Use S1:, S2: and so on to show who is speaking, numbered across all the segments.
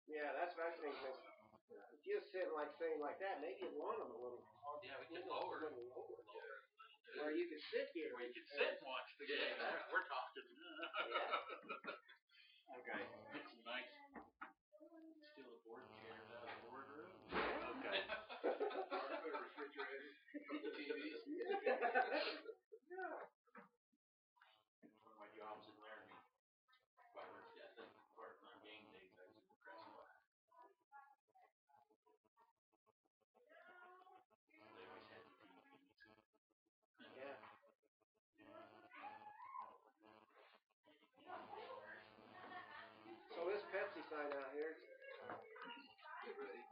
S1: Yeah, that's what I think. If you sit like saying like that, maybe you'd want them a little.
S2: Yeah, we could lower.
S1: Or you could sit here.
S2: Or you could sit and watch the game. Yeah. We're talking.
S1: Yeah.
S2: Okay. Get some nice steel board chairs out of the boardroom. Okay.
S3: Refrigerator. Couple TVs.
S1: Yeah.
S2: One of my jobs in Laramie. I worked at the part on game days. I was impressed by it. They always had TVs.
S1: Yeah. So this Pepsi sign out here.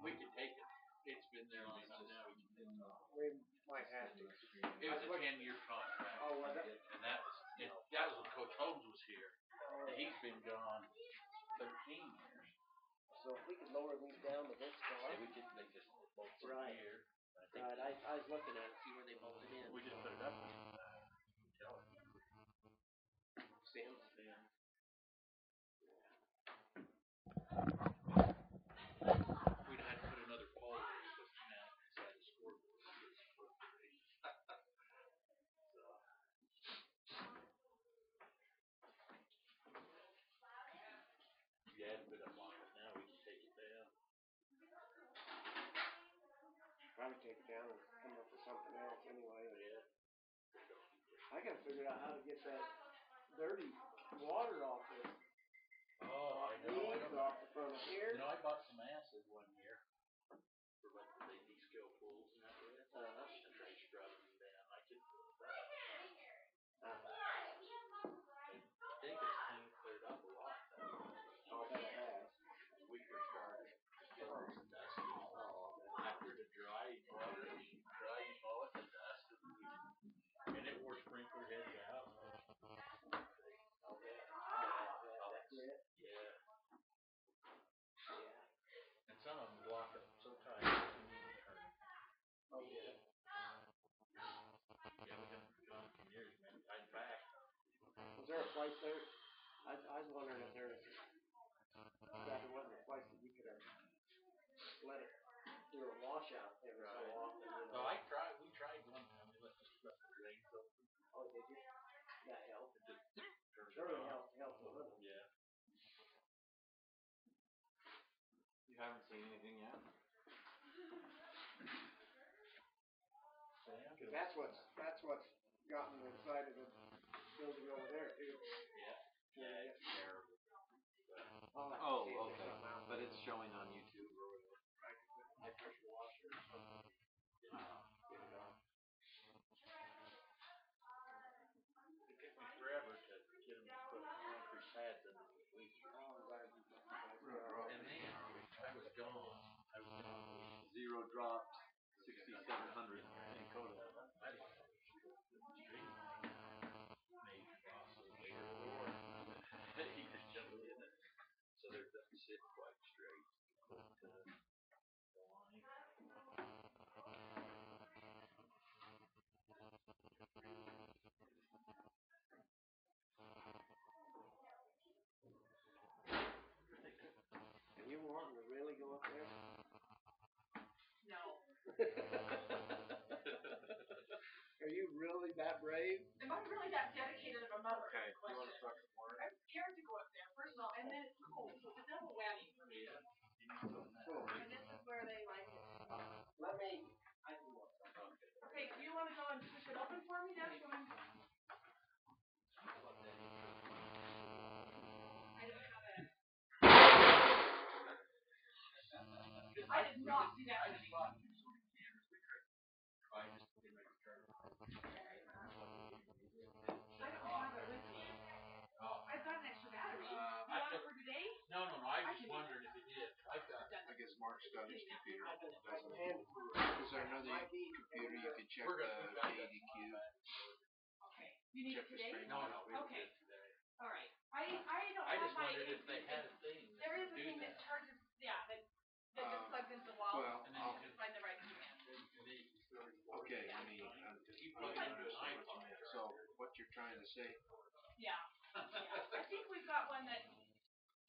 S2: We could take it. It's been there long enough now.
S1: We might have to.
S2: It was a 10-year contract.
S1: Oh, was it?
S2: And that was when Coach Holmes was here. And he's been gone 13 years.
S1: So if we could lower these down to this far.
S2: Yeah, they just bolted
S1: right
S2: here.
S1: Right. I was looking at it, see where they bolted in.
S2: We just put it up. Tell it.
S1: Stand.
S2: We'd have to put another pole system down inside the scoreboard. Yeah, it's been up long enough now. We can take it down.
S1: Probably take it down and come up with something else anyway.
S2: Yeah.
S1: I gotta figure out how to get that dirty water off this.
S2: Oh, I know.
S1: Off the front of here.
S2: You know, I bought some acid one year for like the big skill pools and that. And tried scrubbing them down. I could do that. I think it's cleared up a lot though.
S1: Oh, that has.
S2: We first started getting some dust. After the dry water, you mow it, the dust, and it wore sprinkler heads out. Yeah. And some of them block up so tight.
S1: Oh, yeah.
S2: Yeah, we haven't gone in years, man. In fact,
S1: was there a place there? I was wondering if there wasn't a place that you could have let it do a washout every so often.
S2: Well, we tried one time. We left the drains open.
S1: Oh, did you? That helped.
S2: It just turned
S1: sure,
S2: it
S1: helped a little.
S2: Yeah.
S3: You haven't seen anything yet?
S1: That's what's gotten me excited of building over there too.
S2: Yeah, it's terrible.
S3: Oh, okay. But it's showing on YouTube or whatever.
S1: High pressure washer or something. Get it on.
S2: It took me forever to get them to put concrete pads under the bleachers. And then I was gone.
S3: 0 drops, 6,700 in Dakota.
S2: I didn't know. Major fossil layer or he just jumped in it. So they're doesn't sit quite straight. But the line.
S1: And you wanting to really go up there?
S4: No.
S1: Are you really that brave?
S4: Am I really that dedicated of a mother?
S3: Okay, you want to start some more?
S4: I'm scared to go up there, first of all, and then it's cold, so it's a double whammy for me.
S2: Yeah.
S1: Cool.
S4: And this is where they like it.
S1: I can walk.
S4: Okay, do you want to go and push it open for me then? I don't have it. I did not see that.
S2: I just bought two so many cans. I just didn't make a turn.
S4: I don't have it with me.
S2: Oh.
S4: I've got an extra battery. You want it for today?
S2: No. I was wondering if it is.
S3: I guess Mark's got his computer. Is there another computer you can check the ADQ?
S4: Okay. You need it today?
S2: No.
S4: Okay. All right. I don't
S2: I
S4: have
S2: just
S4: my.
S2: wondered if they had a thing.
S4: There is a thing that charges. Yeah, that just plugs into the wall.
S3: Well,
S4: and then you can find the right command.
S3: Okay, I mean,
S2: You plug it into an iPhone.
S3: So what you're trying to say?
S4: Yeah. I think we've got one that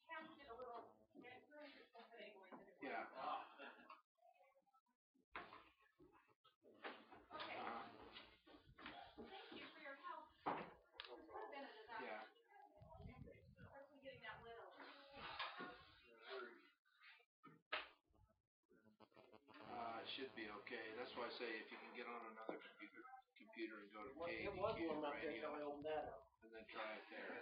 S4: can get a little.
S3: be okay. That's why I say if you can get on another computer and go to
S1: It was
S3: KDQ
S1: warm up there
S3: radio
S1: until I opened that up.
S3: and then try it there.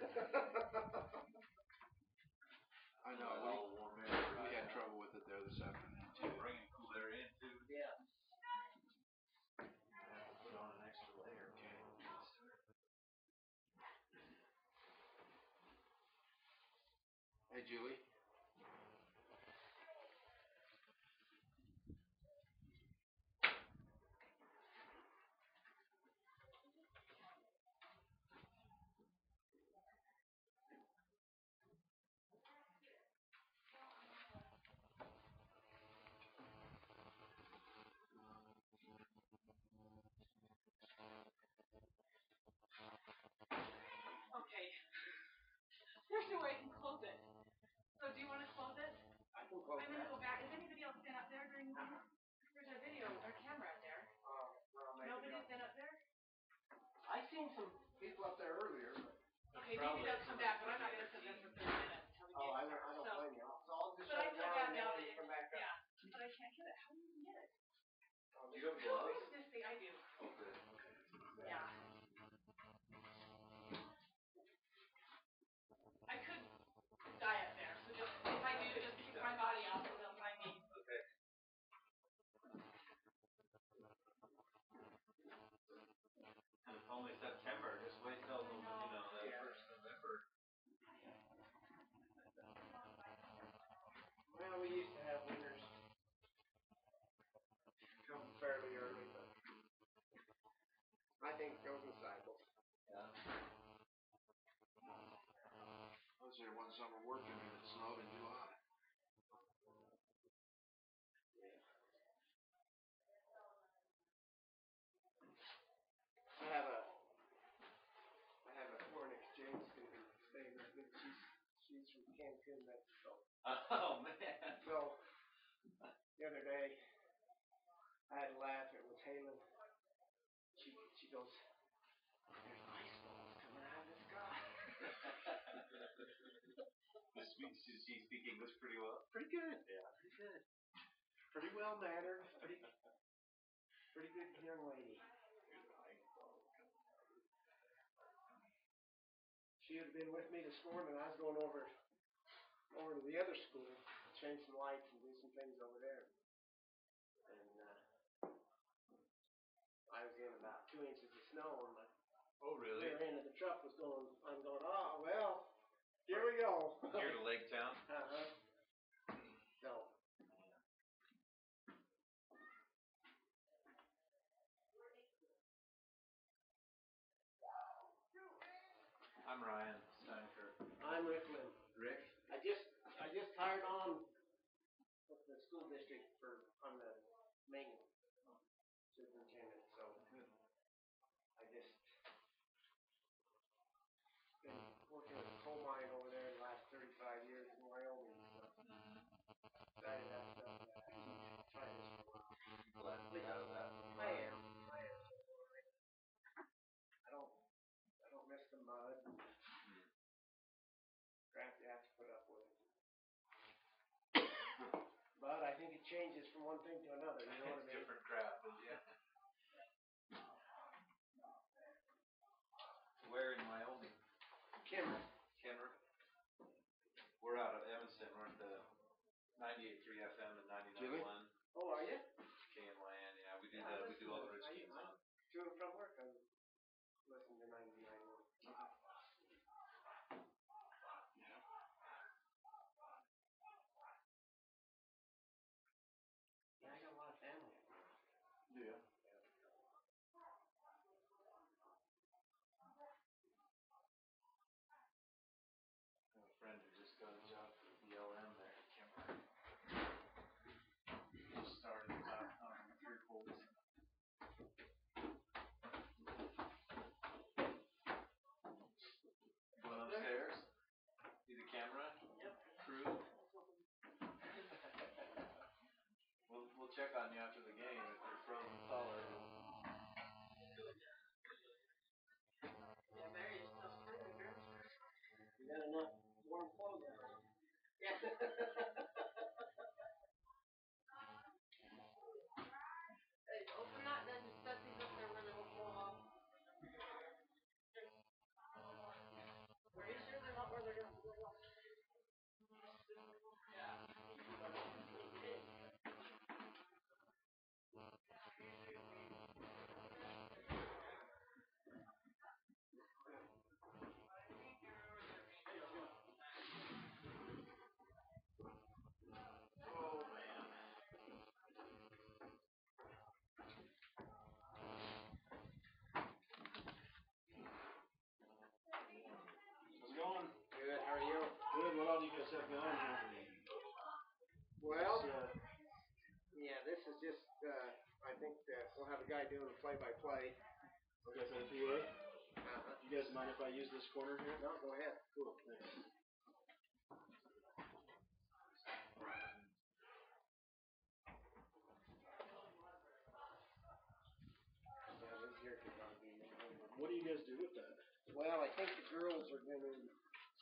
S3: I know, we had trouble with it there this afternoon too.
S2: Bringing cool air in too.
S1: Yeah.
S2: Put on an extra layer.
S3: Okay. Hey, Julie.
S4: Okay. There's no way I can close it. So do you want to close it?
S1: I can close
S4: I'm
S1: that.
S4: gonna go back. Is anybody else been up there during the meeting? There's a video or camera up there.
S1: Well, maybe
S4: Nobody's
S1: not.
S4: been up there?
S1: I seen some people up there earlier, but.
S4: Okay, maybe they'll come back, but I'm not gonna sit there for 30 minutes until we
S1: Oh, I
S4: get
S1: don't
S4: so,
S1: blame you. So I'll just
S4: but I
S1: shut it
S4: feel
S1: down
S4: bad
S1: and then
S4: now
S1: when
S4: that
S1: you come back up.
S4: yeah, but I can't get it. How do you even get it?
S2: You don't
S4: Who
S2: go.
S4: owns this thing? I do.
S2: Okay.
S4: Yeah. I could die up there, so just if I do, just kick my body out so they'll find me.
S2: Okay. And it's only September. Just wait till that first November.
S1: Well, we used to have winters come fairly early, but I think it goes in cycles.
S2: Yeah.
S3: I was there one summer working and it snowed in July.
S1: I have a foreign exchange student staying with me. She's from Cancun, Mexico.
S2: Oh man.
S1: So the other day I had to laugh. It was hailing. She goes, "There's ice balls coming out of the sky."
S2: Does she speak English pretty well?
S1: Pretty good.
S2: Yeah.
S1: Pretty good. Pretty well mannered. Pretty good young lady. She had been with me this morning. I was going over to the other school, change some lights and do some things over there. And I was in about 2 inches of snow, and my
S2: really?
S1: rear end of the truck was going. I'm going. Oh well, here we go.
S2: Here to Lake Town.
S1: So.
S2: I'm Ryan Steinker.
S1: I'm Rick Lynn.
S2: Rick?
S1: I just hired on with the school district on the maintenance superintendent, so I just been working at a coal mine over there the last 35 years in Wyoming, so decided that stuff I keep trying this for a while.
S2: Glad to be out of that.
S1: I am. I don't miss the mud and crap you have to put up with. But I think it changes from one thing to another, you know what I mean?
S2: Different crap, yeah. Where in Wyoming?
S1: Kimmer.
S2: We're out of Evanston. We're at the 98.3 FM and 99.1.
S1: Oh, are you?
S2: KMYN, yeah. We do all the rich kids on.
S1: To and from work, I listen to 99.1. Yeah, I got a lot of family.
S2: Yeah. I have a friend who just got a job for BLM there at Kemper. He just started on three quarters. Going upstairs? See the camera?
S1: Yep.
S2: Crew? We'll check on you after the game if you're frozen solid.
S4: Yeah, Mary is still screwing her.
S1: You got enough warm clothes on? Yeah. stuff going here?
S5: Well, yeah, this is just, I think we'll have a guy doing the play-by-play.
S1: Okay, so the PA? You guys mind if I use this corner here?
S5: No, go ahead.
S1: Cool, thanks.
S5: Yeah, this here could probably be
S1: What do you guys do with that?
S5: Well, I think the girls are going to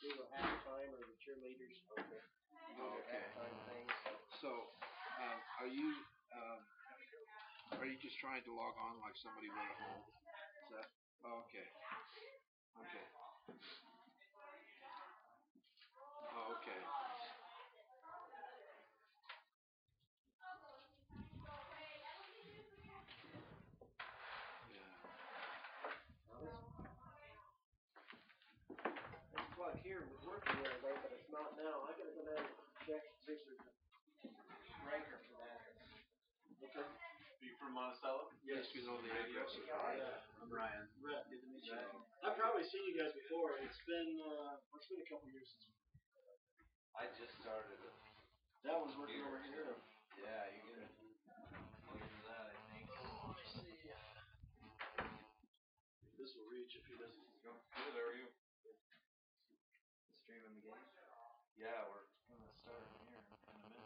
S5: do a halftime, or the cheerleaders. Okay.
S3: Okay.
S5: Halftime thing.
S3: So, are you just trying to log on like somebody would at home? Is that? Oh, okay. Okay. Oh, okay.
S5: This plug here was working the other day, but it's not now. I gotta go down and check and see if there's a breaker for that.
S1: Okay.
S2: Are you from Monticello?
S3: Yes, we know the address.
S1: I'm Ryan. Rhett, good to meet you. I've probably seen you guys before. It's been a couple years since.
S2: I just started it.
S1: That one's working over here.
S2: Yeah, you get it. Look at that, I think.
S1: Let me see. This will reach if he doesn't.
S2: Good, how are you? Streaming the game? Yeah, we're gonna start in here in a minute.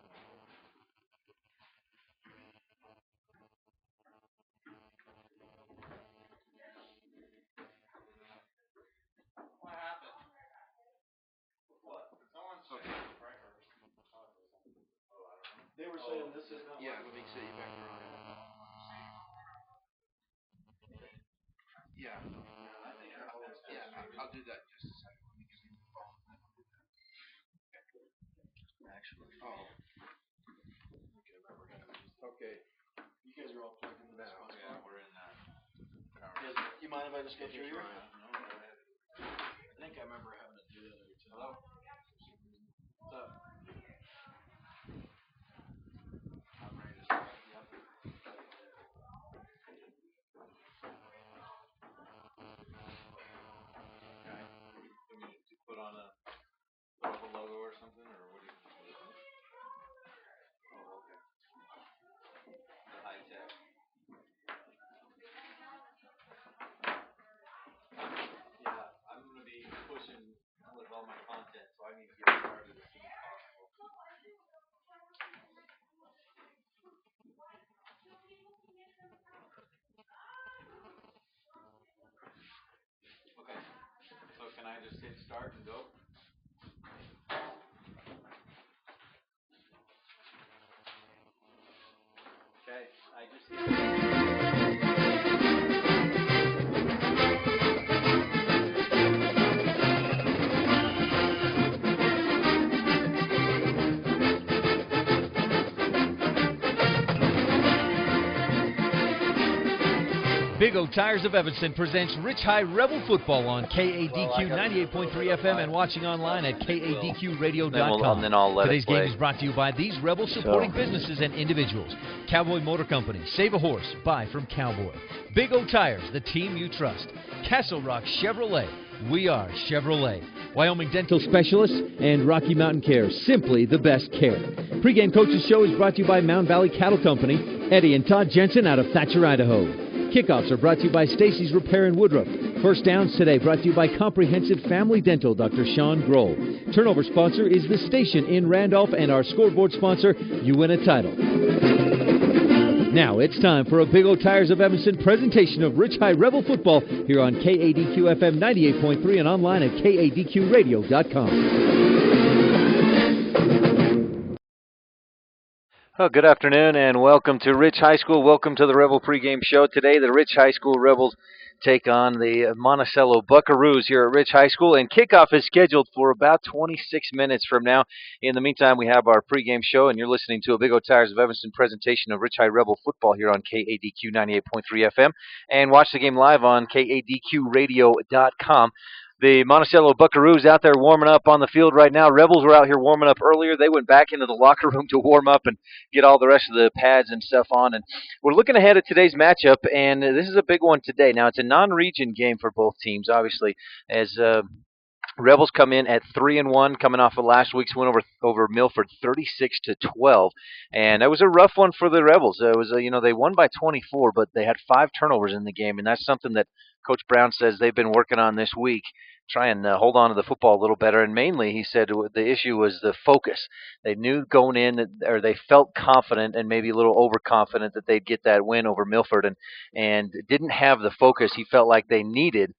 S5: What happened?
S2: What?
S5: Someone's
S3: Okay.
S1: They were saying this is not.
S3: Yeah, let me set you back around. Yeah. I'll do that in just a second. Let me give you the phone.
S1: Actually.
S3: Oh. Okay.
S1: You guys are all plugged into this one.
S2: Yeah, we're in that.
S1: You mind if I just go through here?
S2: No, go ahead.
S1: I think I remember having to do that every time.
S2: Hello?
S1: What's up?
S2: I'm ready to start. Yep. Okay. You mean to put on a logo or something, or what do you? Oh, okay. The high tech. Yeah, I'm gonna be pushing with all my content, so I need to get started as soon as possible. Okay. So can I just hit start and go? Okay, I just
S6: Big O Tires of Evanston presents Rich High Rebel Football on KADQ 98.3 FM and watching online at KADQRadio.com. Today's game is brought to you by these Rebel supporting businesses and individuals. Cowboy Motor Company, save a horse, buy from Cowboy. Big O Tires, the team you trust. Castle Rock Chevrolet, we are Chevrolet. Wyoming Dental Specialists and Rocky Mountain Care, simply the best care. Pre-game Coaches Show is brought to you by Mound Valley Cattle Company, Eddie and Todd Jensen out of Thatcher, Idaho. Kickoffs are brought to you by Stacy's Repair in Woodruff. First Downs today brought to you by Comprehensive Family Dental, Dr. Sean Grohl. Turnover sponsor is the station in Randolph, and our scoreboard sponsor, You Win a Title. Now it's time for a Big O Tires of Evanston presentation of Rich High Rebel Football here on KADQ FM 98.3 and online at KADQRadio.com.
S7: Oh, good afternoon and welcome to Rich High School. Welcome to the Rebel pregame show. Today, the Rich High School Rebels take on the Monticello Buckaroos here at Rich High School, and kickoff is scheduled for about 26 minutes from now. In the meantime, we have our pregame show, and you're listening to a Big O Tires of Evanston presentation of Rich High Rebel football here on KADQ 98.3 FM, and watch the game live on KADQRadio.com. The Monticello Buckaroos out there warming up on the field right now. Rebels were out here warming up earlier. They went back into the locker room to warm up and get all the rest of the pads and stuff on. And we're looking ahead at today's matchup, and this is a big one today. Now, it's a non-region game for both teams, obviously, as Rebels come in at 3-1, coming off of last week's win over Milford, 36-12, and that was a rough one for the Rebels. It was they won by 24, but they had 5 turnovers in the game, and that's something that Coach Brown says they've been working on this week, try and hold on to the football a little better. And mainly, he said the issue was the focus. They knew going in, or they felt confident and maybe a little overconfident that they'd get that win over Milford, and didn't have the focus he felt like they needed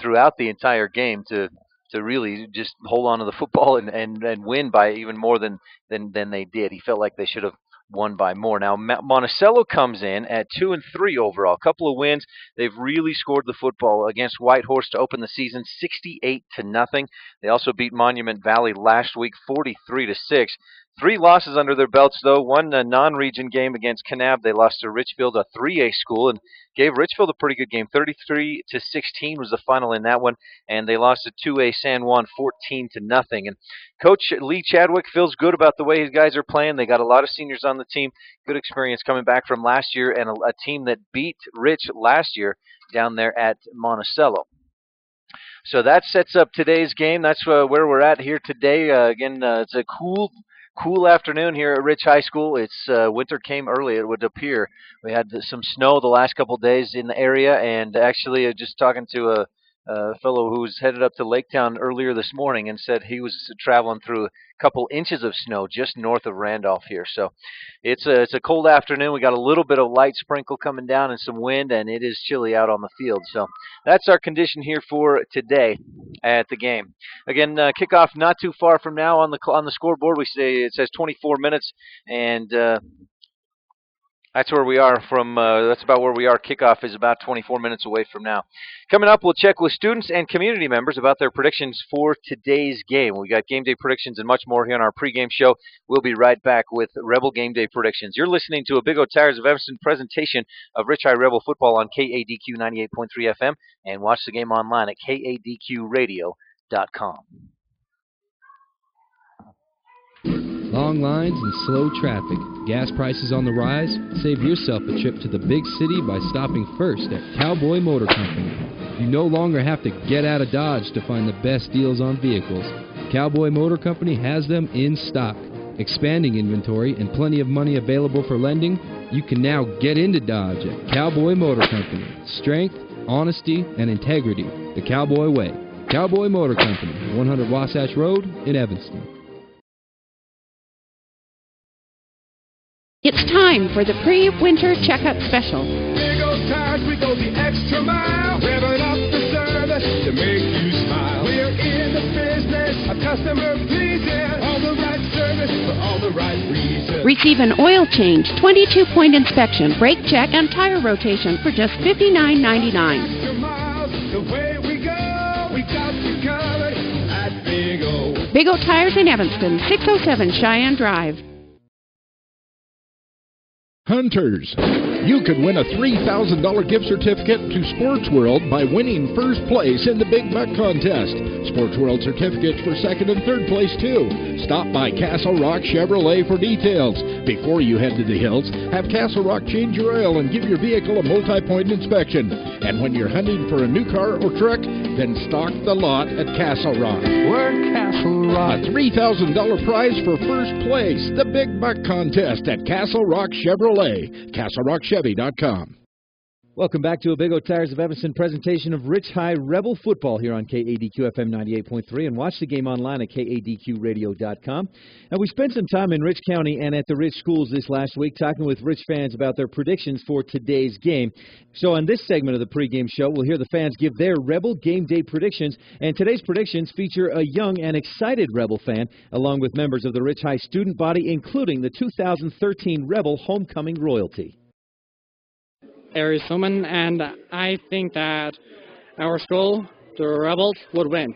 S7: throughout the entire game to really just hold on to the football and win by even more than they did. He felt like they should have won by more. Now, Monticello comes in at 2-3 overall. A couple of wins. They've really scored the football against Whitehorse to open the season, 68-0. They also beat Monument Valley last week, 43-6. 3 losses under their belts, though. One non-region game against Kanab. They lost to Richfield, a 3A school, and gave Richfield a pretty good game. 33-16 was the final in that one, and they lost to 2A San Juan, 14-0. And Coach Lee Chadwick feels good about the way his guys are playing. They got a lot of seniors on the team. Good experience coming back from last year, and a team that beat Rich last year down there at Monticello. So that sets up today's game. That's where we're at here today. Again, it's a cool afternoon here at Rich High School. It's winter came early, it would appear. We had some snow the last couple of days in the area, and actually just talking to a fellow who was headed up to Laketown earlier this morning and said he was traveling through a couple inches of snow just north of Randolph here. So it's a cold afternoon. We got a little bit of light sprinkle coming down and some wind, and it is chilly out on the field. So that's our condition here for today at the game. Again, kickoff not too far from now on the scoreboard. It says 24 minutes, and that's where we are from. That's about where we are. Kickoff is about 24 minutes away from now. Coming up, we'll check with students and community members about their predictions for today's game. We got game day predictions and much more here on our pregame show. We'll be right back with Rebel game day predictions. You're listening to a Big O Tires of Evanston presentation of Rich High Rebel football on KADQ 98.3 FM, and watch the game online at kadqradio.com.
S8: Long lines and slow traffic, gas prices on the rise. Save yourself a trip to the big city by stopping first at Cowboy Motor Company. You no longer have to get out of Dodge to find the best deals on vehicles. Cowboy Motor Company has them in stock. Expanding inventory and plenty of money available for lending, you can now get into Dodge at Cowboy Motor Company. Strength, honesty, and integrity, the Cowboy way. Cowboy Motor Company, 100 Wasatch Road in Evanston.
S9: It's time for the pre-winter checkup special.
S10: Big O Tires, we go the extra mile, revving up the service to make you smile. We're in the business of customer pleasing, all the right service for all the right reasons.
S9: Receive an oil change, 22-point inspection, brake check, and tire rotation for just $59.99.
S10: Extra miles, the way we go, we got you covered at Big O.
S9: Big O Tires in Evanston, 607 Cheyenne Drive.
S11: Hunters, you could win a $3,000 gift certificate to Sports World by winning first place in the Big Buck Contest. Sports World certificates for second and third place, too. Stop by Castle Rock Chevrolet for details. Before you head to the hills, have Castle Rock change your oil and give your vehicle a multi-point inspection. And when you're hunting for a new car or truck, then stock the lot at Castle Rock.
S10: We're Castle Rock.
S11: A $3,000 prize for first place, the Big Buck Contest at Castle Rock Chevrolet. CastleRockChevy.com.
S6: Welcome back to a Big O Tires of Evanston presentation of Rich High Rebel football here on KADQ FM 98.3, and watch the game online at kadqradio.com. And we spent some time in Rich County and at the Rich schools this last week talking with Rich fans about their predictions for today's game. So on this segment of the pregame show, we'll hear the fans give their Rebel game day predictions, and today's predictions feature a young and excited Rebel fan along with members of the Rich High student body, including the 2013 Rebel homecoming royalty.
S12: Aries Suman, and I think that our school, the Rebels, would win.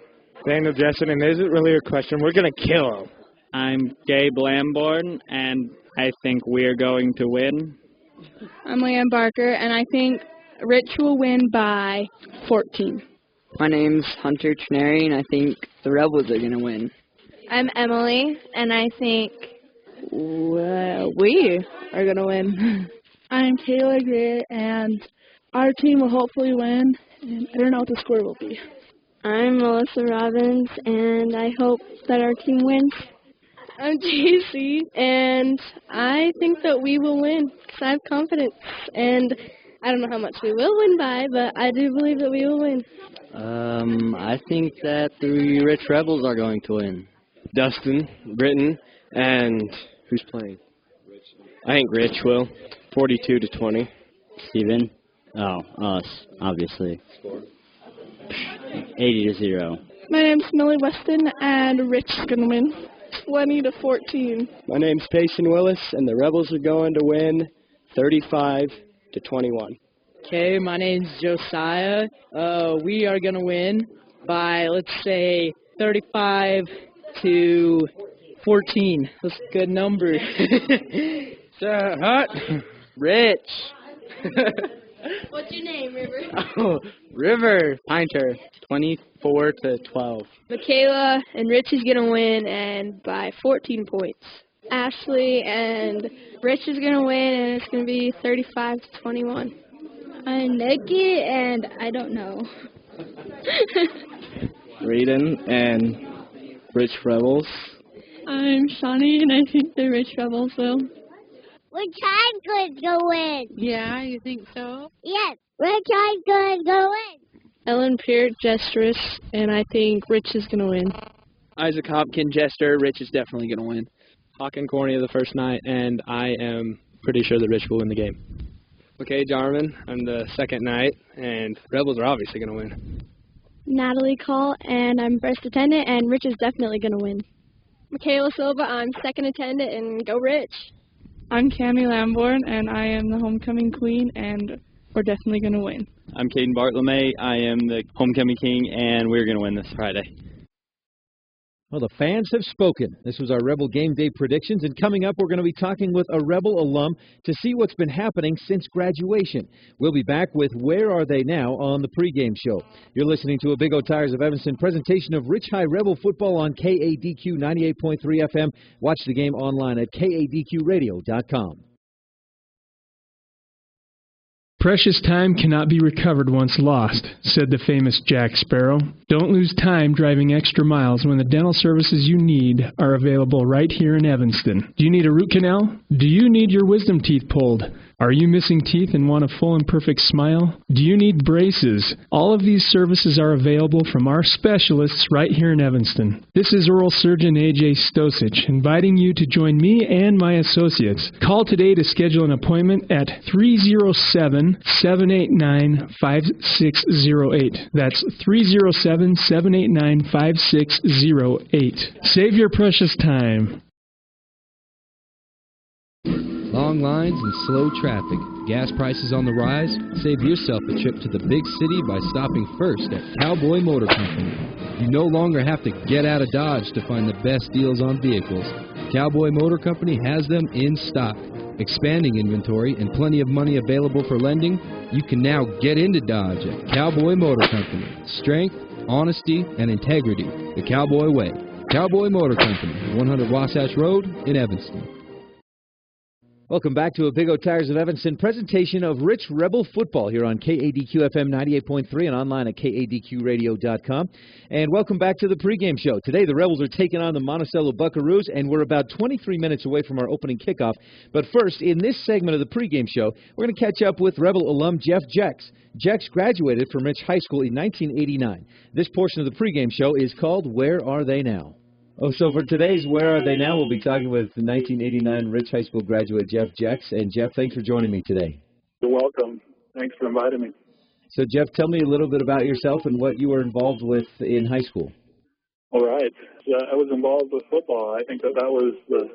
S13: Daniel Jesson, and is it really a question? We're going to kill them.
S12: I'm Gabe Lamborn, and I think we're going to win.
S14: I'm Leanne Barker, and I think Rich will win by 14.
S15: My name's Hunter Trinary, and I think the Rebels are going to win.
S14: I'm Emily, and I think we are going to win.
S16: I'm Taylor Greer, and our team will hopefully win, and I don't know what the score will be.
S14: I'm Melissa Robbins, and I hope that our team wins. I'm JC, and I think that we will win because I have confidence. And I don't know how much we will win by, but I do believe that we will win.
S15: I think that the Rich Rebels are going to win.
S13: Dustin, Britton, and who's playing? I think Rich will. 42-20.
S15: Steven? Oh, us, obviously. 80-0.
S14: My name's Millie Weston, and Rich is going to win 20-14.
S13: My name's Payson Willis, and the Rebels are going to win 35-21.
S12: Okay, my name's Josiah. We are going to win by, let's say, 35-14. That's a good number.
S13: Hot. Rich.
S14: What's your name, River?
S13: Oh, River. Pinter. 24-12.
S14: Michaela and Rich is going to win, and by 14 points. Ashley and Rich is going to win, and it's going to be 35-21. I'm Nikki, and I don't know.
S13: Reedon and Rich Rebels.
S14: I'm Shawnee, and I think the Rich Rebels will.
S16: Rich High's going to go win.
S14: Yeah, you think so?
S16: Yes, Rich High's going to go win.
S14: Ellen Peart, Jesterus, and I think Rich is going to win.
S13: Isaac Hopkin, Jester. Rich is definitely going to win. Hawkin Cornea the first night, and I am pretty sure that Rich will win the game. Okay, Jarman, I'm the second night, and Rebels are obviously going to win.
S14: Natalie Call, and I'm first attendant, and Rich is definitely going to win. Michaela Silva, I'm second attendant, and go Rich. I'm Cammie Lamborn, and I am the homecoming queen, and we're definitely going to win.
S13: I'm Caden Bartlemay. I am the homecoming king, and we're going to win this Friday.
S6: Well, the fans have spoken. This was our Rebel Game Day predictions, and coming up, we're going to be talking with a Rebel alum to see what's been happening since graduation. We'll be back with Where Are They Now on the pregame show. You're listening to a Big O Tires of Evanston presentation of Rich High Rebel football on KADQ 98.3 FM. Watch the game online at kadqradio.com.
S17: Precious time cannot be recovered once lost, said the famous Jack Sparrow. Don't lose time driving extra miles when the dental services you need are available right here in Evanston. Do you need a root canal? Do you need your wisdom teeth pulled? Are you missing teeth and want a full and perfect smile? Do you need braces? All of these services are available from our specialists right here in Evanston. This is oral surgeon A.J. Stosich inviting you to join me and my associates. Call today to schedule an appointment at 307-789-5608. That's 307-789-5608. Save your precious time.
S8: Long lines and slow traffic. Gas prices on the rise? Save yourself a trip to the big city by stopping first at Cowboy Motor Company. You no longer have to get out of Dodge to find the best deals on vehicles. Cowboy Motor Company has them in stock. Expanding inventory and plenty of money available for lending, you can now get into Dodge at Cowboy Motor Company. Strength, honesty, and integrity. The Cowboy way. Cowboy Motor Company, 100 Wasatch Road in Evanston.
S6: Welcome back to a Big O Tires of Evanston presentation of Rich Rebel football here on KADQ FM 98.3 and online at kadqradio.com. And welcome back to the pregame show. Today the Rebels are taking on the Monticello Buckaroos, and we're about 23 minutes away from our opening kickoff. But first, in this segment of the pregame show, we're going to catch up with Rebel alum Jeff Jex. Jex graduated from Rich High School in 1989. This portion of the pregame show is called Where Are They Now? Oh, so for today's Where Are They Now, we'll be talking with 1989 Rich High School graduate Jeff Jex. And Jeff, thanks for joining me today.
S18: You're welcome. Thanks for inviting me.
S6: So, Jeff, tell me a little bit about yourself and what you were involved with in high school.
S18: All right. I was involved with football. I think that was the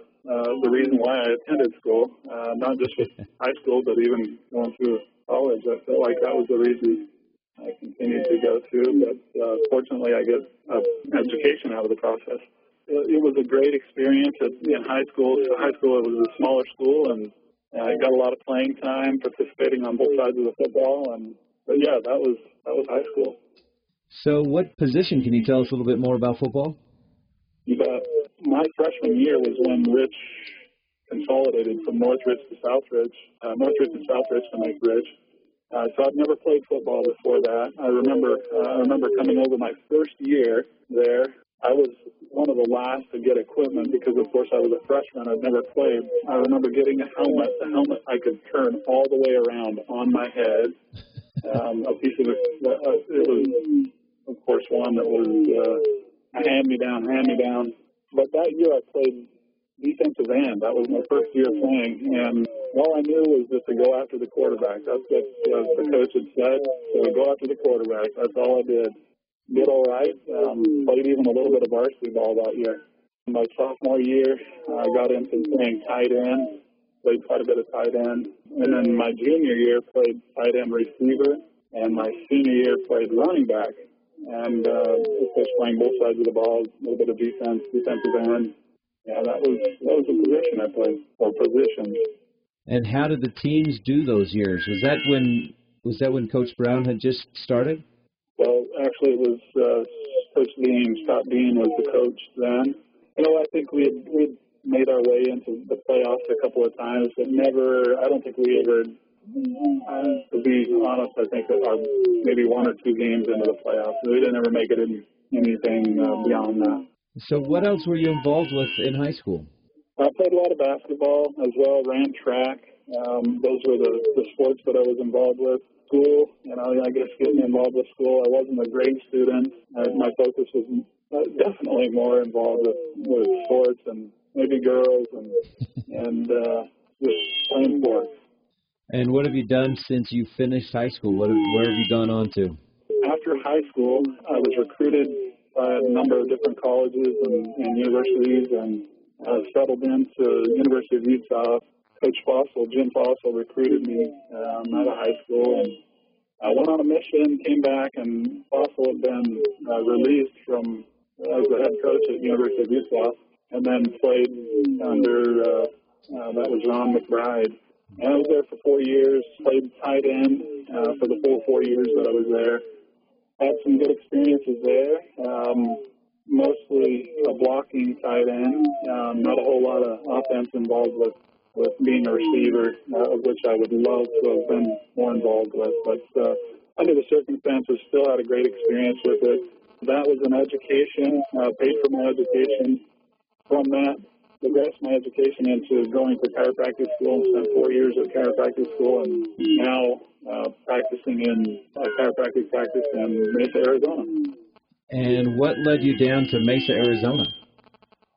S18: reason why I attended school, not just with high school, but even going through college. I felt like that was the reason I continued to go through. But fortunately, I get an education out of the process. It was a great experience in high school. So high school, it was a smaller school, and I got a lot of playing time, participating on both sides of the football. But yeah, that was high school.
S6: So what position, can you tell us a little bit more about football?
S18: My freshman year was when Rich consolidated from Northridge to Southridge, Northridge and Southridge to make Rich. So I've never played football before that. I remember coming over my first year there. I was one of the last to get equipment because, of course, I was a freshman. I'd never played. I remember getting a helmet. The helmet I could turn all the way around on my head. A piece of it. It was, of course, one that was a hand-me-down. But that year I played defensive end. That was my first year playing, and all I knew was just to go after the quarterback. That's what the coach had said. So go after the quarterback. That's all I did. Did all right. Played even a little bit of varsity ball that year. My sophomore year, I got into playing tight end. Played quite a bit of tight end. And then my junior year, played tight end receiver. And my senior year, played running back. And of course, playing both sides of the ball, a little bit of defense, defensive end. Yeah, that was the position I played, or positions.
S7: And how did the teams do those years? Was that when Coach Brown had just started?
S18: Well, actually, it was Coach Dean. Scott Dean was the coach then. I think we'd made our way into the playoffs a couple of times, but never. I don't think we ever. To be honest, I think that maybe one or two games into the playoffs. We didn't ever make it in anything beyond that.
S7: So what else were you involved with in high school?
S18: I played a lot of basketball as well, ran track. Those were the sports that I was involved with. School, I guess getting involved with school. I wasn't a grade student. My focus was definitely more involved with sports and maybe girls and just playing sports.
S7: And what have you done since you finished high school? Where have you gone on to?
S18: After high school, I was recruited by a number of different colleges and universities, and settled into University of Utah. Coach Fossil, Jim Fossil, recruited me out of high school, and I went on a mission, came back, and Fossil had been released from as the head coach at University of Utah, and then played under that was Ron McBride. And I was there for 4 years, played tight end for the full 4 years that I was there. Had some good experiences there, mostly a blocking tight end, not a whole lot of offense involved with being a receiver, of which I would love to have been more involved with. But under the circumstances, still had a great experience with it. That was an education, paid for my education. From that, progressed my education into going to chiropractic school, and spent 4 years at chiropractic school, and now practicing in chiropractic practice in Mesa, Arizona.
S7: And what led you down to Mesa, Arizona?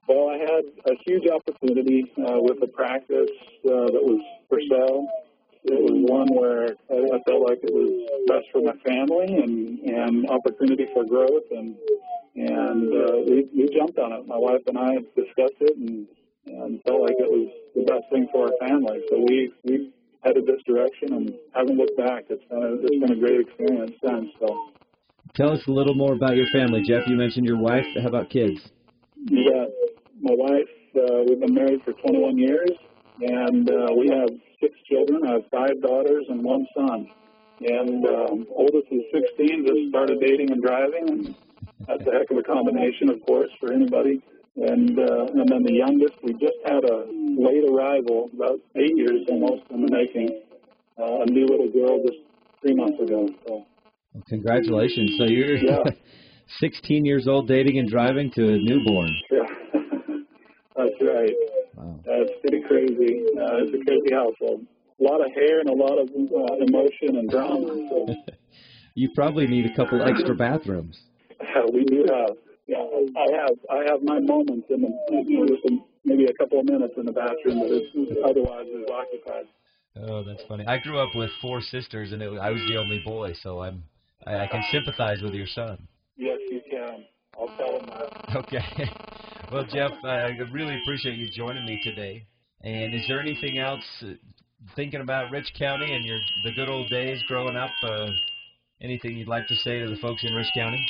S18: Well, I had a huge opportunity with a practice that was for sale. It was one where I felt like it was best for my family and opportunity for growth, and we jumped on it. My wife and I discussed it and felt like it was the best thing for our family. So we headed this direction and haven't looked back. It's been a great experience since. So.
S7: Tell us a little more about your family, Jeff. You mentioned your wife. How about kids?
S18: Yeah, my wife, we've been married for 21 years, and we have 6 children. I have 5 daughters and 1 son. And oldest is 16, just started dating and driving, and that's a heck of a combination, of course, for anybody. And then the youngest, we just had a late arrival, about 8 years almost in the making, a new little girl just 3 months ago. So.
S7: Well, congratulations. So you're 16 years old, dating and driving to a newborn.
S18: Yeah, that's right.
S7: Wow.
S18: That's pretty crazy. It's a crazy household. A lot of hair and a lot of emotion and drama. So.
S7: You probably need a couple extra bathrooms.
S18: We do have. Yeah, I have my moments in maybe a couple of minutes in the bathroom, but otherwise it's occupied.
S7: Oh, that's funny. I grew up with 4 sisters, and I was the only boy, so I can sympathize with your son.
S18: Yes, you can. I'll tell him that.
S7: Okay. Well, Jeff, I really appreciate you joining me today. And is there anything else, thinking about Rich County and the good old days growing up, anything you'd like to say to the folks in Rich County?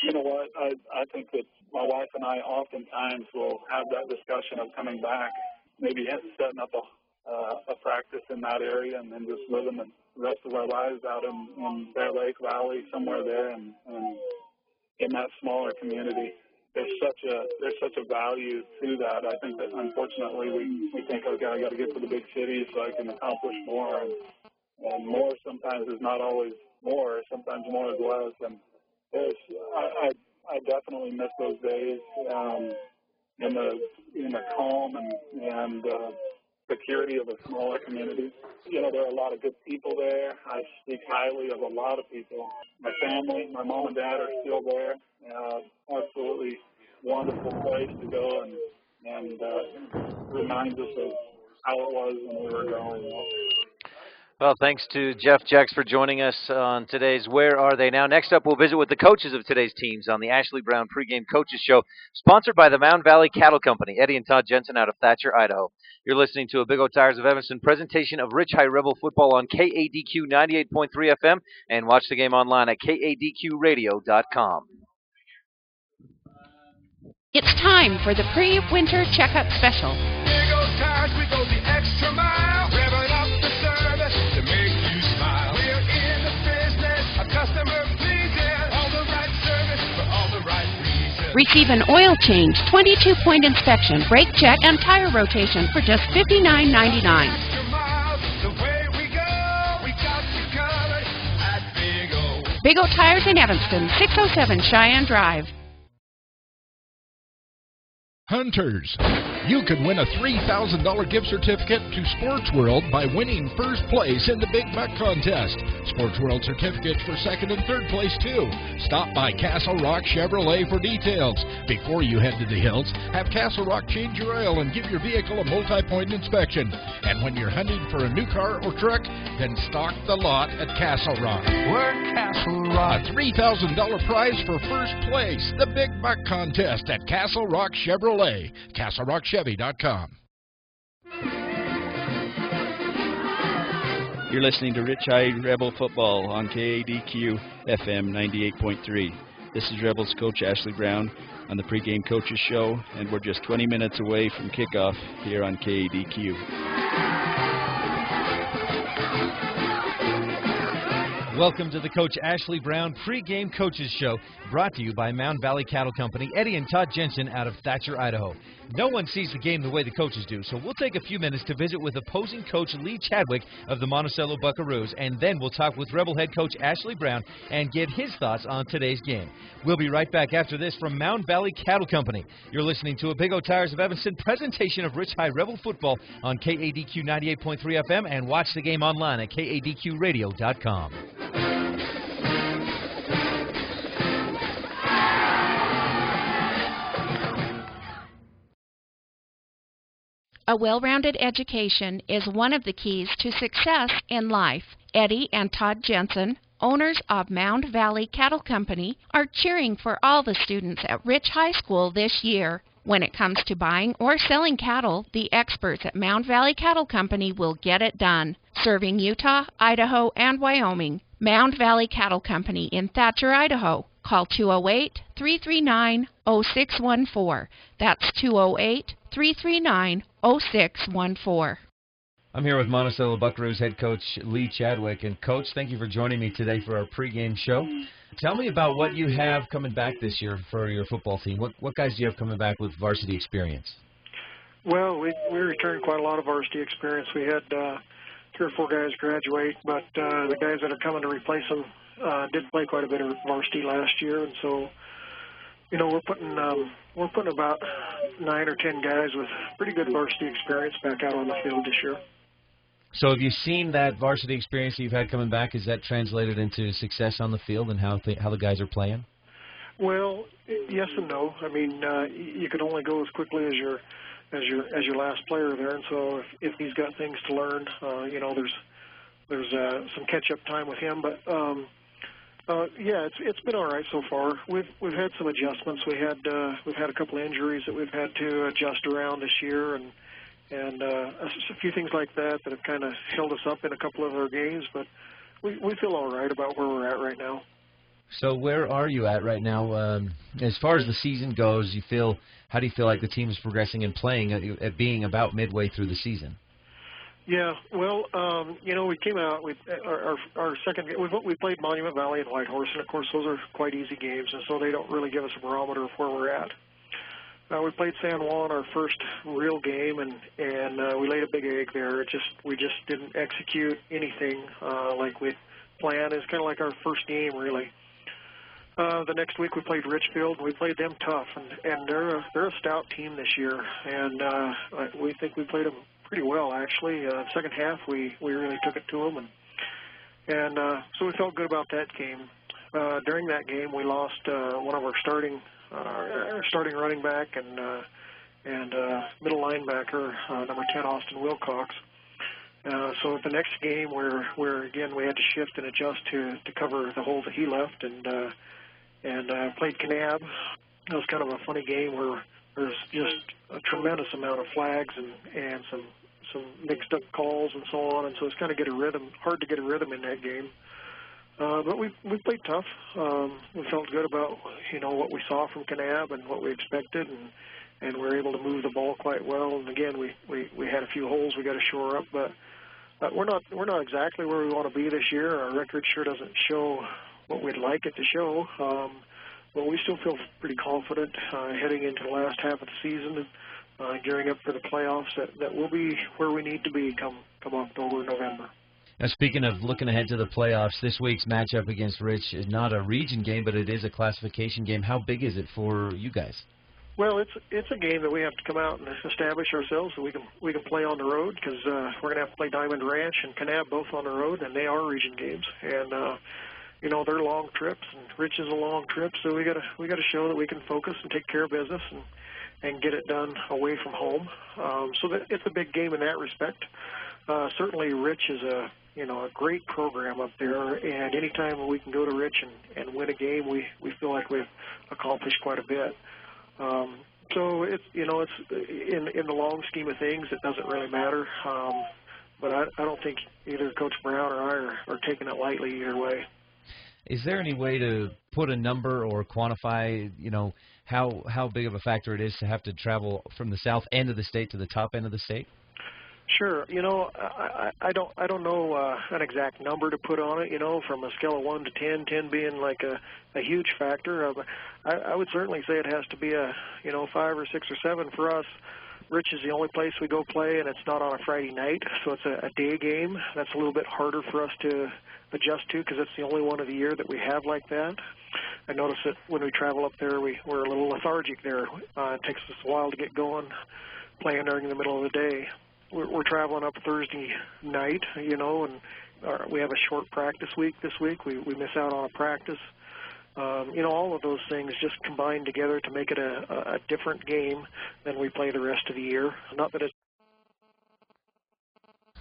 S18: You know what? I think that my wife and I oftentimes will have that discussion of coming back, maybe setting up a practice in that area, and then just living the rest of our lives out in Bear Lake Valley, somewhere there, and in that smaller community. There's such a value to that. I think that unfortunately we think, okay, I got to get to the big city so I can accomplish more, and more sometimes is not always more. Sometimes more is less. And I definitely miss those days in the calm and security of a smaller community. You know, there are a lot of good people there. I speak highly of a lot of people. My family, my mom and dad are still there. Absolutely wonderful place to go, and reminds us of how it was when we were growing up.
S7: Well, thanks to Jeff Jacks for joining us on today's Where Are They Now? Next up, we'll visit with the coaches of today's teams on the Ashley Brown Pregame Coaches Show, sponsored by the Mound Valley Cattle Company. Eddie and Todd Jensen out of Thatcher, Idaho. You're listening to a Big O Tires of Evanston presentation of Rich High Rebel football on KADQ 98.3 FM, and watch the game online at KADQradio.com.
S9: It's time for the pre-winter checkup special.
S10: Big O Tires, we go the extra mile, revving up the service to make you smile. We're in the business of customer pleasing, all the right service for all the right reasons.
S9: Receive an oil change, 22-point inspection, brake check, and tire rotation for just $59.99.
S10: Extra miles, the way we go, we got you covered at Big O.
S9: Big O Tires in Evanston, 607 Cheyenne Drive.
S11: Hunters, you could win a $3,000 gift certificate to Sports World by winning first place in the Big Buck Contest. Sports World certificates for second and third place, too. Stop by Castle Rock Chevrolet for details. Before you head to the hills, have Castle Rock change your oil and give your vehicle a multi-point inspection. And when you're hunting for a new car or truck, then stock the lot at Castle Rock.
S10: We're Castle Rock.
S11: A $3,000 prize for first place, the Big Buck Contest at Castle Rock Chevrolet. CastleRockChevy.com.
S19: You're listening to Rich High Rebel Football on KADQ FM 98.3. This is Rebels coach Ashley Brown on the Pregame Coaches Show, and we're just 20 minutes away from kickoff here on KADQ.
S6: Welcome to the Coach Ashley Brown Pregame Coaches Show, brought to you by Mound Valley Cattle Company. Eddie and Todd Jensen out of Thatcher, Idaho. No one sees the game the way the coaches do, so we'll take a few minutes to visit with opposing coach Lee Chadwick of the Monticello Buckaroos, and then we'll talk with Rebel head coach Ashley Brown and get his thoughts on today's game. We'll be right back after this from Mound Valley Cattle Company. You're listening to a Big O Tires of Evanston presentation of Rich High Rebel football on KADQ 98.3 FM, and watch the game online at KADQradio.com.
S9: A well-rounded education is one of the keys to success in life. Eddie and Todd Jensen, owners of Mound Valley Cattle Company, are cheering for all the students at Rich High School this year. When it comes to buying or selling cattle, the experts at Mound Valley Cattle Company will get it done. Serving Utah, Idaho, and Wyoming, Mound Valley Cattle Company in Thatcher, Idaho. Call 208-339-0614. That's 208-339-0614.
S6: I'm here with Monticello Buckaroos head coach Lee Chadwick. And, Coach, thank you for joining me today for our pregame show. Tell me about what you have coming back this year for your football team. What guys do you have coming back with varsity experience?
S5: Well, we returned quite a lot of varsity experience. We had 3 or 4 guys graduate, but the guys that are coming to replace them did play quite a bit of varsity last year, and so we're putting about 9 or 10 guys with pretty good varsity experience back out on the field this year.
S6: So have you seen that varsity experience that you've had coming back? Is that translated into success on the field and how the guys are playing?
S5: Well, yes and no. I mean, you can only go as quickly as your last player there, and so if he's got things to learn, there's some catch-up time with him. But yeah, it's been all right so far. We've had some adjustments. We've had a couple of injuries that we've had to adjust around this year, and a few things like that have kind of held us up in a couple of our games. But we feel all right about where we're at right now.
S6: So where are you at right now? As far as the season goes, how do you feel like the team is progressing and playing at being about midway through the season?
S5: Yeah, well, we came out with our second game. We played Monument Valley and Whitehorse, and of course those are quite easy games, and so they don't really give us a barometer of where we're at. We played San Juan our first real game, and we laid a big egg there. We just didn't execute anything like we planned. It's kind of like our first game, really. The next week we played Richfield. We played them tough, and they're a stout team this year, and we think we played them pretty well, actually. Second half we really took it to them, and so we felt good about that game. During that game we lost one of our starting running back and middle linebacker, number 10, Austin Wilcox. So at the next game where again we had to shift and adjust to cover the hole that he left, and played Kanab. It was kind of a funny game where there's just a tremendous amount of flags and some mixed up calls and so on, and so it's kind of hard to get a rhythm in that game. But we played tough. We felt good about what we saw from Kanab and what we expected, and we were able to move the ball quite well. And again, we had a few holes we got to shore up, but we're not exactly where we want to be this year. Our record sure doesn't show what we'd like it to show, but we still feel pretty confident heading into the last half of the season and gearing up for the playoffs that we'll be where we need to be come October, November.
S6: Now, speaking of looking ahead to the playoffs, this week's matchup against Rich is not a region game, but it is a classification game. How big is it for you guys?
S5: Well, it's a game that we have to come out and establish ourselves so we can play on the road, because we're going to have to play Diamond Ranch and Kanab both on the road, and they are region games. And they're long trips, and Rich is a long trip, so we got to show that we can focus and take care of business and get it done away from home. So that it's a big game in that respect. Certainly, Rich is a great program up there, and anytime we can go to Rich and win a game, we feel like we've accomplished quite a bit. So it's in the long scheme of things, it doesn't really matter. But I don't think either Coach Brown or I are taking it lightly either way.
S6: Is there any way to put a number or quantify, how big of a factor it is to have to travel from the south end of the state to the top end of the state?
S5: Sure. I don't know an exact number to put on it. From a scale of 1 to 10, 10 being like a huge factor. I would certainly say it has to be a 5 or 6 or 7 for us. Rich is the only place we go play, and it's not on a Friday night, so it's a day game. That's a little bit harder for us to adjust to, because it's the only one of the year that we have like that. I notice that when we travel up there, we're a little lethargic there. It takes us a while to get going, playing during the middle of the day. We're traveling up Thursday night, and we have a short practice week this week. We miss out on a practice. All of those things just combine together to make it a different game than we play the rest of the year. Not that it's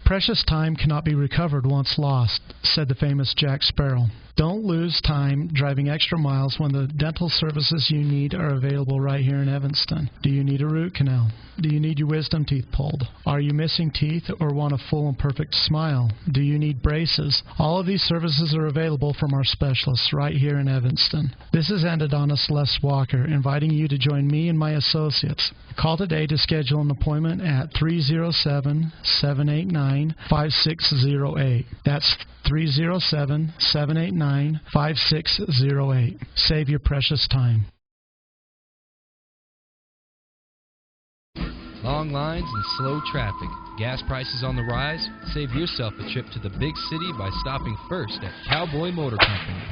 S20: Precious time cannot be recovered once lost, said the famous Jack Sparrow. Don't lose time driving extra miles when the dental services you need are available right here in Evanston. Do you need a root canal? Do you need your wisdom teeth pulled? Are you missing teeth or want a full and perfect smile? Do you need braces? All of these services are available from our specialists right here in Evanston. This is endodontist Les Walker inviting you to join me and my associates. Call today to schedule an appointment at 307-789-5608. That's 307-789-5608. Save your precious time.
S8: Long lines and slow traffic. Gas prices on the rise? Save yourself a trip to the big city by stopping first at Cowboy Motor Company.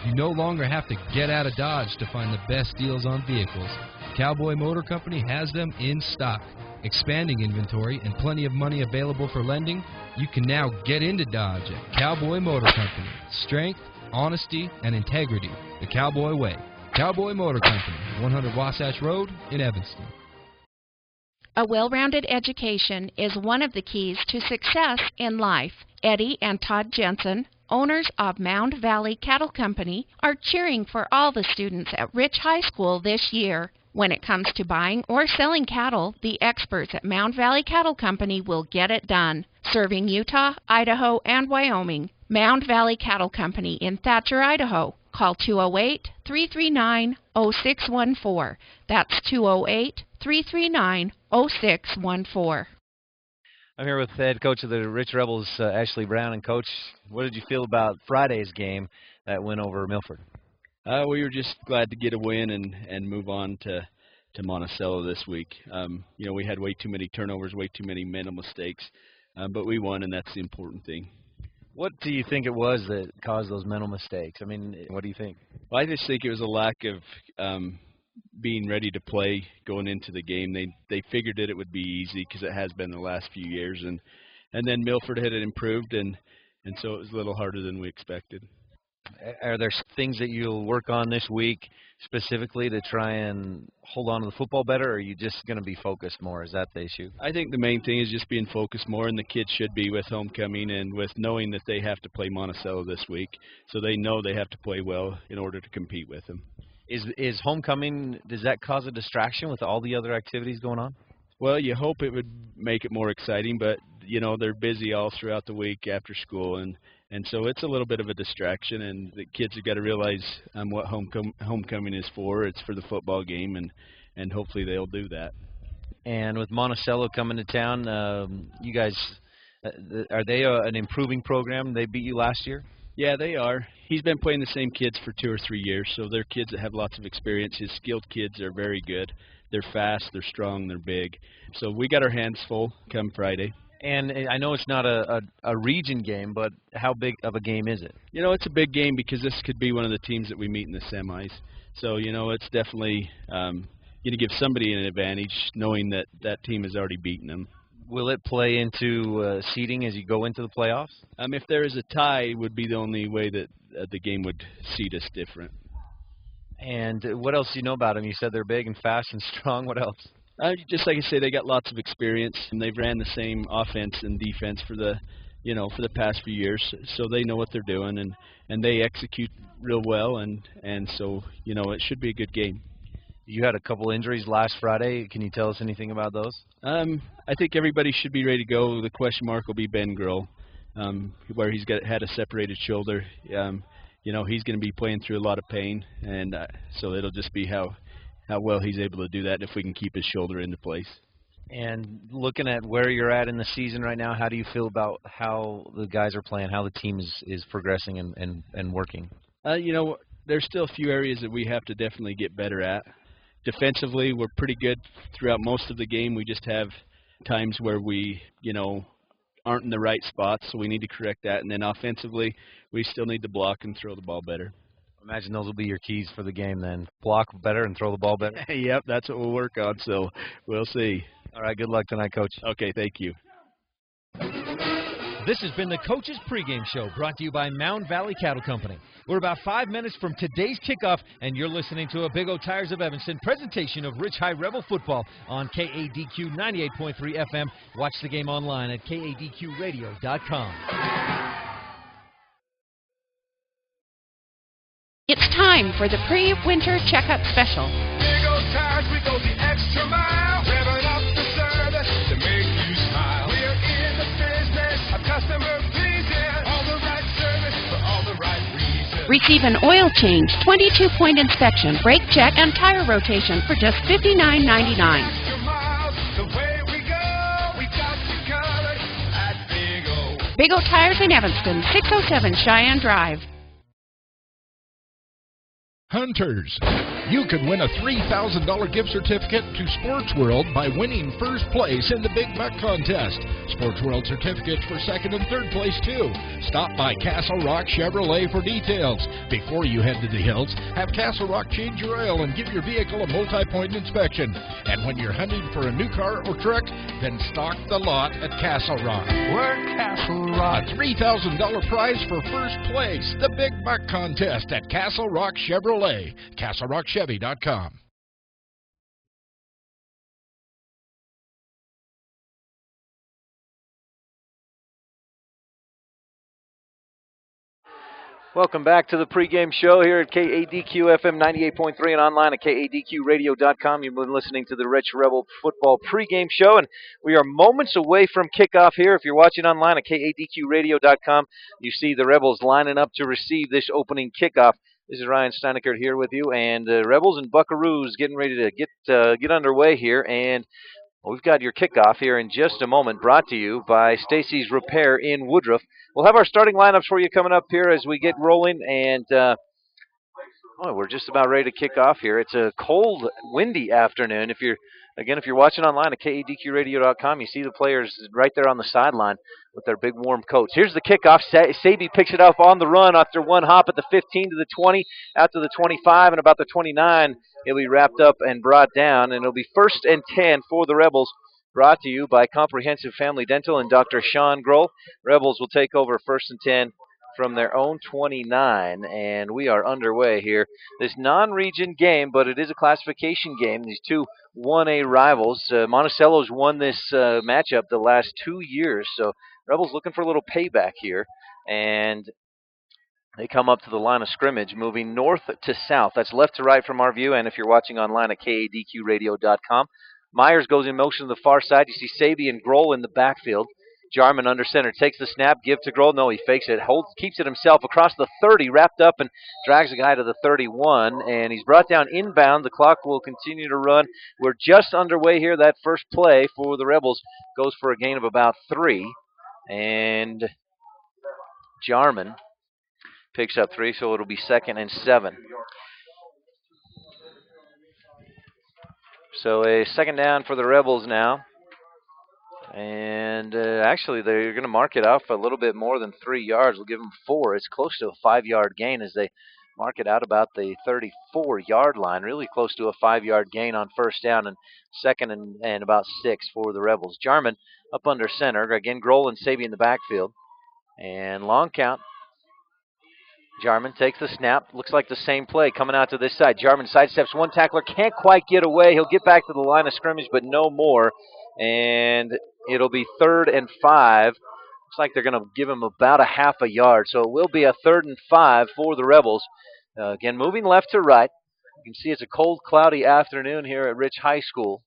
S8: You no longer have to get out of Dodge to find the best deals on vehicles. Cowboy Motor Company has them in stock. Expanding inventory and plenty of money available for lending, you can now get into Dodge at Cowboy Motor Company. Strength, honesty, and integrity. The Cowboy way. Cowboy Motor Company, 100 Wasatch Road in Evanston.
S9: A well-rounded education is one of the keys to success in life. Eddie and Todd Jensen, owners of Mound Valley Cattle Company, are cheering for all the students at Rich High School this year. When it comes to buying or selling cattle, the experts at Mound Valley Cattle Company will get it done. Serving Utah, Idaho, and Wyoming, Mound Valley Cattle Company in Thatcher, Idaho. Call 208-339-0614. That's 208-339-0614.
S7: I'm here with head coach of the Rich Rebels, Ashley Brown. And, Coach, what did you feel about Friday's game that went over Milford?
S19: We were just glad to get a win and move on to Monticello this week. We had way too many turnovers, way too many mental mistakes, but we won, and that's the important thing.
S7: What do you think it was that caused those mental mistakes? I mean, what do you think?
S19: Well, I just think it was a lack of being ready to play going into the game. They figured it would be easy because it has been the last few years, and then Milford had improved, and so it was a little harder than we expected.
S7: Are there things that you'll work on this week specifically to try and hold on to the football better, or are you just going to be focused more? Is that the issue?
S19: I think the main thing is just being focused more, and the kids should be with homecoming and with knowing that they have to play Monticello this week, so they know they have to play well in order to compete with them.
S7: Is homecoming, does that cause a distraction with all the other activities going on?
S19: Well, you hope it would make it more exciting, but, they're busy all throughout the week after school, and so it's a little bit of a distraction, and the kids have got to realize what homecoming is for. It's for the football game, and hopefully they'll do that.
S7: And with Monticello coming to town, you guys, are they an improving program? They beat you last year?
S19: Yeah, they are. He's been playing the same kids for 2 or 3 years, so they're kids that have lots of experience. His skilled kids are very good. They're fast, they're strong, they're big. So we got our hands full come Friday.
S7: And I know it's not a region game, but how big of a game is it?
S19: It's a big game because this could be one of the teams that we meet in the semis. So, it's definitely going to give somebody an advantage knowing that that team has already beaten them.
S7: Will it play into seeding as you go into the playoffs?
S19: If there is a tie, it would be the only way that the game would seed us different.
S7: And what else do you know about them? You said they're big and fast and strong. What else?
S19: Just like I say, they got lots of experience, and they've ran the same offense and defense for the past few years, so they know what they're doing, and they execute real well, and so it should be a good game.
S7: You had a couple injuries last Friday. Can you tell us anything about those?
S19: I think everybody should be ready to go. The question mark will be Ben Grohl, where he's had a separated shoulder. He's going to be playing through a lot of pain, and so it'll just be how well he's able to do that, and if we can keep his shoulder into place.
S7: And looking at where you're at in the season right now, how do you feel about how the guys are playing, how the team is progressing and working?
S19: There's still a few areas that we have to definitely get better at. Defensively, we're pretty good throughout most of the game. We just have times where we, aren't in the right spots, so we need to correct that. And then offensively, we still need to block and throw the ball better.
S7: Imagine those will be your keys for the game then. Block better and throw the ball better.
S19: Yep, that's what we'll work on, so we'll see.
S7: All right, good luck tonight, Coach.
S19: Okay, thank you.
S6: This has been the Coach's Pregame Show, brought to you by Mound Valley Cattle Company. We're about 5 minutes from today's kickoff, and you're listening to a Big O Tires of Evanston presentation of Rich High Rebel Football on KADQ 98.3 FM. Watch the game online at kadqradio.com.
S9: It's time for the pre-winter checkup special.
S10: Big O Tires, we go the extra mile, revving up the service to make you smile. We're in the business of customer pleasing, all the right service for all the right reasons.
S9: Receive an oil change, 22-point inspection, brake check, and tire rotation for just $59.99.
S10: Extra miles, the way we go, we got you covered at Big O.
S9: Big O Tires in Evanston, 607 Cheyenne Drive.
S11: Hunters, you could win a $3,000 gift certificate to Sports World by winning first place in the Big Buck contest. Sports World certificates for second and third place, too. Stop by Castle Rock Chevrolet for details. Before you head to the hills, have Castle Rock change your oil and give your vehicle a multi-point inspection. And when you're hunting for a new car or truck, then stock the lot at Castle Rock.
S10: We're Castle Rock.
S11: A $3,000 prize for first place, the Big Buck contest at Castle Rock Chevrolet. CastleRockChevy.com.
S7: Welcome back to the pregame show here at KADQ FM 98.3 and online at KADQRadio.com. You've been listening to the Rich Rebel Football pregame show, and we are moments away from kickoff here. If you're watching online at KADQRadio.com, you see the Rebels lining up to receive this opening kickoff. This is Ryan Steinekert here with you, and the Rebels and Buckaroos getting ready to get underway here, and we've got your kickoff here in just a moment, brought to you by Stacy's Repair in Woodruff. We'll have our starting lineups for you coming up here as we get rolling, and Oh, we're just about ready to kick off here. It's a cold, windy afternoon. If you're watching online at KADQRadio.com, you see the players right there on the sideline with their big warm coats. Here's the kickoff. Saby picks it up on the run after one hop at the 15 to the 20, out to the 25, and about the 29. He'll be wrapped up and brought down, and it'll be 1st and 10 for the Rebels. Brought to you by Comprehensive Family Dental and Dr. Sean Grohl. Rebels will take over 1st and 10 from their own 29, and we are underway here. This non-region game, but it is a classification game. These two 1A rivals. Monticello's won this matchup the last 2 years, so Rebels looking for a little payback here, and they come up to the line of scrimmage, moving north to south. That's left to right from our view, and if you're watching online at KADQRadio.com, Myers goes in motion to the far side. You see Saby and Grohl in the backfield. Jarman under center, takes the snap, give to Grohl. No, he fakes it, keeps it himself across the 30, wrapped up, and drags the guy to the 31, and he's brought down inbound. The clock will continue to run. We're just underway here. That first play for the Rebels goes for a gain of about 3, and Jarman picks up 3, so it'll be 2nd and 7. So a 2nd down for the Rebels now. And actually, they're going to mark it off a little bit more than 3 yards. We'll give them 4. It's close to a 5-yard gain as they mark it out about the 34-yard line. Really close to a 5-yard gain on 1st down, and 2nd and about 6 for the Rebels. Jarman up under center. Again, Grohl and Saby in the backfield. And long count. Jarman takes the snap. Looks like the same play coming out to this side. Jarman sidesteps one tackler. Can't quite get away. He'll get back to the line of scrimmage, but no more. And it'll be 3rd and 5. Looks like they're going to give him about a half a yard. So it will be a 3rd and 5 for the Rebels. Again, moving left to right. You can see it's a cold, cloudy afternoon here at Rich High School.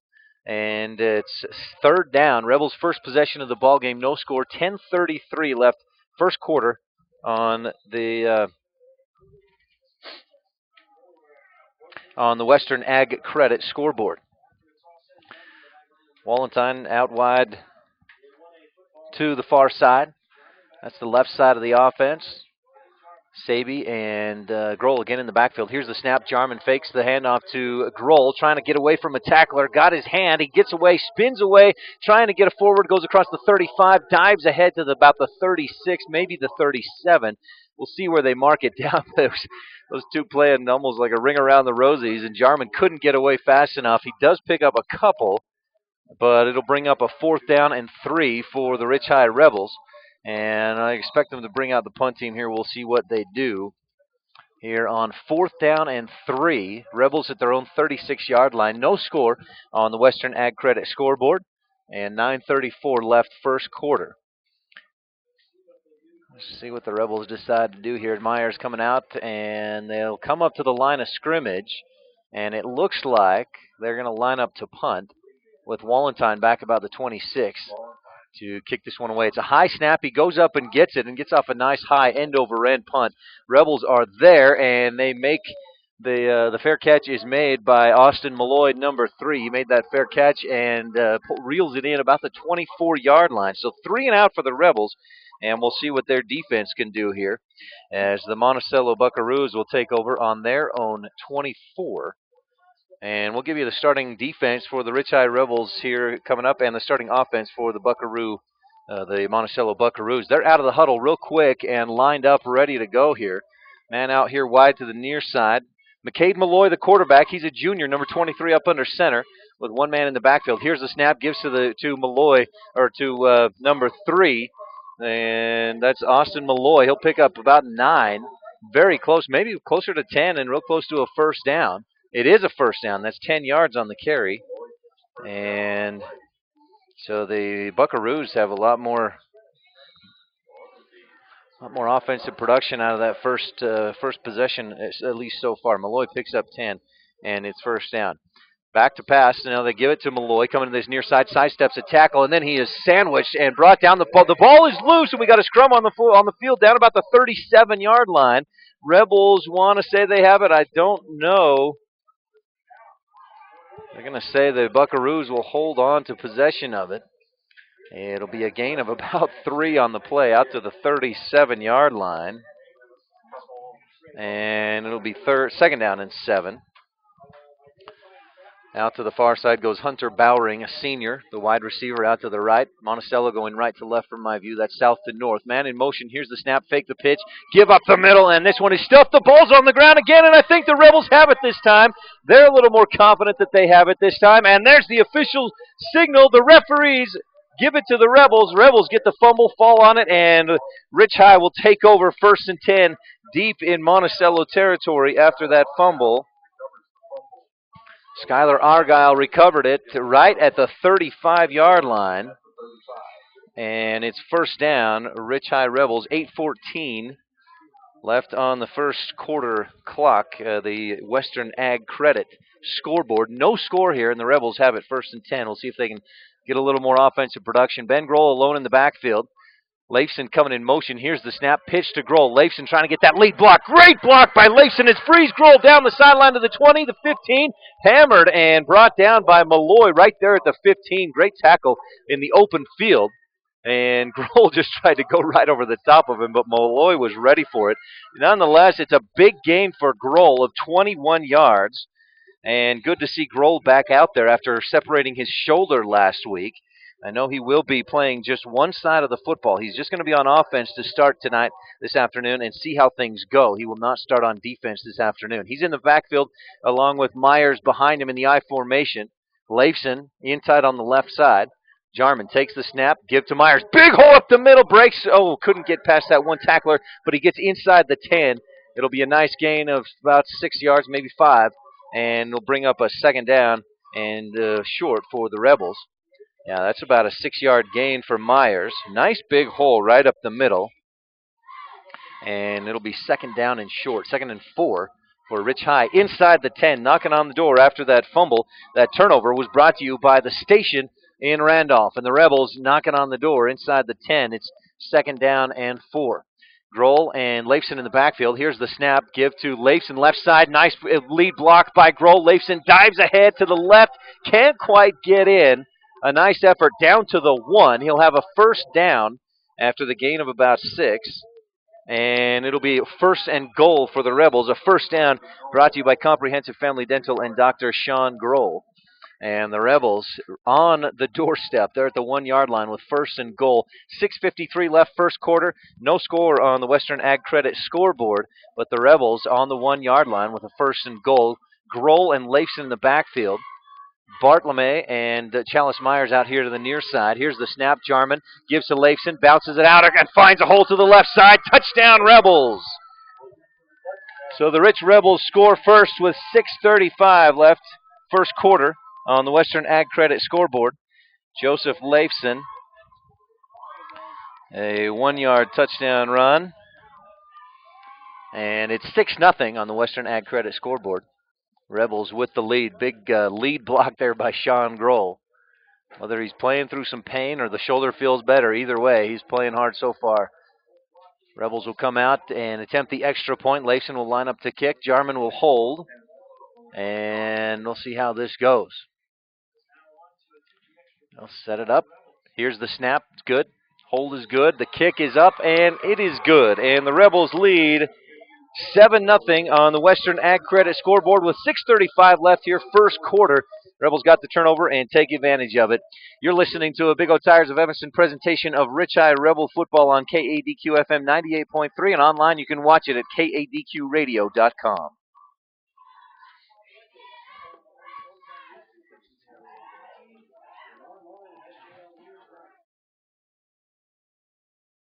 S7: And it's 3rd down. Rebels' first possession of the ball game. No score. 10:33 left. First quarter on the Western Ag Credit scoreboard. Wallenstein out wide to the far side. That's the left side of the offense. Saby and Grohl again in the backfield. Here's the snap. Jarman fakes the handoff to Grohl, trying to get away from a tackler. Got his hand. He gets away, spins away, trying to get it forward. Goes across the 35, dives ahead to about the 36, maybe the 37. We'll see where they mark it down. Those two playing almost like a ring around the rosies, and Jarman couldn't get away fast enough. He does pick up a couple, but it'll bring up a 4th down and 3 for the Rich High Rebels. And I expect them to bring out the punt team here. We'll see what they do here on 4th down and 3. Rebels at their own 36-yard line. No score on the Western Ag Credit scoreboard. And 9:34 left first quarter. Let's see what the Rebels decide to do here. Myers coming out, and they'll come up to the line of scrimmage. And it looks like they're going to line up to punt with Wallenstein back about the 26 to kick this one away. It's a high snap. He goes up and gets it, and gets off a nice high end-over-end punt. Rebels are there, and they make the fair catch is made by Austin Malloy, number 3. He made that fair catch and reels it in about the 24-yard line. So 3 and out for the Rebels, and we'll see what their defense can do here as the Monticello Buckaroos will take over on their own 24. And we'll give you the starting defense for the Rich High Rebels here coming up, and the starting offense for the the Monticello Buckaroos. They're out of the huddle real quick and lined up, ready to go here. Man out here wide to the near side. McCade Malloy, the quarterback. He's a junior, number 23, up under center with one man in the backfield. Here's the snap, gives to Malloy, or to number 3, and that's Austin Malloy. He'll pick up about 9, very close, maybe closer to 10, and real close to a 1st down. It is a 1st down. That's 10 yards on the carry. And so the Buckaroos have a lot more offensive production out of that first possession, at least so far. Malloy picks up 10, and it's 1st down. Back to pass. Now they give it to Malloy, coming to this near side, sidesteps a tackle, and then he is sandwiched and brought down. The ball is loose, and we got a scrum on the field down about the 37-yard line. Rebels want to say they have it. I don't know. They're going to say the Buckaroos will hold on to possession of it. It'll be a gain of about 3 on the play out to the 37-yard line. And it'll be second down and 7. Out to the far side goes Hunter Bowering, a senior, the wide receiver out to the right. Monticello going right to left from my view. That's south to north. Man in motion. Here's the snap. Fake the pitch. Give up the middle, and this one is stuffed. The ball's on the ground again, and I think the Rebels have it this time. They're a little more confident that they have it this time, and there's the official signal. The referees give it to the Rebels. Rebels get the fumble, fall on it, and Rich High will take over 1st and 10 deep in Monticello territory after that fumble. Skylar Argyle recovered it right at the 35-yard line. And it's 1st down, Rich High Rebels, 8:14 left on the first quarter clock. The Western Ag Credit scoreboard. No score here, and the Rebels have it 1st and 10. We'll see if they can get a little more offensive production. Ben Grohl alone in the backfield. Leifson coming in motion. Here's the snap. Pitch to Grohl. Leifson trying to get that lead block. Great block by Leifson. It's frees Grohl down the sideline to the 20, the 15. Hammered and brought down by Malloy right there at the 15. Great tackle in the open field. And Grohl just tried to go right over the top of him, but Malloy was ready for it. Nonetheless, it's a big gain for Grohl of 21 yards. And good to see Grohl back out there after separating his shoulder last week. I know he will be playing just one side of the football. He's just going to be on offense to start this afternoon, and see how things go. He will not start on defense this afternoon. He's in the backfield along with Myers behind him in the I formation. Leifson inside on the left side. Jarman takes the snap, give to Myers. Big hole up the middle, breaks. Oh, couldn't get past that one tackler, but he gets inside the 10. It'll be a nice gain of about 6 yards, maybe 5, and it'll bring up a 2nd down and short for the Rebels. Yeah, that's about a 6-yard gain for Myers. Nice big hole right up the middle. And it'll be 2nd down and short, 2nd and 4 for Rich High. Inside the 10, knocking on the door after that fumble. That turnover was brought to you by the station in Randolph. And the Rebels knocking on the door inside the 10. It's 2nd down and 4. Grohl and Leifson in the backfield. Here's the snap. Give to Leifson, left side. Nice lead block by Grohl. Leifson dives ahead to the left. Can't quite get in. A nice effort down to the 1. He'll have a 1st down after the gain of about 6. And it'll be 1st and goal for the Rebels. A 1st down brought to you by Comprehensive Family Dental and Dr. Sean Grohl. And the Rebels on the doorstep. They're at the 1-yard line with 1st and goal. 6:53 left first quarter. No score on the Western Ag Credit scoreboard. But the Rebels on the 1-yard line with a 1st and goal. Grohl and Leifson in the backfield. Bartlome and Chalice Myers out here to the near side. Here's the snap. Jarman gives to Leifson, bounces it out, and finds a hole to the left side. Touchdown, Rebels! So the Rich Rebels score first with 6:35 left first quarter on the Western Ag Credit scoreboard. Joseph Leifson, a 1-yard touchdown run. And it's 6-0 on the Western Ag Credit scoreboard. Rebels with the lead. Big lead block there by Sean Grohl. Whether he's playing through some pain or the shoulder feels better, either way, he's playing hard so far. Rebels will come out and attempt the extra point. Leifson will line up to kick. Jarman will hold. And we'll see how this goes. They'll set it up. Here's the snap. It's good. Hold is good. The kick is up, and it is good. And the Rebels lead 7-0 on the Western Ag Credit scoreboard with 6:35 left here, first quarter. Rebels got the turnover and take advantage of it. You're listening to a Big O Tires of Evanston presentation of Rich High Rebel football on KADQ FM 98.3, and online you can watch it at kadqradio.com.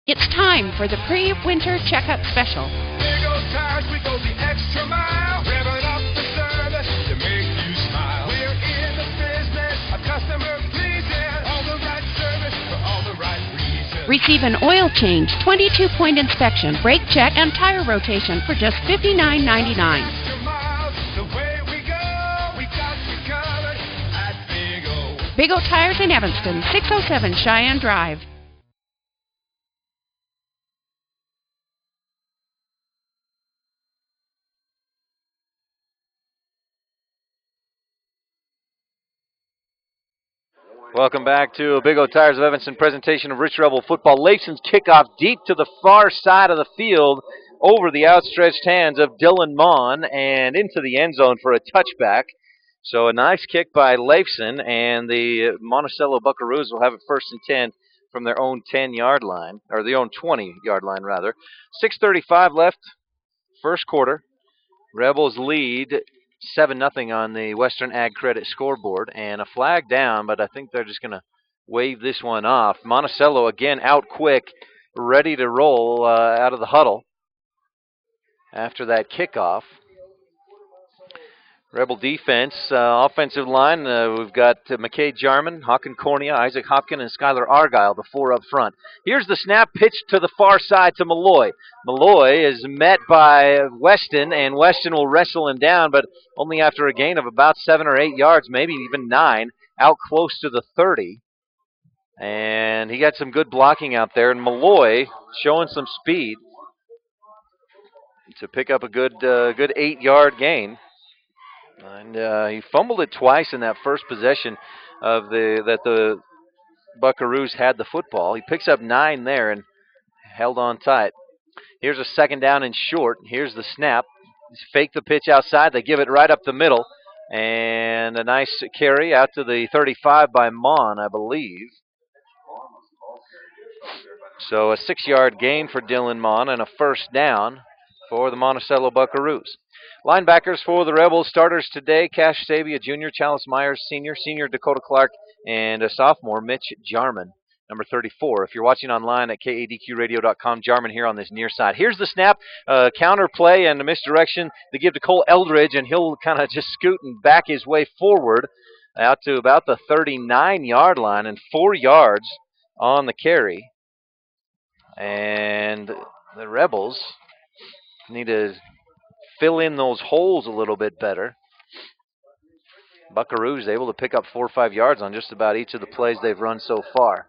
S9: It's time for the pre-winter checkup special.
S10: Big O Tires, we go the extra mile, revving up the service to make you smile. We're in the business of customer pleasing, all the right service for all the right reasons.
S9: Receive an oil change, 22-point inspection, brake check, and tire rotation for just $59.99.
S10: Extra miles, the way we go, we got you covered at Big O.
S9: Big O Tires in Evanston, 607 Cheyenne Drive.
S7: Welcome back to a Big O Tires of Evanston presentation of Rich Rebel football. Leifson's kickoff deep to the far side of the field over the outstretched hands of Dylan Mon and into the end zone for a touchback. So a nice kick by Leifson, and the Monticello Buckaroos will have it 1st and 10 from their own 10-yard line, or their own 20-yard line, rather. 6:35 left, first quarter. Rebels lead 7-0 on the Western Ag Credit scoreboard, and a flag down, but I think they're just going to wave this one off. Monticello again out quick, ready to roll out of the huddle after that kickoff. Rebel defense, offensive line, we've got McKay Jarman, Hawken Cornea, Isaac Hopkin, and Skylar Argyle, the 4 up front. Here's the snap, pitched to the far side to Malloy. Malloy is met by Weston, and Weston will wrestle him down, but only after a gain of about 7 or 8 yards, maybe even 9, out close to the 30. And he got some good blocking out there, and Malloy showing some speed to pick up a good 8-yard gain. And he fumbled it twice in that first possession of that the Buckaroos had the football. He picks up 9 there and held on tight. Here's a 2nd down and short. Here's the snap. Fake the pitch outside. They give it right up the middle. And a nice carry out to the 35 by Mon, I believe. So a 6-yard gain for Dylan Mon and a 1st down for the Monticello Buckaroos. Linebackers for the Rebels, starters today, Cash Sabia Jr., Chalice Myers Senior Dakota Clark, and a sophomore, Mitch Jarman, number 34. If you're watching online at kadqradio.com, Jarman here on this near side. Here's the snap, counter play and a misdirection. They give to Cole Eldridge, and he'll kind of just scoot and back his way forward out to about the 39-yard line and 4 yards on the carry. And the Rebels need to fill in those holes a little bit better. Buckaroos able to pick up 4 or 5 yards on just about each of the plays they've run so far.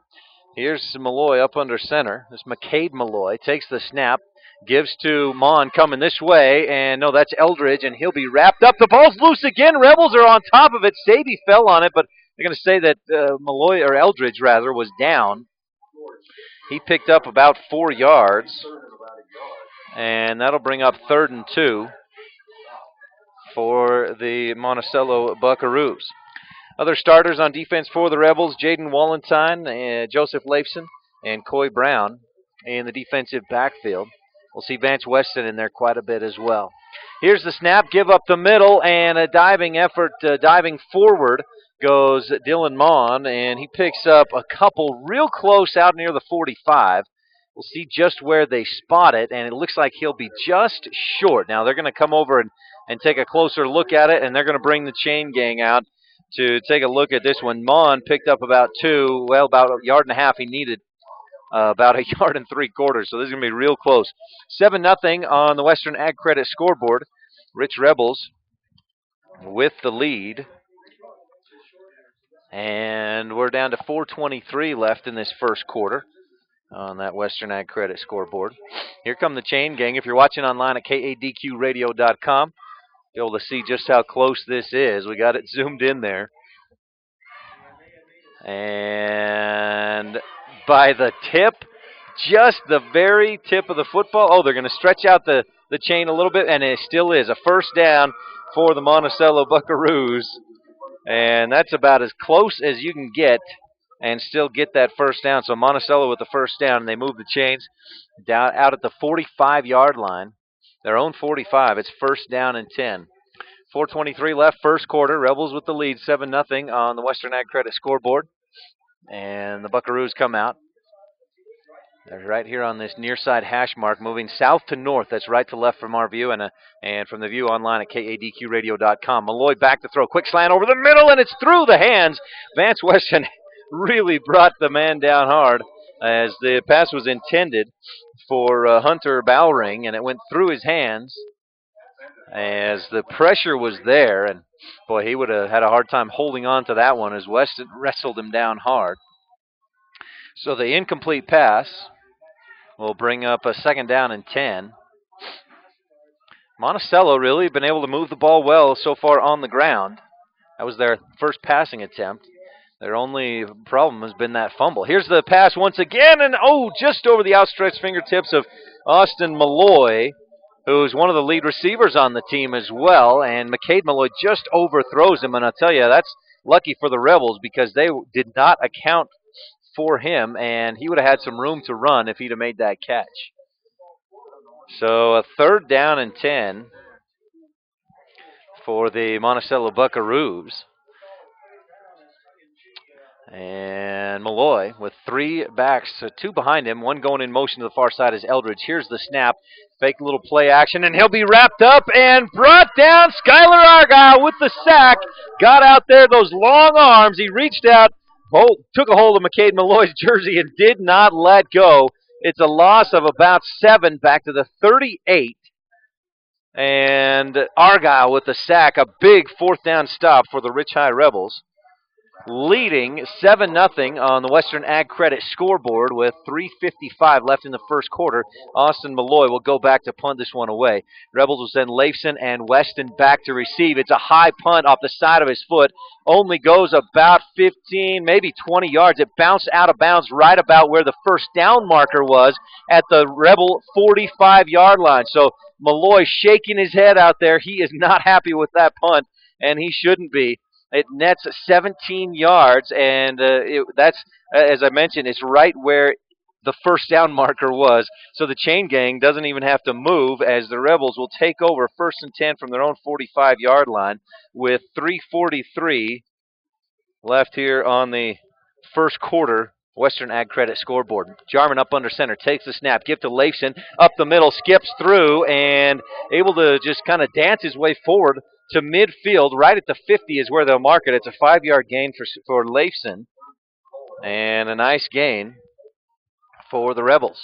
S7: Here's Malloy up under center. This McCade Malloy takes the snap, gives to Mon coming this way, and no, that's Eldridge, and he'll be wrapped up. The ball's loose again. Rebels are on top of it. Sadie fell on it, but they're going to say that Malloy, or Eldridge rather, was down. He picked up about 4 yards, and that'll bring up 3rd and 2 for the Monticello Buckaroos. Other starters on defense for the Rebels, Jaden Wallentine, Joseph Leifson, and Coy Brown in the defensive backfield. We'll see Vance Weston in there quite a bit as well. Here's the snap, give up the middle, and a diving effort, diving forward goes Dylan Mon, and he picks up a couple real close out near the 45. We'll see just where they spot it, and it looks like he'll be just short. Now they're going to come over and take a closer look at it, and they're going to bring the chain gang out to take a look at this one. Mon picked up about about 1.5 yards he needed, about 1 3/4 yards, so this is going to be real close. 7-0 on the Western Ag Credit scoreboard. Rich Rebels with the lead. And we're down to 4:23 left in this first quarter on that Western Ag Credit scoreboard. Here come the chain gang. If you're watching online at kadqradio.com, you'll be able to see just how close this is. We got it zoomed in there. And by the tip, just the very tip of the football. Oh, they're going to stretch out the chain a little bit, and it still is a 1st down for the Monticello Buckaroos. And that's about as close as you can get and still get that 1st down. So Monticello with the 1st down, and they move the chains down out at the 45-yard line. Their own 45. It's 1st down and 10. 4:23 left, first quarter. Rebels with the lead, 7-0 on the Western Ag Credit scoreboard. And the Buckaroos come out. They're right here on this near side hash mark, moving south to north. That's right to left from our view, and from the view online at kadqradio.com. Malloy back to throw. Quick slant over the middle, and it's through the hands. Vance Weston really brought the man down hard as the pass was intended for Hunter Bowring, and it went through his hands as the pressure was there. And, boy, he would have had a hard time holding on to that one as Weston wrestled him down hard. So the incomplete pass will bring up a 2nd down and 10. Monticello really been able to move the ball well so far on the ground. That was their first passing attempt. Their only problem has been that fumble. Here's the pass once again, and just over the outstretched fingertips of Austin Malloy. who's one of the lead receivers on the team as well, and McCade Malloy just overthrows him, and I'll tell you, that's lucky for the Rebels because they did not account for him, and he would have had some room to run if he'd have made that catch. So a 3rd down and 10 for the Monticello Buckaroos. And Malloy with 3 backs, 2 behind him, 1 going in motion to the far side is Eldridge. Here's the snap, fake little play action, and he'll be wrapped up and brought down. Skylar Argyle with the sack, got out there, those long arms. He reached out, took a hold of McCade Malloy's jersey and did not let go. It's a loss of about 7 back to the 38. And Argyle with the sack, a big 4th down stop for the Rich High Rebels, leading 7-0 on the Western Ag Credit scoreboard with 3:55 left in the first quarter. Austin Malloy will go back to punt this one away. Rebels will send Leifson and Weston back to receive. It's a high punt off the side of his foot. Only goes about 15, maybe 20 yards. It bounced out of bounds right about where the first down marker was at the Rebel 45-yard line. So Malloy shaking his head out there. He is not happy with that punt, and he shouldn't be. It nets 17 yards, and that's, as I mentioned, it's right where the first down marker was. So the chain gang doesn't even have to move as the Rebels will take over 1st and 10 from their own 45-yard line with 3:43 left here on the first quarter Western Ag Credit scoreboard. Jarman up under center, takes the snap, give to Leifson, up the middle, skips through, and able to just kind of dance his way forward to midfield. Right at the 50 is where they'll mark it. It's a 5-yard gain for Leifson, and a nice gain for the Rebels.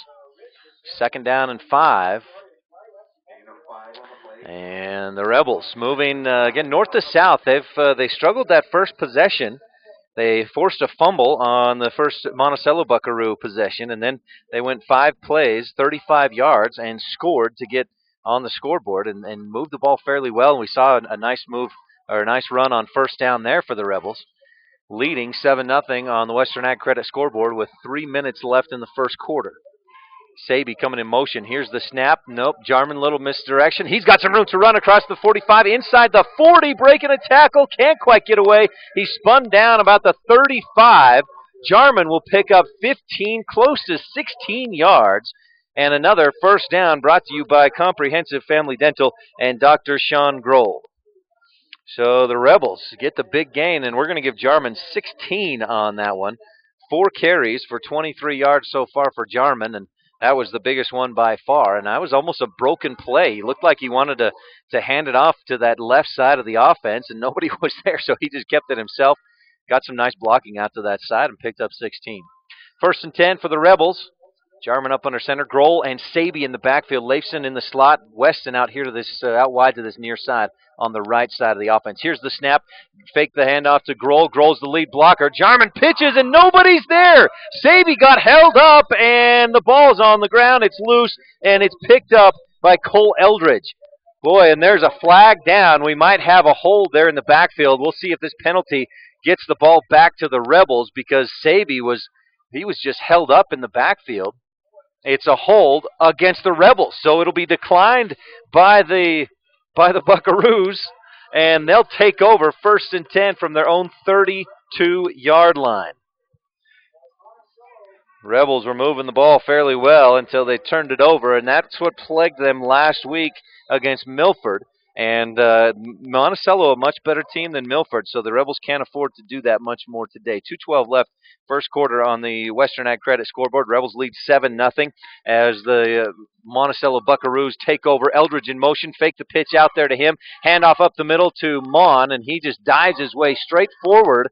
S7: 2nd down and 5. And the Rebels moving, again, north to south. They struggled that first possession. They forced a fumble on the first Monticello Buckaroo possession, and then they went 5 plays, 35 yards, and scored to get on the scoreboard and moved the ball fairly well. And we saw a nice move, or a nice run on 1st down there for the Rebels, leading 7-0 on the Western Ag Credit scoreboard with 3 minutes left in the first quarter. Saby coming in motion. Here's the snap. Nope. Jarman, little misdirection. He's got some room to run across the 45, inside the 40, breaking a tackle. Can't quite get away. He spun down about the 35. Jarman will pick up 15, close to 16 yards. And another 1st down brought to you by Comprehensive Family Dental and Dr. Sean Grohl. So the Rebels get the big gain, and we're going to give Jarman 16 on that one. 4 carries for 23 yards so far for Jarman, and that was the biggest one by far, and that was almost a broken play. He looked like he wanted to hand it off to that left side of the offense, and nobody was there, so he just kept it himself. Got some nice blocking out to that side and picked up 16. 1st and 10 for the Rebels. Jarman up under center. Grohl and Saby in the backfield. Leifson in the slot. Weston out here to this out wide to this near side on the right side of the offense. Here's the snap. Fake the handoff to Grohl. Grohl's the lead blocker. Jarman pitches and nobody's there. Saby got held up and the ball's on the ground. It's loose and it's picked up by Cole Eldridge. Boy, and there's a flag down. We might have a hold there in the backfield. We'll see if this penalty gets the ball back to the Rebels because Saby was just held up in the backfield. It's a hold against the Rebels, so it'll be declined by the Buckaroos, and they'll take over 1st and 10 from their own 32-yard line. Rebels were moving the ball fairly well until they turned it over, and that's what plagued them last week against Milford. And Monticello, a much better team than Milford, so the Rebels can't afford to do that much more today. 2:12 left, first quarter on the Western Ag Credit scoreboard. Rebels lead 7-0 as the Monticello Buckaroos take over. Eldridge in motion, fake the pitch out there to him. Handoff up the middle to Mon, and he just dives his way straight forward,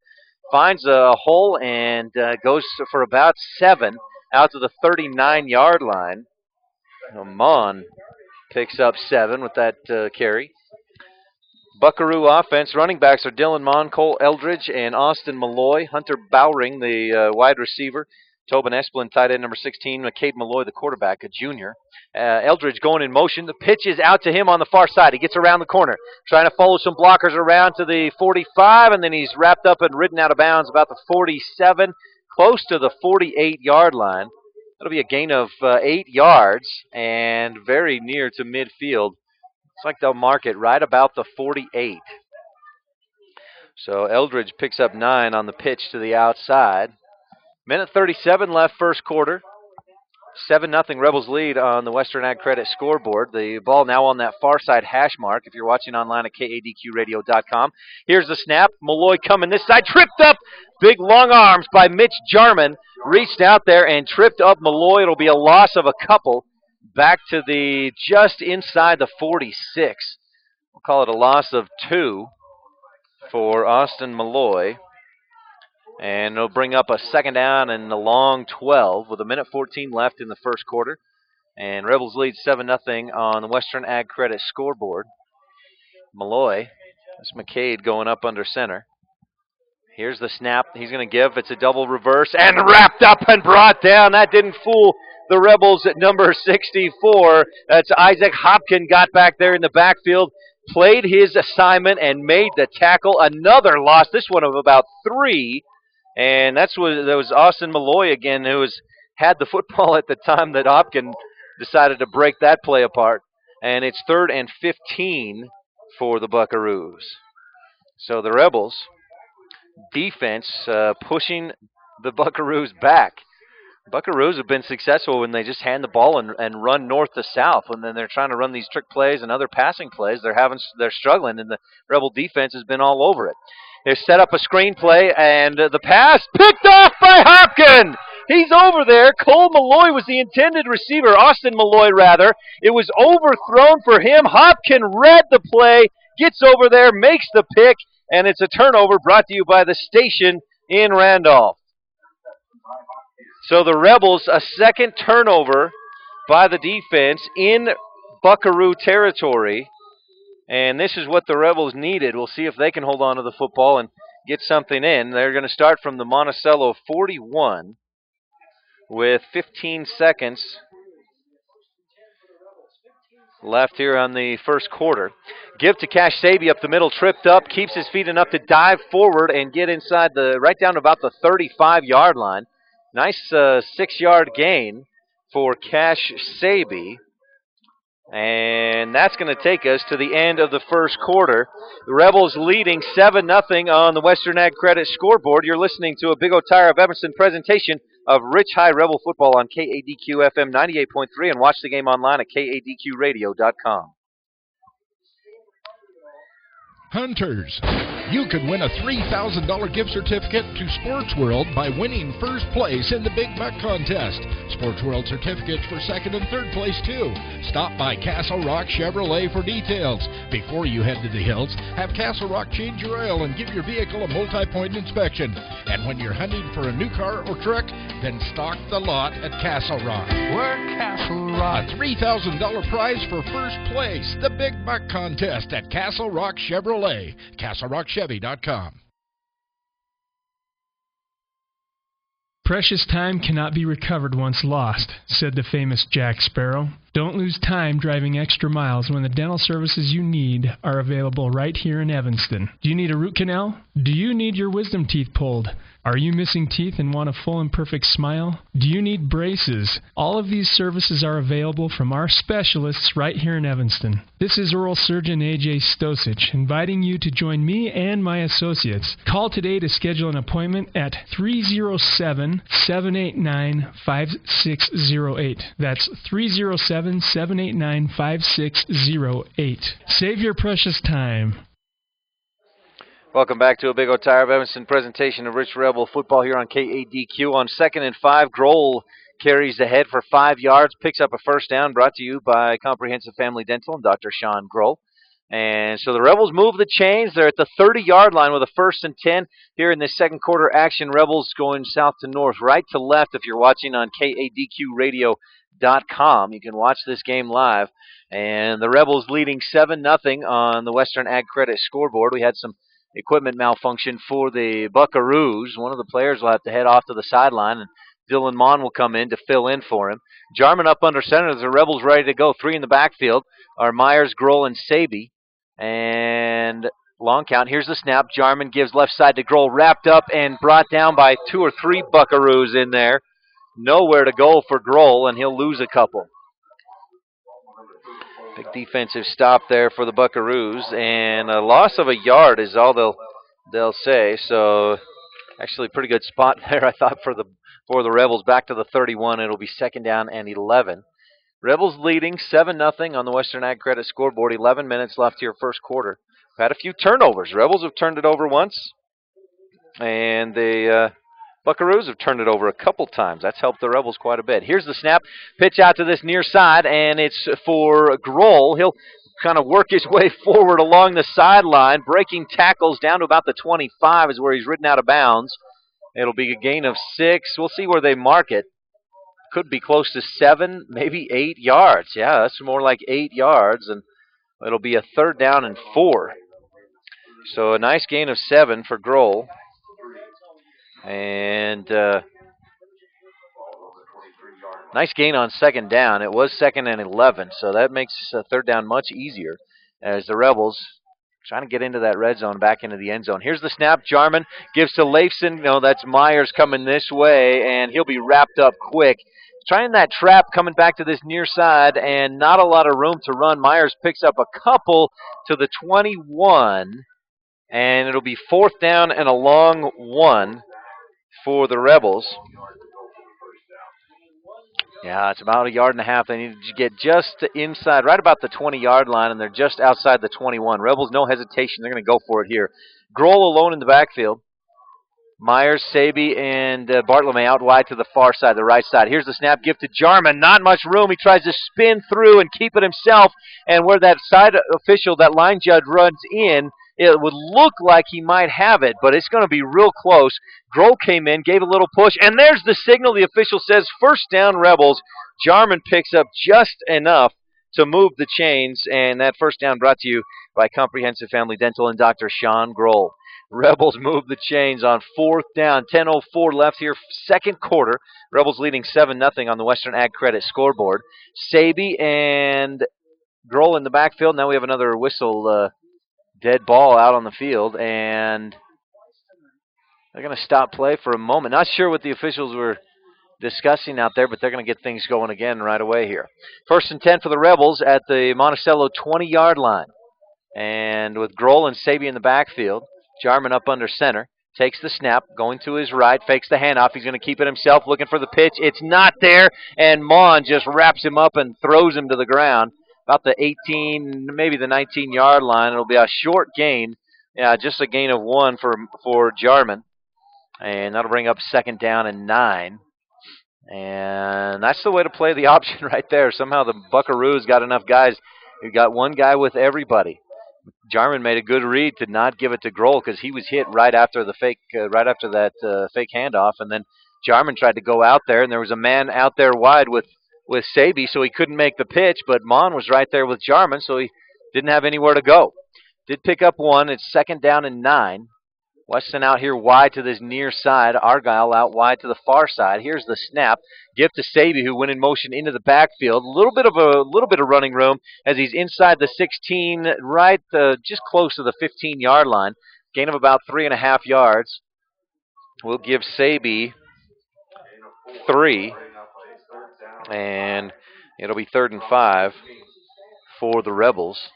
S7: finds a hole, and goes for about 7 out to the 39-yard line. Mon picks up 7 with that carry. Buckaroo offense, running backs are Dylan Mon, Cole Eldridge, and Austin Malloy. Hunter Bowring, the wide receiver. Tobin Esplin, tight end number 16. McCade Malloy, the quarterback, a junior. Eldridge going in motion. The pitch is out to him on the far side. He gets around the corner, trying to follow some blockers around to the 45, and then he's wrapped up and ridden out of bounds about the 47, close to the 48-yard line. That'll be a gain of 8 yards and very near to midfield. It's like they'll mark it right about the 48. So Eldridge picks up 9 on the pitch to the outside. Minute 37 left first quarter. 7-0 Rebels lead on the Western Ag Credit scoreboard. The ball now on that far side hash mark if you're watching online at kadqradio.com. Here's the snap. Malloy coming this side. Tripped up. Big long arms by Mitch Jarman. Reached out there and tripped up Malloy. It'll be a loss of a couple. Back to the just inside the 46. We'll call it a loss of 2 for Austin Malloy. And it'll bring up a second down and a long 12 with a minute 14 left in the first quarter. And Rebels lead 7-0 on the Western Ag Credit scoreboard. Malloy, that's McCade going up under center. Here's the snap he's going to give. It's a double reverse and wrapped up and brought down. That didn't fool the Rebels at number 64. That's Isaac Hopkin got back there in the backfield, played his assignment and made the tackle. Another loss, this one of about 3. And that was Austin Malloy again, who had the football at the time that Hopkin decided to break that play apart. And it's 3rd and 15 for the Buckaroos. So the Rebels defense pushing the Buckaroos back. Buckaroos have been successful when they just hand the ball and run north to south. When then they're trying to run these trick plays and other passing plays, they're struggling, and the Rebel defense has been all over it. They set up a screen play, and the pass picked off by Hopkin. He's over there. Cole Malloy was the intended receiver, Austin Malloy, rather. It was overthrown for him. Hopkin read the play, gets over there, makes the pick, and it's a turnover brought to you by the station in Randolph. So the Rebels, a second turnover by the defense in Buckaroo territory. And this is what the Rebels needed. We'll see if they can hold on to the football and get something in. They're going to start from the Monticello 41 with 15 seconds left here on the first quarter. Give to Cash Saby up the middle, tripped up, keeps his feet enough to dive forward and get inside right down to about the 35-yard line. Nice 6-yard gain for Cash Saby. And that's going to take us to the end of the first quarter. The Rebels leading 7-0 on the Western Ag Credit scoreboard. You're listening to a Big O Tire of Evanston presentation of Rich High Rebel football on KADQ FM 98.3 and watch the game online at kadqradio.com.
S11: Hunters, you could win a $3,000 gift certificate to Sports World by winning first place in the Big Buck Contest. Sports World certificates for second and third place, too. Stop by Castle Rock Chevrolet for details. Before you head to the hills, have Castle Rock change your oil and give your vehicle a multi-point inspection. And when you're hunting for a new car or truck, then stock the lot at Castle Rock.
S10: We're Castle Rock.
S11: A $3,000 prize for first place, the Big Buck Contest at Castle Rock Chevrolet. CastleRockChevy.com.
S17: Precious time cannot be recovered once lost, said the famous Jack Sparrow. Don't lose time driving extra miles when the dental services you need are available right here in Evanston. Do you need a root canal? Do you need your wisdom teeth pulled? Are you missing teeth and want a full and perfect smile? Do you need braces? All of these services are available from our specialists right here in Evanston. This is oral surgeon A.J. Stosich, inviting you to join me and my associates. Call today to schedule an appointment at 307-789-5608. That's 307-789-5608. Save your precious time.
S7: Welcome back to a Big O Tire of Evanston presentation of Rich Rebel football here on KADQ. On 2nd and 5, Grohl carries ahead for 5 yards, picks up a first down, brought to you by Comprehensive Family Dental and Dr. Sean Grohl. And so the Rebels move the chains. They're at the 30-yard line with a 1st and 10 here in this second quarter action. Rebels going south to north, right to left if you're watching on KADQradio.com. You can watch this game live. And the Rebels leading 7-0 on the Western Ag Credit scoreboard. We had some equipment malfunction for the Buckaroos. One of the players will have to head off to the sideline, and Dylan Mon will come in to fill in for him. Jarman up under center. The Rebels ready to go. 3 in the backfield are Myers, Grohl, and Saby. And long count. Here's the snap. Jarman gives left side to Grohl. Wrapped up and brought down by 2 or 3 Buckaroos in there. nowhere to go for Grohl, and he'll lose a couple. Big defensive stop there for the Buckaroos, and a loss of a yard is all they'll say. So actually, pretty good spot there, I thought, for the Rebels. Back to the 31. It'll be 2nd down and 11. Rebels leading 7-0 on the Western Ag Credit scoreboard. 11 minutes left here, first quarter. We've had a few turnovers. Rebels have turned it over once, and the Buckaroos have turned it over a couple times. That's helped the Rebels quite a bit. Here's the snap. Pitch out to this near side, and it's for Grohl. He'll kind of work his way forward along the sideline. Breaking tackles down to about the 25 is where he's ridden out of bounds. It'll be a gain of 6. We'll see where they mark it. Could be close to 7, maybe 8 yards. Yeah, that's more like 8 yards, and it'll be a 3rd down and 4. So a nice gain of 7 for Grohl. And nice gain on 2nd down. It was 2nd and 11, so that makes 3rd down much easier as the Rebels trying to get into that red zone, back into the end zone. Here's the snap. Jarman gives to Leifson. No, that's Myers coming this way, and he'll be wrapped up quick. Trying that trap coming back to this near side, and not a lot of room to run. Myers picks up a couple to the 21, and it'll be 4th down and a long 1 for the Rebels. Yeah, it's about a yard and a half. They need to get just inside, right about the 20-yard line, and they're just outside the 21. Rebels, no hesitation. They're going to go for it here. Grohl alone in the backfield. Myers, Saby, and Bartlome out wide to the far side, the right side. Here's the snap, give to Jarman. Not much room. He tries to spin through and keep it himself, and where that side official, that line judge, runs in, it would look like he might have it, but it's going to be real close. Grohl came in, gave a little push, and there's the signal. The official says 1st down, Rebels. Jarman picks up just enough to move the chains, and that 1st down brought to you by Comprehensive Family Dental and Dr. Sean Grohl. Rebels move the chains on 4th down. 10:04 left here, 2nd quarter. Rebels leading 7-0 on the Western Ag Credit scoreboard. Saby and Grohl in the backfield. Now we have another whistle, dead ball out on the field, and they're going to stop play for a moment. Not sure what the officials were discussing out there, but they're going to get things going again right away here. 1st and 10 for the Rebels at the Monticello 20-yard line. And with Grohl and Saby in the backfield, Jarman up under center, takes the snap, going to his right, fakes the handoff. He's going to keep it himself, looking for the pitch. It's not there, and Mon just wraps him up and throws him to the ground. About the 18, maybe the 19-yard line. It'll be a short gain. Yeah, just a gain of 1 for Jarman. And that'll bring up 2nd down and 9. And that's the way to play the option right there. Somehow the Buckaroos got enough guys. You got one guy with everybody. Jarman made a good read to not give it to Grohl because he was hit right after the fake, fake handoff, and then Jarman tried to go out there, and there was a man out there wide with Saby, so he couldn't make the pitch. But Mon was right there with Jarman, so he didn't have anywhere to go. Did pick up 1. It's 2nd down and 9. Weston out here wide to this near side. Argyle out wide to the far side. Here's the snap. Give to Saby, who went in motion into the backfield. A little bit of running room as he's inside the 16, right just close to the 15-yard line. Gain of about 3.5 yards. We'll give Saby 3, and it'll be 3rd and 5 for the Rebels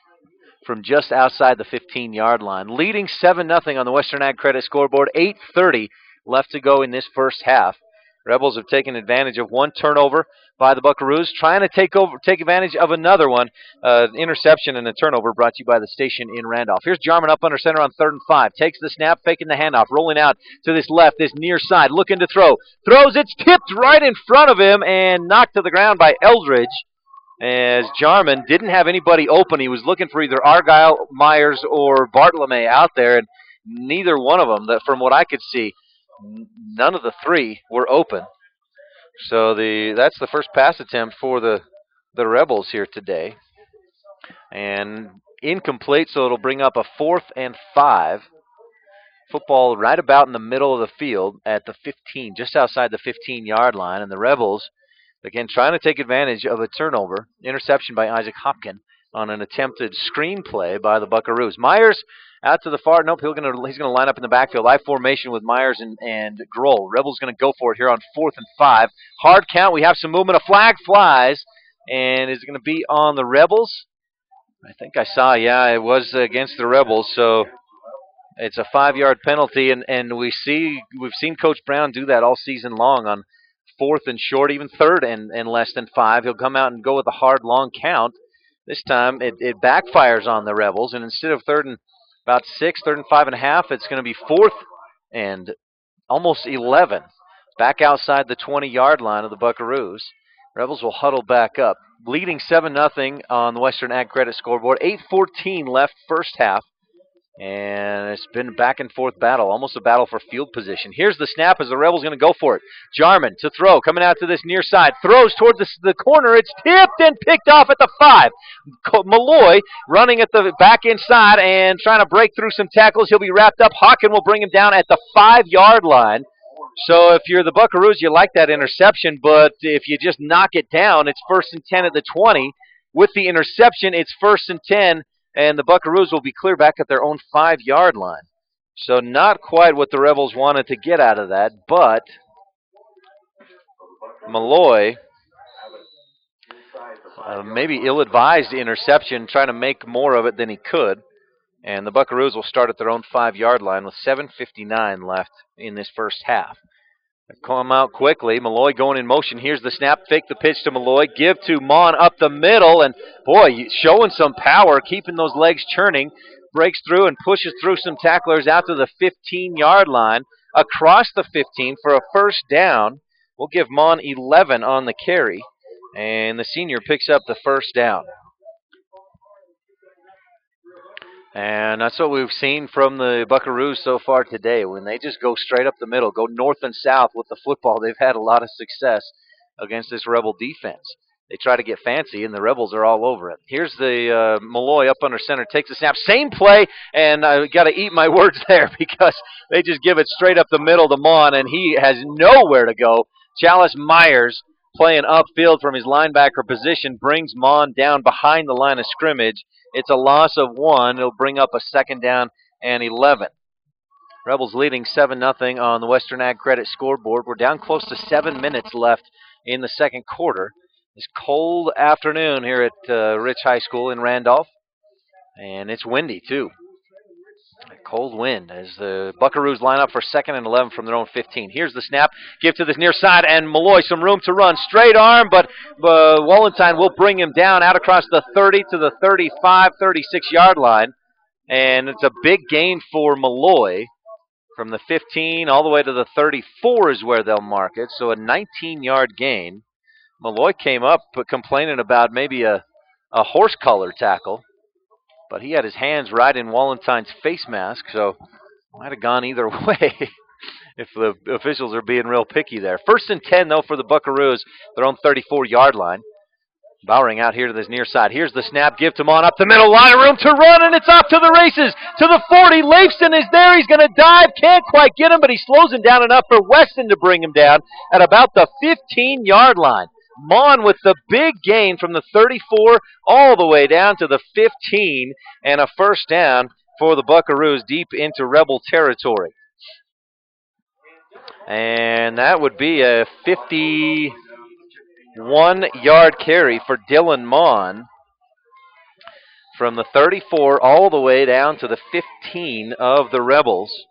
S7: from just outside the 15-yard line. Leading 7-0 on the Western Ag Credit scoreboard. 8:30 left to go in this first half. Rebels have taken advantage of 1 turnover by the Buckaroos, trying to take advantage of another one. Interception and a turnover brought to you by the station in Randolph. Here's Jarman up under center on 3rd and 5. Takes the snap, faking the handoff, rolling out to this left, this near side, looking to throw. Throws, it's tipped right in front of him and knocked to the ground by Eldridge. As Jarman didn't have anybody open. He was looking for either Argyle, Myers, or Bartlome out there, and neither one of them, from what I could see, none of the 3 were open. So that's the first pass attempt for the Rebels here today. And incomplete, so it'll bring up a 4th and 5. Football right about in the middle of the field at the 15, just outside the 15-yard line, and the Rebels, again, trying to take advantage of a turnover. Interception by Isaac Hopkin. on an attempted screenplay by the Buckaroos. Myers out to the far. Nope, he's gonna line up in the backfield. I formation with Myers and Grohl. Rebels going to go for it here on 4th and 5. Hard count. We have some movement. A flag flies, and is it going to be on the Rebels? I think I saw. Yeah, it was against the Rebels. So it's a 5-yard penalty, and we've seen Coach Brown do that all season long on 4th and short, even 3rd and less than 5. He'll come out and go with a hard long count. This time it backfires on the Rebels, and instead of 3rd and about 6, 3rd and 5.5, it's going to be 4th and almost 11, back outside the 20-yard line of the Buckaroos. Rebels will huddle back up, leading 7-0 on the Western Ag Credit scoreboard. 8:14 left first half. And it's been a back-and-forth battle, almost a battle for field position. Here's the snap as the Rebels going to go for it. Jarman to throw, coming out to this near side. Throws toward the corner. It's tipped and picked off at the 5. Malloy running at the back inside and trying to break through some tackles. He'll be wrapped up. Hawken will bring him down at the 5-yard line. So if you're the Buckaroos, you like that interception, but if you just knock it down, it's 1st and 10 at the 20. With the interception, it's 1st and 10. And the Buckaroos will be clear back at their own 5-yard line. So not quite what the Rebels wanted to get out of that, but Malloy, maybe ill-advised interception, trying to make more of it than he could. And the Buckaroos will start at their own 5-yard line with 7:59 left in this first half. Come out quickly. Malloy going in motion. Here's the snap. Fake the pitch to Malloy. Give to Mon up the middle. And, boy, showing some power, keeping those legs churning. Breaks through and pushes through some tacklers out to the 15-yard line. Across the 15 for a first down. We'll give Mon 11 on the carry. And the senior picks up the first down. And that's what we've seen from the Buckaroos so far today. When they just go straight up the middle, go north and south with the football, they've had a lot of success against this Rebel defense. They try to get fancy, and the Rebels are all over it. Here's the Malloy up under center, takes the snap. Same play, and I got to eat my words there because they just give it straight up the middle to Mon, and he has nowhere to go. Chalice Myers, playing upfield from his linebacker position, brings Mon down behind the line of scrimmage. It's a loss of 1. It'll bring up a 2nd down and 11. Rebels leading 7-0 on the Western Ag Credit scoreboard. We're down close to 7 minutes left in the second quarter. It's cold afternoon here at Rich High School in Randolph, and it's windy too. A cold wind as the Buckaroos line up for 2nd and 11 from their own 15. Here's the snap. Give to this near side, and Malloy some room to run. Straight arm, but Wallenstein will bring him down out across the 30 to the 35, 36-yard line. And it's a big gain for Malloy. From the 15 all the way to the 34 is where they'll mark it. So a 19-yard gain. Malloy came up complaining about maybe a horse collar tackle. But he had his hands right in Wallenstein's face mask, so might have gone either way if the officials are being real picky there. 1st and 10, though, for the Buckaroos, their own 34-yard line. Bowering out here to this near side. Here's the snap. Give to Mon up the middle. Line of room to run, and it's off to the races. To the 40. Leifson is there. He's going to dive. Can't quite get him, but he slows him down enough for Weston to bring him down at about the 15-yard line. Mon with the big gain from the 34 all the way down to the 15, and a first down for the Buckaroos deep into Rebel territory. And that would be a 51-yard carry for Dylan Mon from the 34 all the way down to the 15 of the Rebels.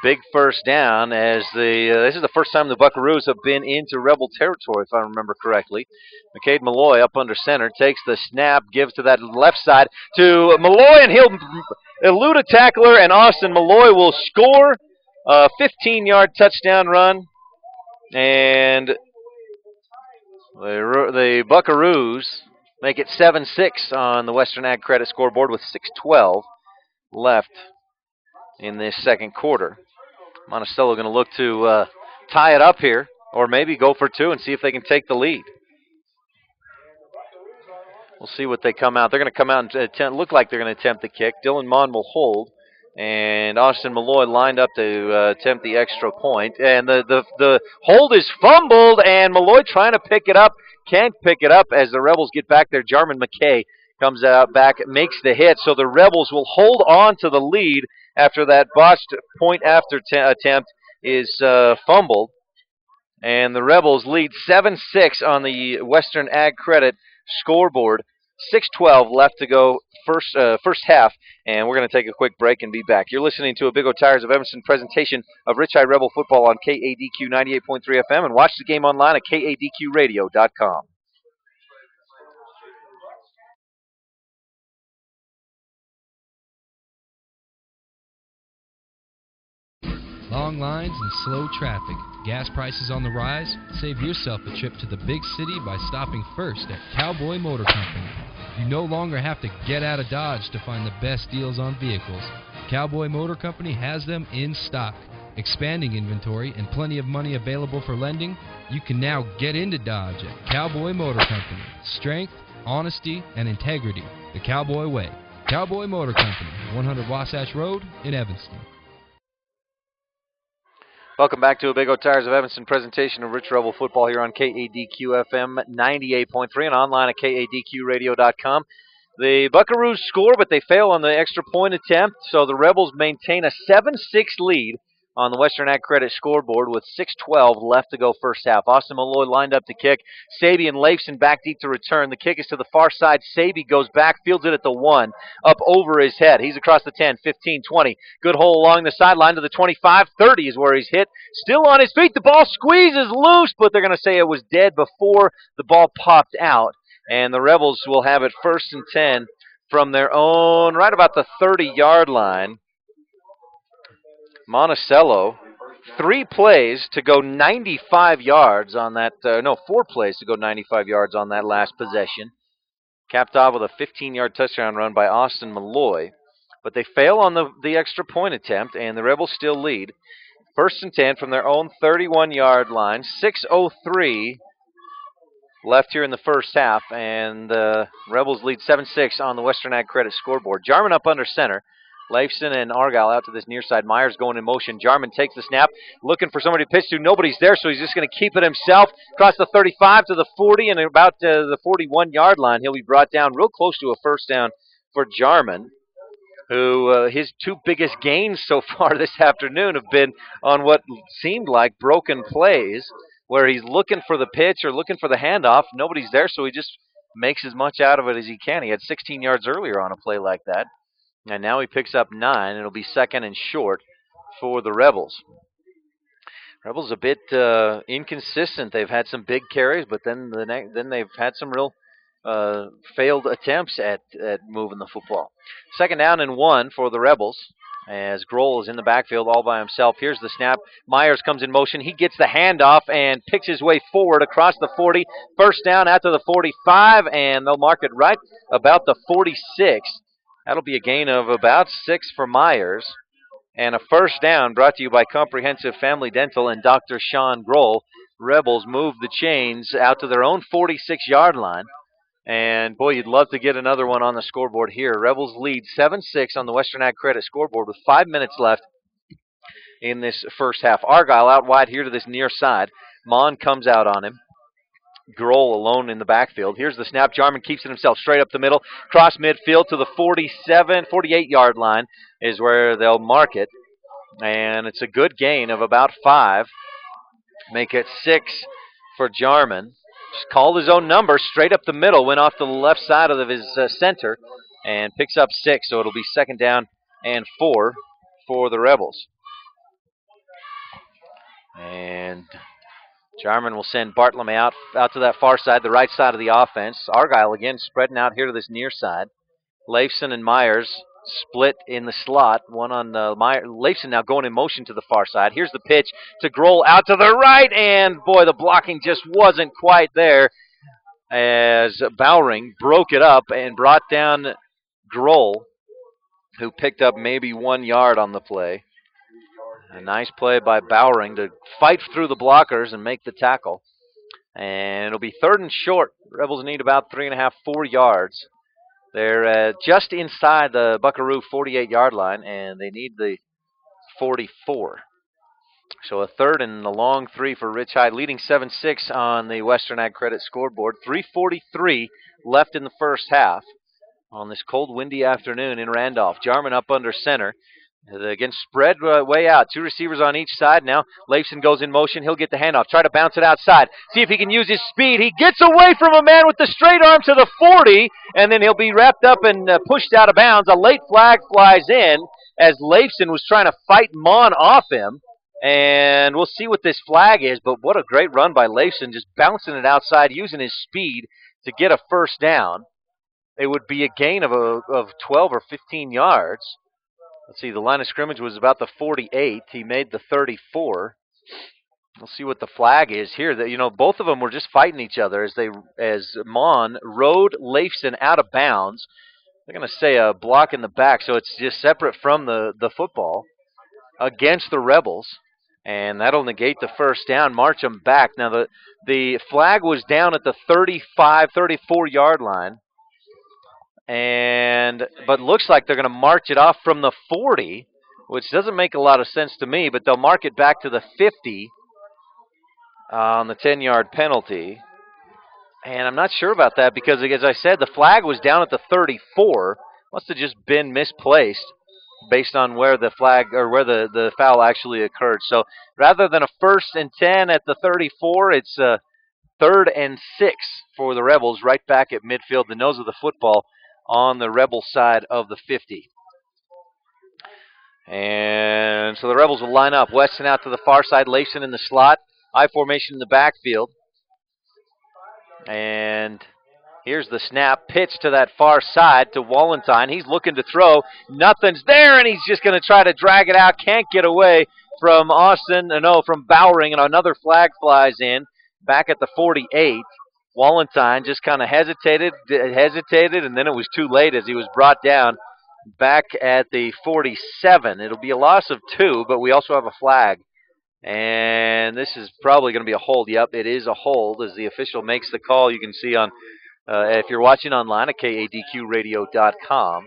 S7: Big first down as this is the first time the Buckaroos have been into Rebel territory, if I remember correctly. McCade Malloy up under center, takes the snap, gives to that left side to Malloy, and he'll elude a tackler, and Austin Malloy will score a 15-yard touchdown run. And the Buckaroos make it 7-6 on the Western Ag Credit scoreboard with 6:12 left in this second quarter. Monticello going to look to tie it up here, or maybe go for 2 and see if they can take the lead. We'll see what they come out. They're going to come out and look like they're going to attempt the kick. Dylan Mon will hold, and Austin Malloy lined up to attempt the extra point. And the hold is fumbled, and Malloy trying to pick it up. Can't pick it up as the Rebels get back there. Jarman McKay comes out back, makes the hit. So the Rebels will hold on to the lead after that botched point after attempt is fumbled. And the Rebels lead 7-6 on the Western Ag Credit scoreboard. 6:12 left to go first half, and we're going to take a quick break and be back. You're listening to a Big O Tires of Evanston presentation of Rich High Rebel football on KADQ 98.3 FM, and watch the game online at kadqradio.com.
S8: Long lines and slow traffic. Gas prices on the rise? Save yourself a trip to the big city by stopping first at Cowboy Motor Company. You no longer have to get out of Dodge to find the best deals on vehicles. Cowboy Motor Company has them in stock. Expanding inventory and plenty of money available for lending, you can now get into Dodge at Cowboy Motor Company. Strength, honesty, and integrity. The Cowboy way. Cowboy Motor Company, 100 Wasatch Road in Evanston.
S7: Welcome back to a Big O Tires of Evanston presentation of Rich Rebel football here on KADQ FM 98.3 and online at kadqradio.com. The Buckaroos score, but they fail on the extra point attempt, so the Rebels maintain a 7-6 lead on the Western Ag Credit scoreboard with 6:12 left to go first half. Austin Malloy lined up to kick. Saby and Leifson back deep to return. The kick is to the far side. Saby goes back, fields it at the 1, up over his head. He's across the 10, 15, 20. Good hole along the sideline to the 25. 30 is where he's hit. Still on his feet. The ball squeezes loose, but they're going to say it was dead before the ball popped out. And the Rebels will have it 1st and 10 from their own, right about the 30-yard line. Monticello, 3 plays to go 95 yards on that, 4 plays to go 95 yards on that last possession. Capped off with a 15-yard touchdown run by Austin Malloy. But they fail on the extra point attempt, and the Rebels still lead. 1st and 10 from their own 31-yard line. 6:03 left here in the first half, and the Rebels lead 7-6 on the Western Ag Credit scoreboard. Jarman up under center. Leifson and Argyle out to this near side. Myers going in motion. Jarman takes the snap, looking for somebody to pitch to. Nobody's there, so he's just going to keep it himself. Across the 35 to the 40 and about the 41-yard line. He'll be brought down real close to a first down for Jarman, who his 2 biggest gains so far this afternoon have been on what seemed like broken plays, where he's looking for the pitch or looking for the handoff. Nobody's there, so he just makes as much out of it as he can. He had 16 yards earlier on a play like that. And now he picks up 9. It'll be 2nd and short for the Rebels. Rebels a bit inconsistent. They've had some big carries, but then they've had some real failed attempts at moving the football. 2nd down and 1 for the Rebels as Grohl is in the backfield all by himself. Here's the snap. Myers comes in motion. He gets the handoff and picks his way forward across the 40. First down after the 45, and they'll mark it right about the 46. That'll be a gain of about 6 for Myers. And a first down brought to you by Comprehensive Family Dental and Dr. Sean Grohl. Rebels move the chains out to their own 46-yard line. And, boy, you'd love to get another one on the scoreboard here. Rebels lead 7-6 on the Western Ag Credit scoreboard with 5 minutes left in this first half. Argyle out wide here to this near side. Mon comes out on him. Grohl alone in the backfield. Here's the snap. Jarman keeps it himself straight up the middle. Cross midfield to the 48-yard line is where they'll mark it. And it's a good gain of about 5. Make it 6 for Jarman. Just called his own number straight up the middle. Went off the left side of his center and picks up 6. So it'll be 2nd down and 4 for the Rebels. And Jarman will send Bartlemy out to that far side, the right side of the offense. Argyle again spreading out here to this near side. Leifson and Myers split in the slot. One on Myers. Leifson now going in motion to the far side. Here's the pitch to Grohl out to the right, and boy, the blocking just wasn't quite there as Bowring broke it up and brought down Grohl, who picked up maybe 1 yard on the play. A nice play by Bowring to fight through the blockers and make the tackle. And it'll be 3rd and short. Rebels need about 3.5, 4 yards. They're just inside the Buckaroo 48-yard line, and they need the 44. So a 3rd and a long 3 for Rich High, leading 7-6 on the Western Ag Credit scoreboard. 3:43 left in the first half. on this cold, windy afternoon in Randolph. Jarman up under center. Again, spread way out. 2 receivers on each side. Now, Leifson goes in motion. He'll get the handoff. Try to bounce it outside. See if he can use his speed. He gets away from a man with the straight arm to the 40, and then he'll be wrapped up and pushed out of bounds. A late flag flies in as Leifson was trying to fight Mon off him. And we'll see what this flag is, but what a great run by Leifson, just bouncing it outside, using his speed to get a first down. It would be a gain of 12 or 15 yards. Let's see, the line of scrimmage was about the 48. He made the 34. We'll see what the flag is here. Both of them were just fighting each other as Mon rode Leifson out of bounds. They're going to say a block in the back, so it's just separate from the football against the Rebels. And that'll negate the first down, march them back. Now, the flag was down at the 35, 34-yard line. But looks like they're going to march it off from the 40, which doesn't make a lot of sense to me, but they'll mark it back to the 50 on the 10-yard penalty. And I'm not sure about that because, as I said, the flag was down at the 34. Must have just been misplaced based on where the flag or where the foul actually occurred. So rather than a 1st and 10 at the 34, it's 3rd and 6 for the Rebels right back at midfield, the nose of the football on the Rebel side of the 50. And so the Rebels will line up. Weston out to the far side, Leifson in the slot. I formation in the backfield. And here's the snap. Pitch to that far side to Wallentine. He's looking to throw. Nothing's there, and he's just going to try to drag it out. Can't get away from from Bowering, and another flag flies in back at the 48. Wallentine just kind of hesitated, and then it was too late as he was brought down back at the 47. It'll be a loss of 2, but we also have a flag. And this is probably going to be a hold. Yep, it is a hold as the official makes the call. You can see on, if you're watching online at kadqradio.com.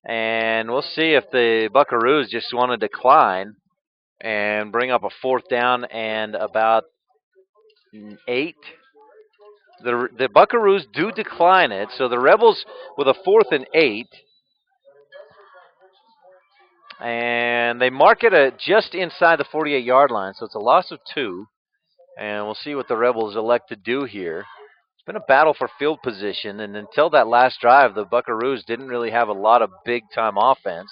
S7: And we'll see if the Buckaroos just want to decline and bring up a 4th down and about 8. The Buckaroos do decline it, so the Rebels with a 4th and 8. And they mark it just inside the 48-yard line, so it's a loss of 2. And we'll see what the Rebels elect to do here. It's been a battle for field position, and until that last drive, the Buckaroos didn't really have a lot of big-time offense.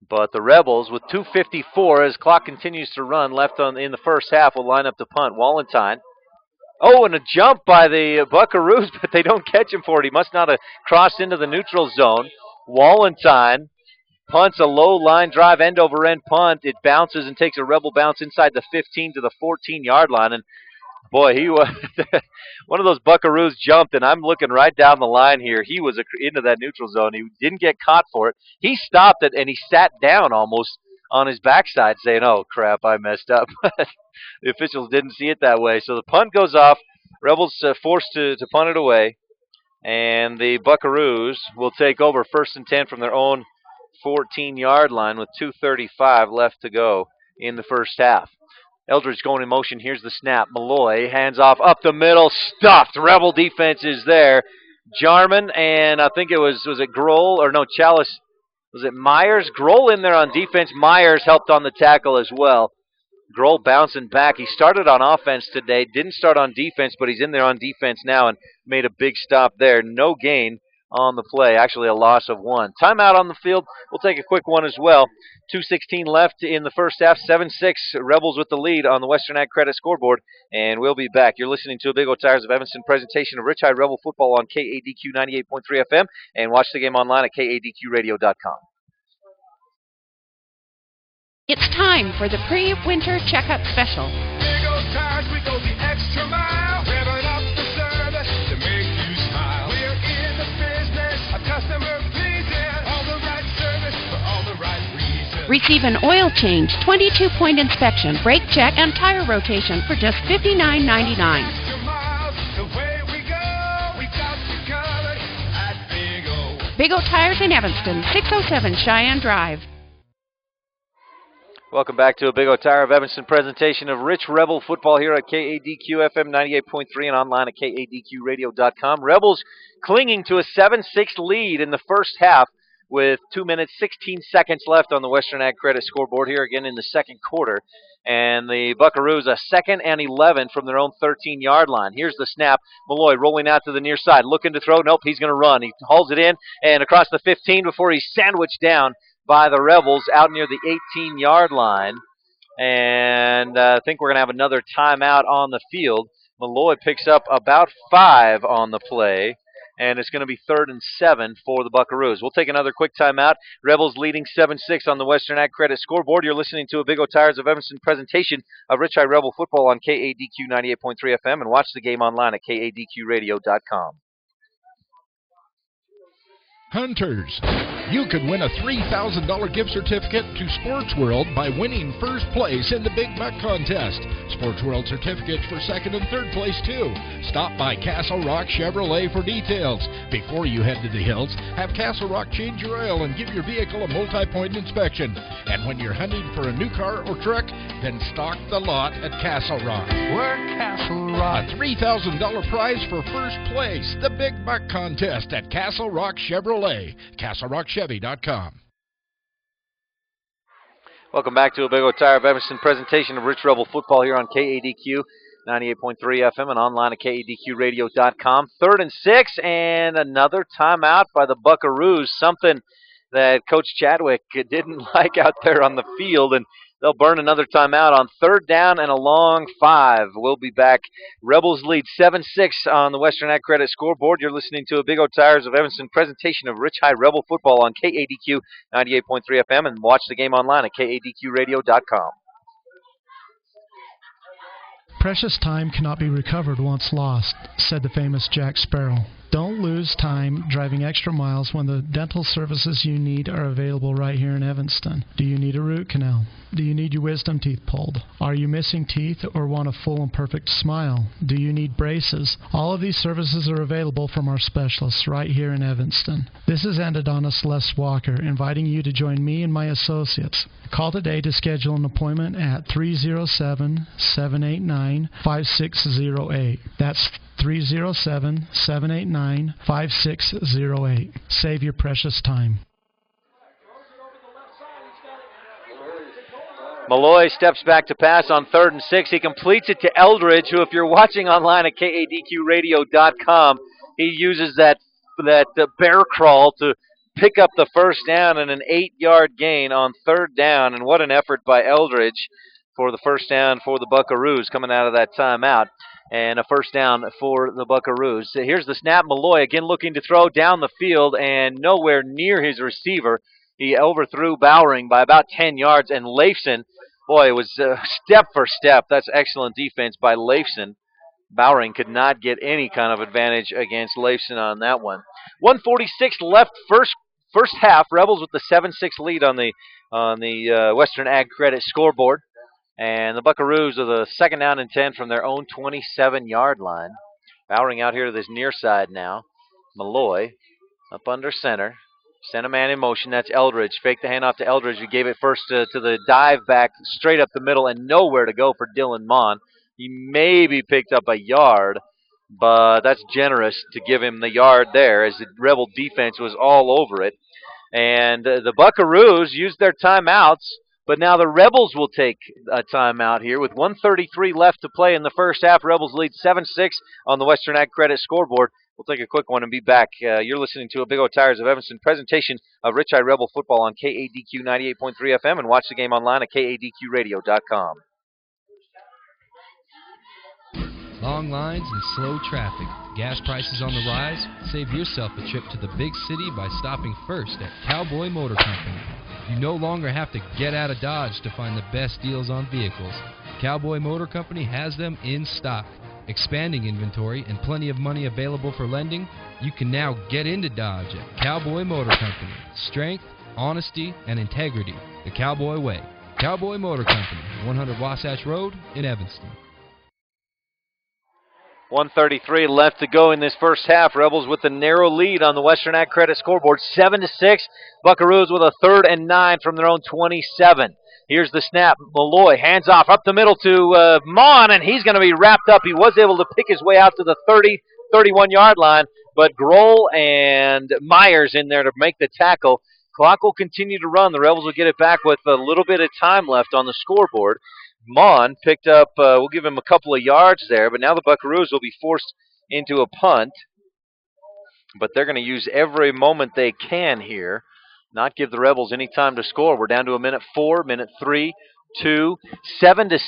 S7: But the Rebels, with 2:54 as clock continues to run left in the first half, will line up to punt. Wallentine. Oh, and a jump by the Buckaroos, but they don't catch him for it. He must not have crossed into the neutral zone. Wallentine punts a low line drive, end-over-end punt. It bounces and takes a Rebel bounce inside the 15 to the 14-yard line. And, boy, he was one of those Buckaroos jumped, and I'm looking right down the line here. He was into that neutral zone. He didn't get caught for it. He stopped it, and he sat down almost on his backside saying, oh, crap, I messed up. The officials didn't see it that way. So the punt goes off. Rebels forced to punt it away. And the Buckaroos will take over 1st and 10 from their own 14-yard line with 2:35 left to go in the first half. Eldridge going in motion. Here's the snap. Malloy hands off up the middle. Stuffed. Rebel defense is there. Jarman and I think it was it Grohl or no, Chalice. Was it Myers? Grohl in there on defense. Myers helped on the tackle as well. Grohl bouncing back. He started on offense today. Didn't start on defense, but he's in there on defense now and made a big stop there. No gain on the play. Actually, a loss of 1. Timeout on the field. We'll take a quick one as well. 2:16 left in the first half. 7-6. Rebels with the lead on the Western Ag Credit scoreboard. And we'll be back. You're listening to a Big O Tires of Evanston presentation of Rich High Rebel football on KADQ 98.3 FM. And watch the game online at kadqradio.com.
S9: It's time for the pre-winter checkup special.
S10: Big O Tires, we go the extra mile. Revving up the service to make you smile. We're in the business of customer pleasing. All the right service for all the right reasons.
S9: Receive an oil change, 22-point inspection, brake check, and tire rotation for just $59.99.
S10: Extra miles, the way we go, we got you covered at Big O.
S9: Big O Tires in Evanston, 607 Cheyenne Drive.
S7: Welcome back to a Big O Tire of Evanston presentation of Rich Rebel football here at KADQ FM 98.3 and online at KADQradio.com. Rebels clinging to a 7-6 lead in the first half with 2 minutes, 16 seconds left on the Western Ag Credit scoreboard here again in the second quarter. And the Buckaroos a 2nd and 11 from their own 13-yard line. Here's the snap. Malloy rolling out to the near side, looking to throw. Nope, he's going to run. He hauls it in and across the 15 before he's sandwiched down by the Rebels out near the 18-yard line. And I think we're going to have another timeout on the field. Malloy picks up about 5 on the play, and it's going to be 3rd and 7 for the Buckaroos. We'll take another quick timeout. Rebels leading 7-6 on the Western Ag Credit scoreboard. You're listening to a Big O Tires of Evanston presentation of Rich High Rebel football on KADQ 98.3 FM, and watch the game online at KADQradio.com.
S11: Hunters, you could win a $3,000 gift certificate to Sports World by winning first place in the Big Buck contest. Sports World certificates for 2nd and 3rd place, too. Stop by Castle Rock Chevrolet for details. Before you head to the hills, have Castle Rock change your oil and give your vehicle a multi-point inspection. And when you're hunting for a new car or truck, then stock the lot at Castle Rock.
S10: We're Castle Rock.
S11: A $3,000 prize for first place, the Big Buck contest at Castle Rock Chevrolet. CastleRockChevy.com.
S7: Welcome back to a Big O Tire of Evanston presentation of Rich Rebel football here on KADQ 98.3 FM and online at KADQradio.com. 3rd and 6 and another timeout by the Buckaroos, something that Coach Chadwick didn't like out there on the field, and they'll burn another timeout on 3rd down and a long 5. We'll be back. Rebels lead 7-6 on the Western Ag Credit scoreboard. You're listening to a Big O Tires of Evanston presentation of Rich High Rebel football on KADQ 98.3 FM and watch the game online at KADQradio.com.
S20: Precious time cannot be recovered once lost, said the famous Jack Sparrow. Don't lose time driving extra miles when the dental services you need are available right here in Evanston. Do you need a root canal? Do you need your wisdom teeth pulled? Are you missing teeth or want a full and perfect smile? Do you need braces? All of these services are available from our specialists right here in Evanston. This is endodontist Les Walker inviting you to join me and my associates. Call today to schedule an appointment at 307-789-5608. That's 307-789-5608. Save your precious time.
S7: Malloy steps back to pass on 3rd and 6. He completes it to Eldridge, who, if you're watching online at KADQradio.com, he uses that bear crawl to pick up the first down and an 8-yard gain on 3rd down. And what an effort by Eldridge for the first down for the Buckaroos coming out of that timeout. And a first down for the Buckaroos. So here's the snap. Malloy again looking to throw down the field and nowhere near his receiver. He overthrew Bowering by about 10 yards, and Leifson, boy, it was step for step. That's excellent defense by Leifson. Bowering could not get any kind of advantage against Leifson on that one. 1:46 left first half. Rebels with the 7-6 lead on the Western Ag Credit scoreboard. And the Buckaroos are the 2nd down and 10 from their own 27-yard line. Bowering out here to this near side now. Malloy up under center. Sent a man in motion. That's Eldridge. Fake the handoff to Eldridge. He gave it first to the dive back straight up the middle and nowhere to go for Dylan Mon. He maybe picked up a yard, but that's generous to give him the yard there as the Rebel defense was all over it. And the Buckaroos used their timeouts, but now the Rebels will take a timeout here with 1:33 left to play in the first half. Rebels lead 7-6 on the Western Ag Credit scoreboard. We'll take a quick one and be back. You're listening to a Big O Tires of Evanston presentation of Rich High Rebel football on KADQ 98.3 FM and watch the game online at KADQradio.com.
S8: Long lines and slow traffic. Gas prices on the rise? Save yourself a trip to the big city by stopping first at Cowboy Motor Company. You no longer have to get out of Dodge to find the best deals on vehicles. Cowboy Motor Company has them in stock. Expanding inventory and plenty of money available for lending, you can now get into Dodge at Cowboy Motor Company. Strength, honesty, and integrity. The Cowboy way. Cowboy Motor Company, 100 Wasatch Road in Evanston.
S7: 1:33 left to go in this first half. Rebels with the narrow lead on the Western Ag Credit scoreboard, 7-6. Buckaroos with a 3rd and 9 from their own 27. Here's the snap. Malloy hands off up the middle to Mon, and he's going to be wrapped up. He was able to pick his way out to the 30, 31-yard line, but Grohl and Myers in there to make the tackle. Clock will continue to run. The Rebels will get it back with a little bit of time left on the scoreboard. Mon picked up, we'll give him a couple of yards there, but now the Buckaroos will be forced into a punt. But they're going to use every moment they can here, not give the Rebels any time to score. We're down to a minute 4, minute 3, 2, 7-6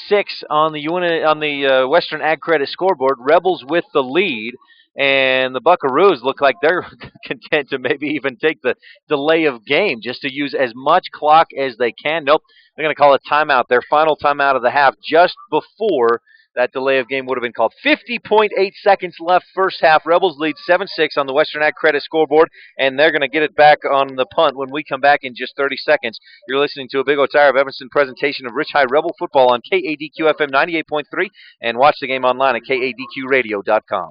S7: on the Western Ag Credit scoreboard. Rebels with the lead, and the Buckaroos look like they're content to maybe even take the delay of game just to use as much clock as they can. Nope, they're going to call a timeout, their final timeout of the half, just before that delay of game would have been called. 50.8 seconds left first half. Rebels lead 7-6 on the Western Ag Credit scoreboard, and they're going to get it back on the punt when we come back in just 30 seconds. You're listening to a Big O Tire of Evanston presentation of Rich High Rebel football on KADQ FM 98.3, and watch the game online at KADQradio.com.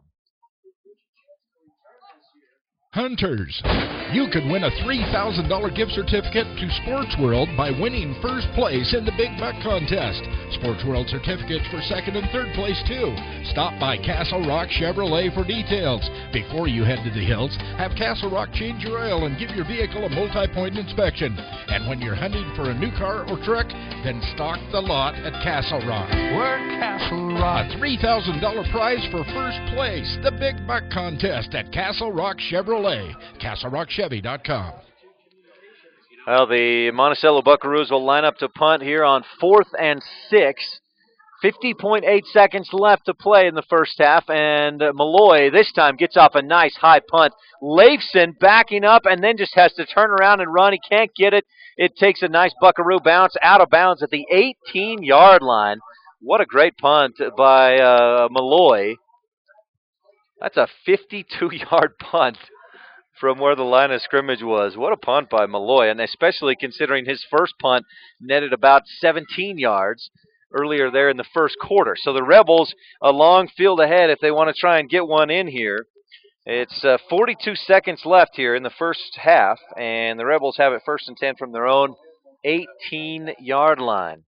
S11: Hunters, you could win a $3,000 gift certificate to Sports World by winning first place in the Big Buck Contest. Sports World certificates for second and third place, too. Stop by Castle Rock Chevrolet for details. Before you head to the hills, have Castle Rock change your oil and give your vehicle a multi-point inspection. And when you're hunting for a new car or truck, then stock the lot at Castle Rock.
S10: We're Castle Rock.
S11: A $3,000 prize for first place, the Big Buck Contest at Castle Rock Chevrolet. CastleRockChevy.com.
S7: Well, the Monticello Buckaroos will line up to punt here on 4th and 6. 50.8 seconds left to play in the first half, and Malloy this time gets off a nice high punt. Leifson backing up and then just has to turn around and run. He can't get it. It takes a nice Buckaroo bounce out of bounds at the 18-yard line. What a great punt by Malloy. That's a 52-yard punt from where the line of scrimmage was. What a punt by Malloy, and especially considering his first punt netted about 17 yards earlier there in the first quarter. So the Rebels a long field ahead if they want to try and get one in here. It's 42 seconds left here in the first half, and the Rebels have it 1st and 10 from their own 18-yard line.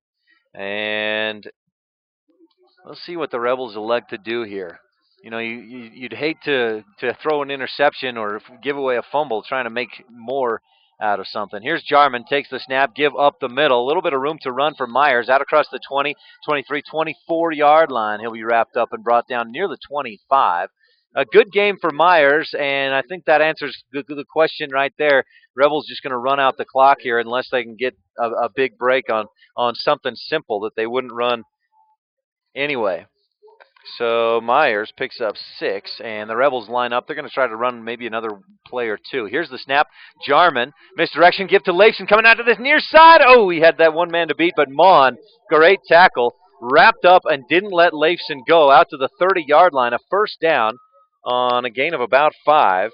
S7: And let's see what the Rebels elect to do here. You know, you'd hate to throw an interception or give away a fumble trying to make more out of something. Here's Jarman, takes the snap, give up the middle. A little bit of room to run for Myers out across the 20, 23, 24-yard line. He'll be wrapped up and brought down near the 25. A good game for Myers, and I think that answers the question right there. Rebels just going to run out the clock here unless they can get a big break on something simple that they wouldn't run anyway. So Myers picks up 6, and the Rebels line up. They're going to try to run maybe another play or two. Here's the snap. Jarman, misdirection, give to Leifson, coming out to this near side. Oh, he had that one man to beat, but Mon, great tackle, wrapped up and didn't let Leifson go out to the 30-yard line. A first down on a gain of about 5.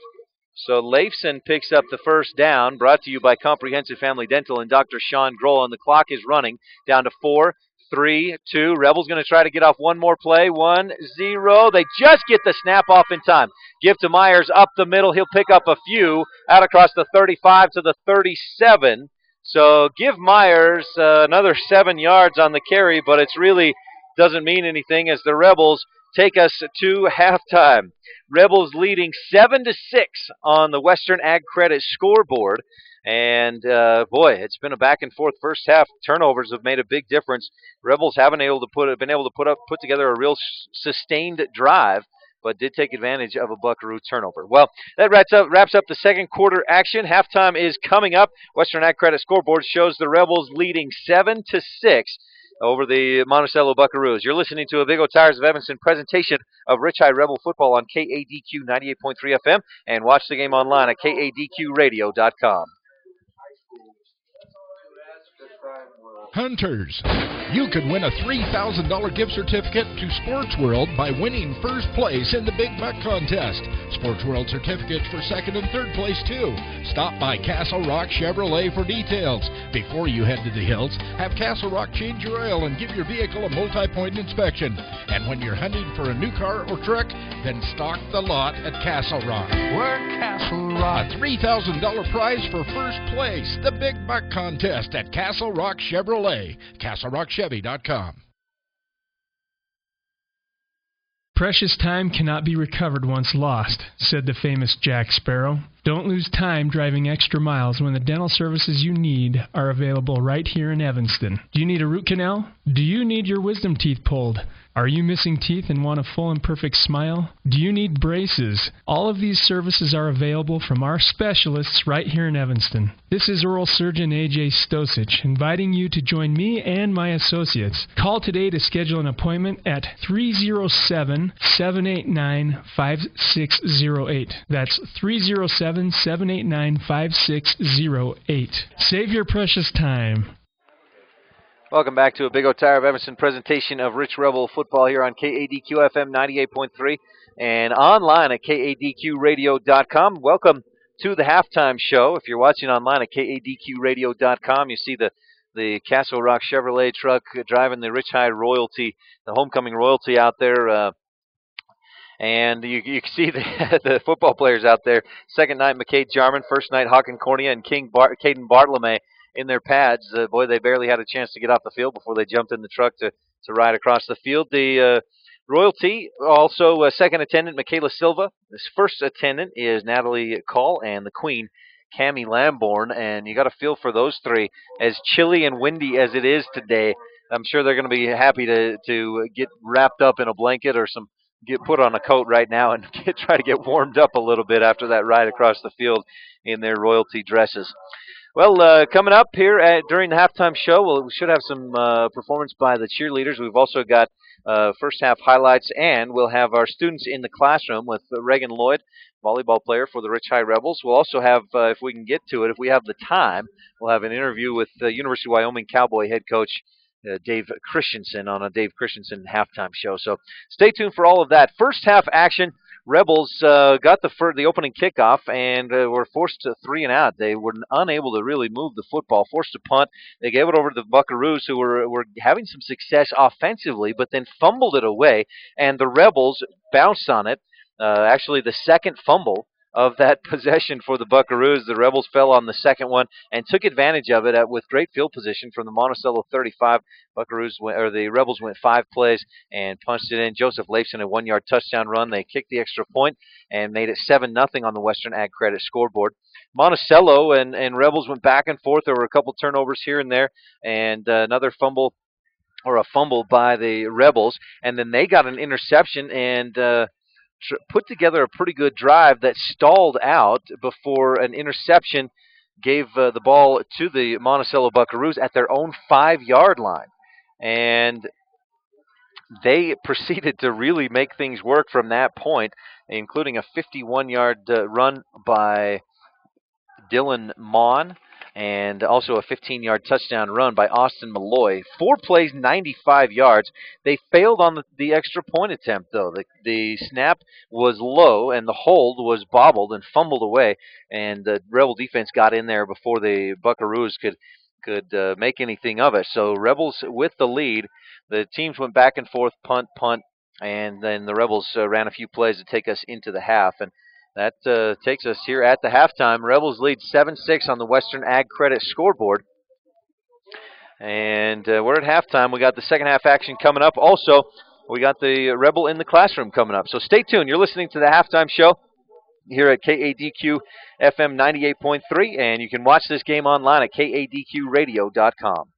S7: So Leifson picks up the first down, brought to you by Comprehensive Family Dental and Dr. Sean Grohl, and the clock is running down to 4, 3, 2. Rebels going to try to get off one more play. 1-0. They just get the snap off in time. Give to Myers up the middle. He'll pick up a few out across the 35 to the 37. So give Myers another 7 yards on the carry, but it really doesn't mean anything as the Rebels take us to halftime. Rebels leading 7-6 on the Western Ag Credit scoreboard. And, boy, it's been a back-and-forth first half. Turnovers have made a big difference. Rebels haven't been able to put together a real sustained drive, but did take advantage of a Buckaroo turnover. Well, that wraps up the second quarter action. Halftime is coming up. Western Ag Credit scoreboard shows the Rebels leading 7-6 over the Monticello Buckaroos. You're listening to a Big O Tires of Evanston presentation of Rich High Rebel football on KADQ 98.3 FM, and watch the game online at KADQradio.com.
S11: Hunters, You could win a $3,000 gift certificate to Sports World by winning first place in the Big Buck Contest. Sports World certificates for second and third place, too. Stop by Castle Rock Chevrolet for details. Before you head to the hills, have Castle Rock change your oil and give your vehicle a multi-point inspection. And when you're hunting for a new car or truck, then stock the lot at Castle Rock.
S10: We're Castle Rock.
S11: A $3,000 prize for first place, the Big Buck Contest at Castle Rock Chevrolet. CastleRockChevy.com.
S17: Precious time cannot be recovered once lost, said the famous Jack Sparrow. Don't lose time driving extra miles when the dental services you need are available right here in Evanston. Do you need a root canal? Do you need your wisdom teeth pulled? Are you missing teeth and want a full and perfect smile? Do you need braces? All of these services are available from our specialists right here in Evanston. This is oral surgeon A.J. Stosich inviting you to join me and my associates. Call today to schedule an appointment at 307-789-5608. That's 307-789-5608. Save your precious time.
S7: Welcome back to a Big O Tire of Evanston presentation of Rich Rebel football here on KADQ FM 98.3 and online at KADQradio.com. Welcome to the halftime show. If you're watching online at KADQradio.com, you see the Castle Rock Chevrolet truck driving the Rich High royalty, the homecoming royalty out there. And you can see the football players out there. Second night, McKay Jarman. First night, Hawken Cornea and Caden Bartlome in their pads. Boy, they barely had a chance to get off the field before they jumped in the truck to ride across the field. The royalty, also second attendant, Michaela Silva. This first attendant is Natalie Call, and the queen, Cammie Lamborn. And you got a feel for those three. As chilly and windy as it is today, I'm sure they're going to be happy to get wrapped up in a blanket or get put on a coat right now and try to get warmed up a little bit after that ride across the field in their royalty dresses. Well, coming up here during the halftime show, we should have some performance by the cheerleaders. We've also got first half highlights, and we'll have our students in the classroom with Reagan Lloyd, volleyball player for the Rich High Rebels. We'll also have, if we can get to it, if we have the time, we'll have an interview with University of Wyoming Cowboy head coach Dave Christensen on a Dave Christensen halftime show. So stay tuned for all of that. First half action. Rebels got the opening kickoff and were forced to 3 and out. They were unable to really move the football, forced to punt. They gave it over to the Buckaroos, who were having some success offensively, but then fumbled it away, and the Rebels bounced on it. Actually, the second fumble of that possession for the Buckaroos. The Rebels fell on the second one and took advantage of it with great field position from the Monticello 35. The Rebels went 5 plays and punched it in. Joseph Leifson, a 1-yard touchdown run. They kicked the extra point and made it 7-0 on the Western Ag Credit scoreboard. Monticello and Rebels went back and forth. There were a couple turnovers here and there, and another fumble by the Rebels, and then they got an interception and put together a pretty good drive that stalled out before an interception gave the ball to the Monticello Buckaroos at their own 5-yard line. And they proceeded to really make things work from that point, including a 51-yard run by Dylan Mon, and also a 15-yard touchdown run by Austin Malloy. 4 plays, 95 yards. They failed on the extra point attempt, though. The snap was low, and the hold was bobbled and fumbled away, and the Rebel defense got in there before the Buckaroos could make anything of it. So Rebels with the lead. The teams went back and forth, punt, and then the Rebels ran a few plays to take us into the half, and that takes us here at the halftime. Rebels lead 7-6 on the Western Ag Credit scoreboard. And we're at halftime. We got the second half action coming up. Also, we got the Rebel in the classroom coming up. So stay tuned. You're listening to the halftime show here at KADQ FM 98.3, and you can watch this game online at KADQradio.com.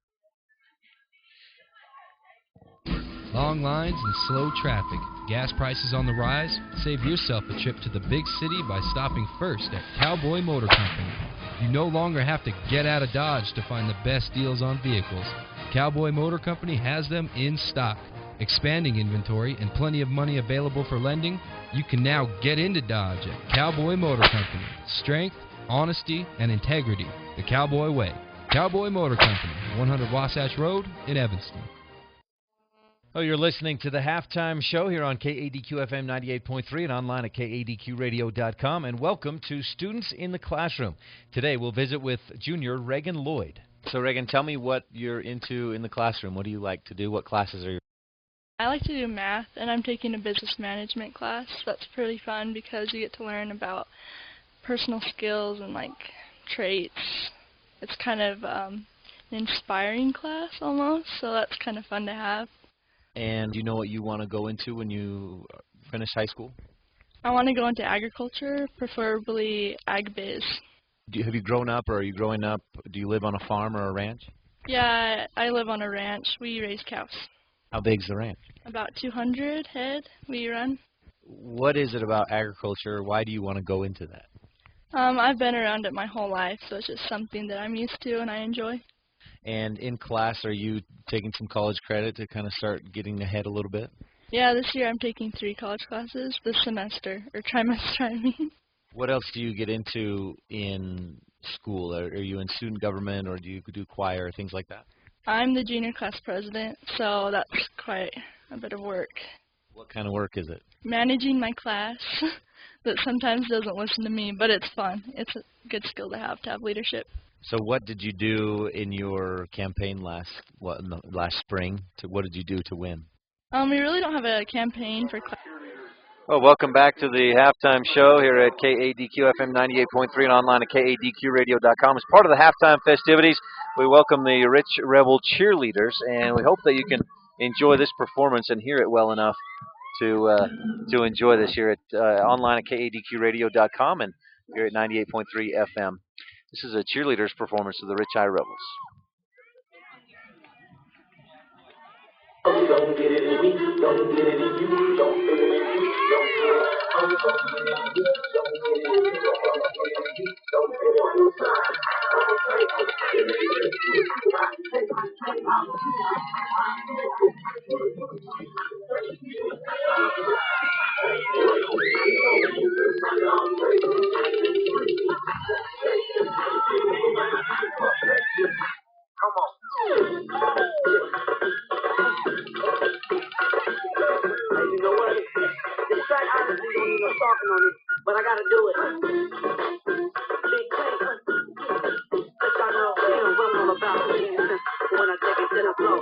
S8: Long lines and slow traffic. Gas prices on the rise? Save yourself a trip to the big city by stopping first at Cowboy Motor Company. You no longer have to get out of Dodge to find the best deals on vehicles. Cowboy Motor Company has them in stock. Expanding inventory and plenty of money available for lending, you can now get into Dodge at Cowboy Motor Company. Strength, honesty, and integrity. The Cowboy way. Cowboy Motor Company, 100 Wasatch Road in Evanston.
S6: Well, you're listening to the halftime show here on KADQ-FM 98.3 and online at KADQradio.com. And welcome to Students in the Classroom. Today we'll visit with junior Reagan Lloyd.
S7: So, Reagan, tell me what you're into in the classroom. What do you like to do? What classes are you?
S21: I like to do math, and I'm taking a business management class. That's pretty fun because you get to learn about personal skills and, like, traits. It's kind of an inspiring class almost, so that's kind of fun to have.
S7: And do you know what you want to go into when you finish high school?
S21: I want to go into agriculture, preferably ag biz.
S7: Have you grown up, or are you growing up? Do you live on a farm or a ranch?
S21: Yeah, I live on a ranch. We raise cows.
S7: How big's the ranch?
S21: About 200 head we run.
S7: What is it about agriculture? Why do you want to go into that?
S21: I've been around it my whole life, so it's just something that I'm used to and I enjoy.
S7: And in class, are you taking some college credit to kind of start getting ahead a little bit?
S21: Yeah, this year I'm taking 3 college classes this semester, or trimester, I mean.
S7: What else do you get into in school? Are you in student government, or do you do choir, things like that?
S21: I'm the junior class president, so that's quite a bit of work.
S7: What kind of work is it?
S21: Managing my class that sometimes doesn't listen to me, but it's fun. It's a good skill to have leadership.
S7: So what did you do in your campaign last spring? What did you do to win?
S21: We really don't have a campaign for class.
S7: Well, welcome back to the halftime show here at KADQ-FM 98.3 and online at KADQradio.com. As part of the halftime festivities, we welcome the Rich Rebel cheerleaders, and we hope that you can enjoy this performance and hear it well enough to enjoy this here at online at KADQradio.com and here at 98.3 FM. This is a cheerleaders performance of the Rich High Rebels.
S10: Don't get it in me, don't get it in you, don't get it in you, don't get it in you, don't get it in you, don't get it in you. Come on. Hey, you know what? This track honestly don't need no talking on it, but I gotta do it. Big K, let y'all know what I'm all about when I take it to the floor.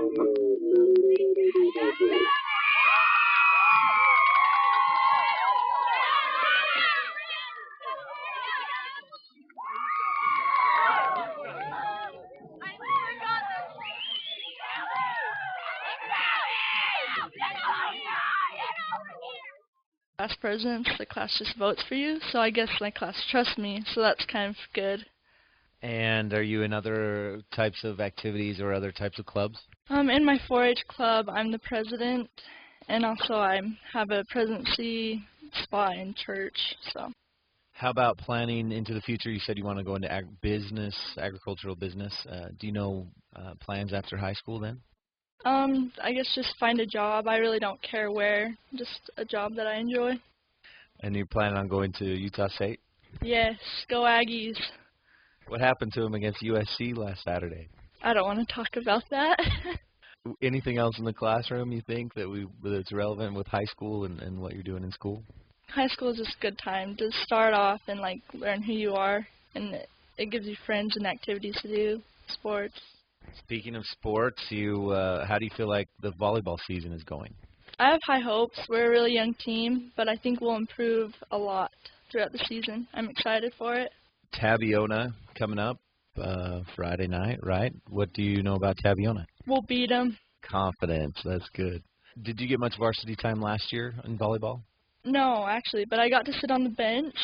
S21: Class presidents, the class just votes for you, so I guess my class trusts me, so that's kind of good.
S7: And are you in other types of activities or other types of clubs?
S21: In my 4-H club, I'm the president, and also I have a presidency spot in church. So.
S7: How about planning into the future? You said you want to go into agricultural business. Do you know plans after high school then?
S21: I guess just find a job. I really don't care where, just a job that I enjoy.
S7: And you're planning on going to Utah State?
S21: Yes, go Aggies.
S7: What happened to them against USC last Saturday?
S21: I don't want to talk about that.
S7: Anything else in the classroom you think that's relevant with high school and what you're doing in school?
S21: High school is just a good time to start off and like learn who you are, and it gives you friends and activities to do, sports.
S7: Speaking of sports, how do you feel like the volleyball season is going?
S21: I have high hopes. We're a really young team, but I think we'll improve a lot throughout the season. I'm excited for it.
S7: Tabiona coming up Friday night, right? What do you know about Tabiona?
S21: We'll beat them.
S7: Confidence, that's good. Did you get much varsity time last year in volleyball?
S21: No, actually, but I got to sit on the bench,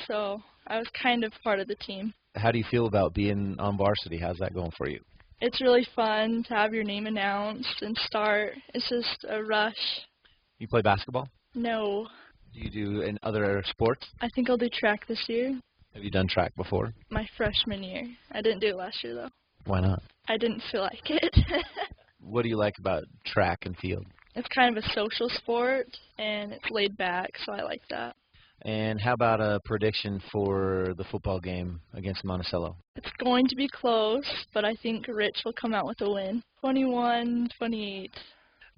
S21: so I was kind of part of the team.
S7: How do you feel about being on varsity? How's that going for you?
S21: It's really fun to have your name announced and start. It's just a rush.
S7: You play basketball?
S21: No.
S7: Do you do in other sports?
S21: I think I'll do track this year.
S7: Have you done track before?
S21: My freshman year. I didn't do it last year, though.
S7: Why not?
S21: I didn't feel like it.
S7: What do you like about track and field?
S21: It's kind of a social sport, and it's laid back, so I like that.
S7: And how about a prediction for the football game against Monticello?
S21: It's going to be close, but I think Rich will come out with a win. 21-28.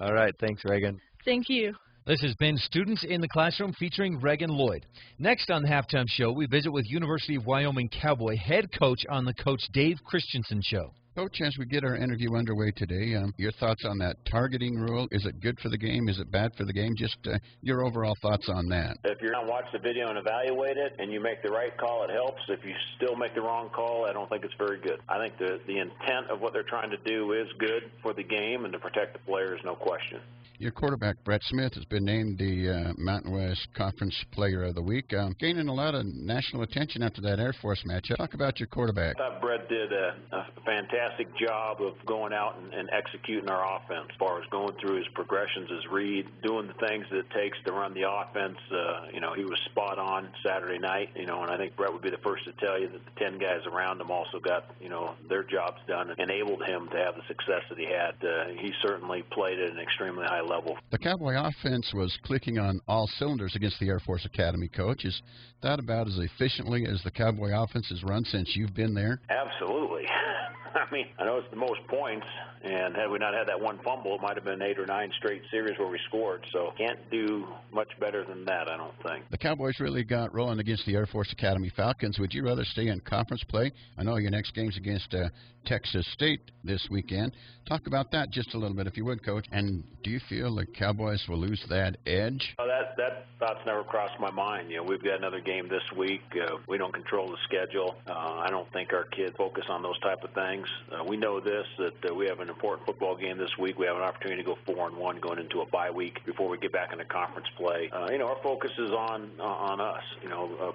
S7: All right. Thanks, Reagan.
S21: Thank you.
S6: This has been Students in the Classroom featuring Reagan Lloyd. Next on the Halftime Show, we visit with University of Wyoming Cowboy head coach on the Coach Dave Christensen Show.
S4: Coach, as we get our interview underway today, your thoughts on that targeting rule? Is it good for the game? Is it bad for the game? Just your overall thoughts on that.
S22: If you're going to watch the video and evaluate it and you make the right call, it helps. If you still make the wrong call, I don't think it's very good. I think the intent of what they're trying to do is good for the game and to protect the players, no question.
S4: Your quarterback, Brett Smith, has been named the Mountain West Conference Player of the Week, gaining a lot of national attention after that Air Force matchup. Talk about your quarterback.
S22: I thought Brett did a fantastic job of going out and executing our offense as far as going through his progressions, his read, doing the things that it takes to run the offense. He was spot on Saturday night, and I think Brett would be the first to tell you that the 10 guys around him also got, their jobs done and enabled him to have the success that he had. He certainly played at an extremely high level.
S4: The Cowboy offense was clicking on all cylinders against the Air Force Academy, Coach. Is that about as efficiently as the Cowboy offense has run since you've been there?
S22: Absolutely. I know it's the most points, and had we not had that one fumble, it might have been 8 or 9 straight series where we scored. So can't do much better than that, I don't think.
S4: The Cowboys really got rolling against the Air Force Academy Falcons. Would you rather stay in conference play? I know your next game's against Texas State this weekend. Talk about that just a little bit, if you would, Coach. And do you feel the Cowboys will lose that edge?
S22: Oh, that thought's never crossed my mind. We've got another game this week. We don't control the schedule. I don't think our kids focus on those type of things. We know this, that we have an important football game this week. We have an opportunity to go 4-1 going into a bye week before we get back into conference play. Our focus is on us,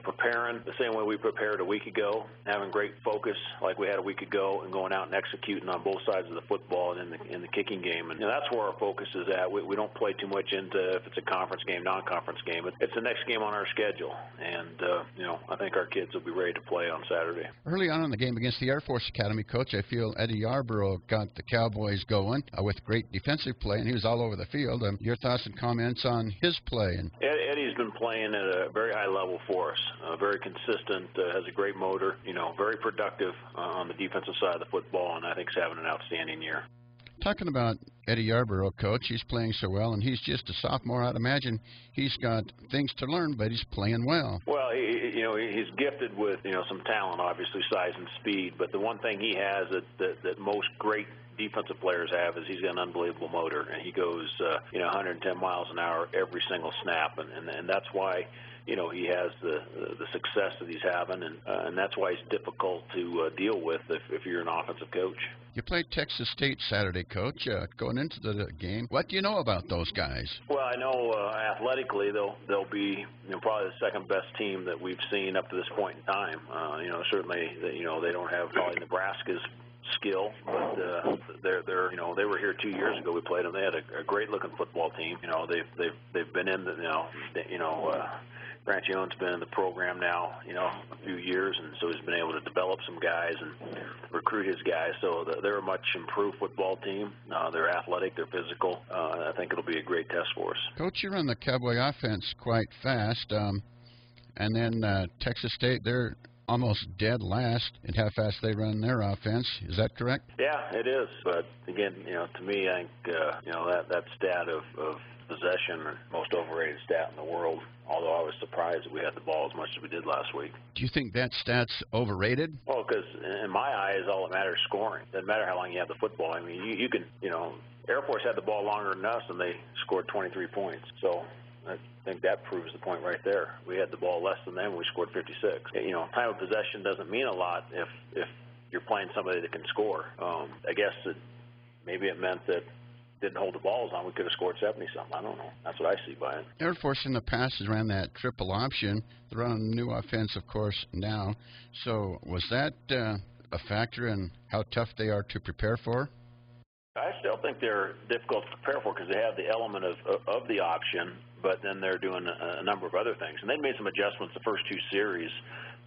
S22: preparing the same way we prepared a week ago, having great focus like we had a week ago, and going out and executing on both sides of the football and in the kicking game. And that's where our focus is at. We don't play too much into if it's a conference game, non-conference game. It's the next game on our schedule. And, I think our kids will be ready to play on Saturday.
S4: Early on in the game against the Air Force Academy, Coach, I feel Eddie Yarborough got the Cowboys going with great defensive play, and he was all over the field. Your thoughts and comments on his play?
S22: Eddie's been playing at a very high level for us, very consistent, has a great motor, very productive on the defensive side of the football, and I think he's having an outstanding year.
S4: Talking about Eddie Yarborough, Coach, he's playing so well, and he's just a sophomore. I'd imagine he's got things to learn, but he's playing well.
S22: Well, he's gifted with, some talent, obviously, size and speed. But the one thing he has that most great defensive players have is he's got an unbelievable motor, and he goes, 110 miles an hour every single snap, and that's why he has the success that he's having, and that's why he's difficult to deal with if you're an offensive coach.
S4: You played Texas State Saturday, Coach. Going into the game, what do you know about those guys?
S22: Well, I know athletically they'll be probably the second best team that we've seen up to this point in time. Certainly they don't have probably Nebraska's skill, but they're they were here 2 years ago. We played them. They had a great looking football team. They've been in the Grant Jones been in the program now, a few years, and so he's been able to develop some guys and recruit his guys. So they're a much improved football team. They're athletic, they're physical. I think it'll be a great test for us.
S4: Coach, you run the Cowboy offense quite fast, and then Texas State, they're almost dead last in how fast they run their offense. Is that correct?
S22: Yeah, it is. But again, to me, I think that stat of possession, most overrated stat in the world, although I was surprised that we had the ball as much as we did last week.
S4: Do you think that stat's overrated?
S22: Well, because in my eyes, all that matters is scoring. Doesn't matter how long you have the football. I mean, you can, Air Force had the ball longer than us, and they scored 23 points. So I think that proves the point right there. We had the ball less than them, and we scored 56. Time of possession doesn't mean a lot if you're playing somebody that can score. I guess maybe it meant that didn't hold the balls on, we could have scored 70-something. I don't know. That's what I see by it.
S4: Air Force in the past has ran that triple option. They're running a new offense, of course, now. So was that a factor in how tough they are to prepare for?
S22: I still think they're difficult to prepare for because they have the element of the option, but then they're doing a number of other things. And they made some adjustments the first two series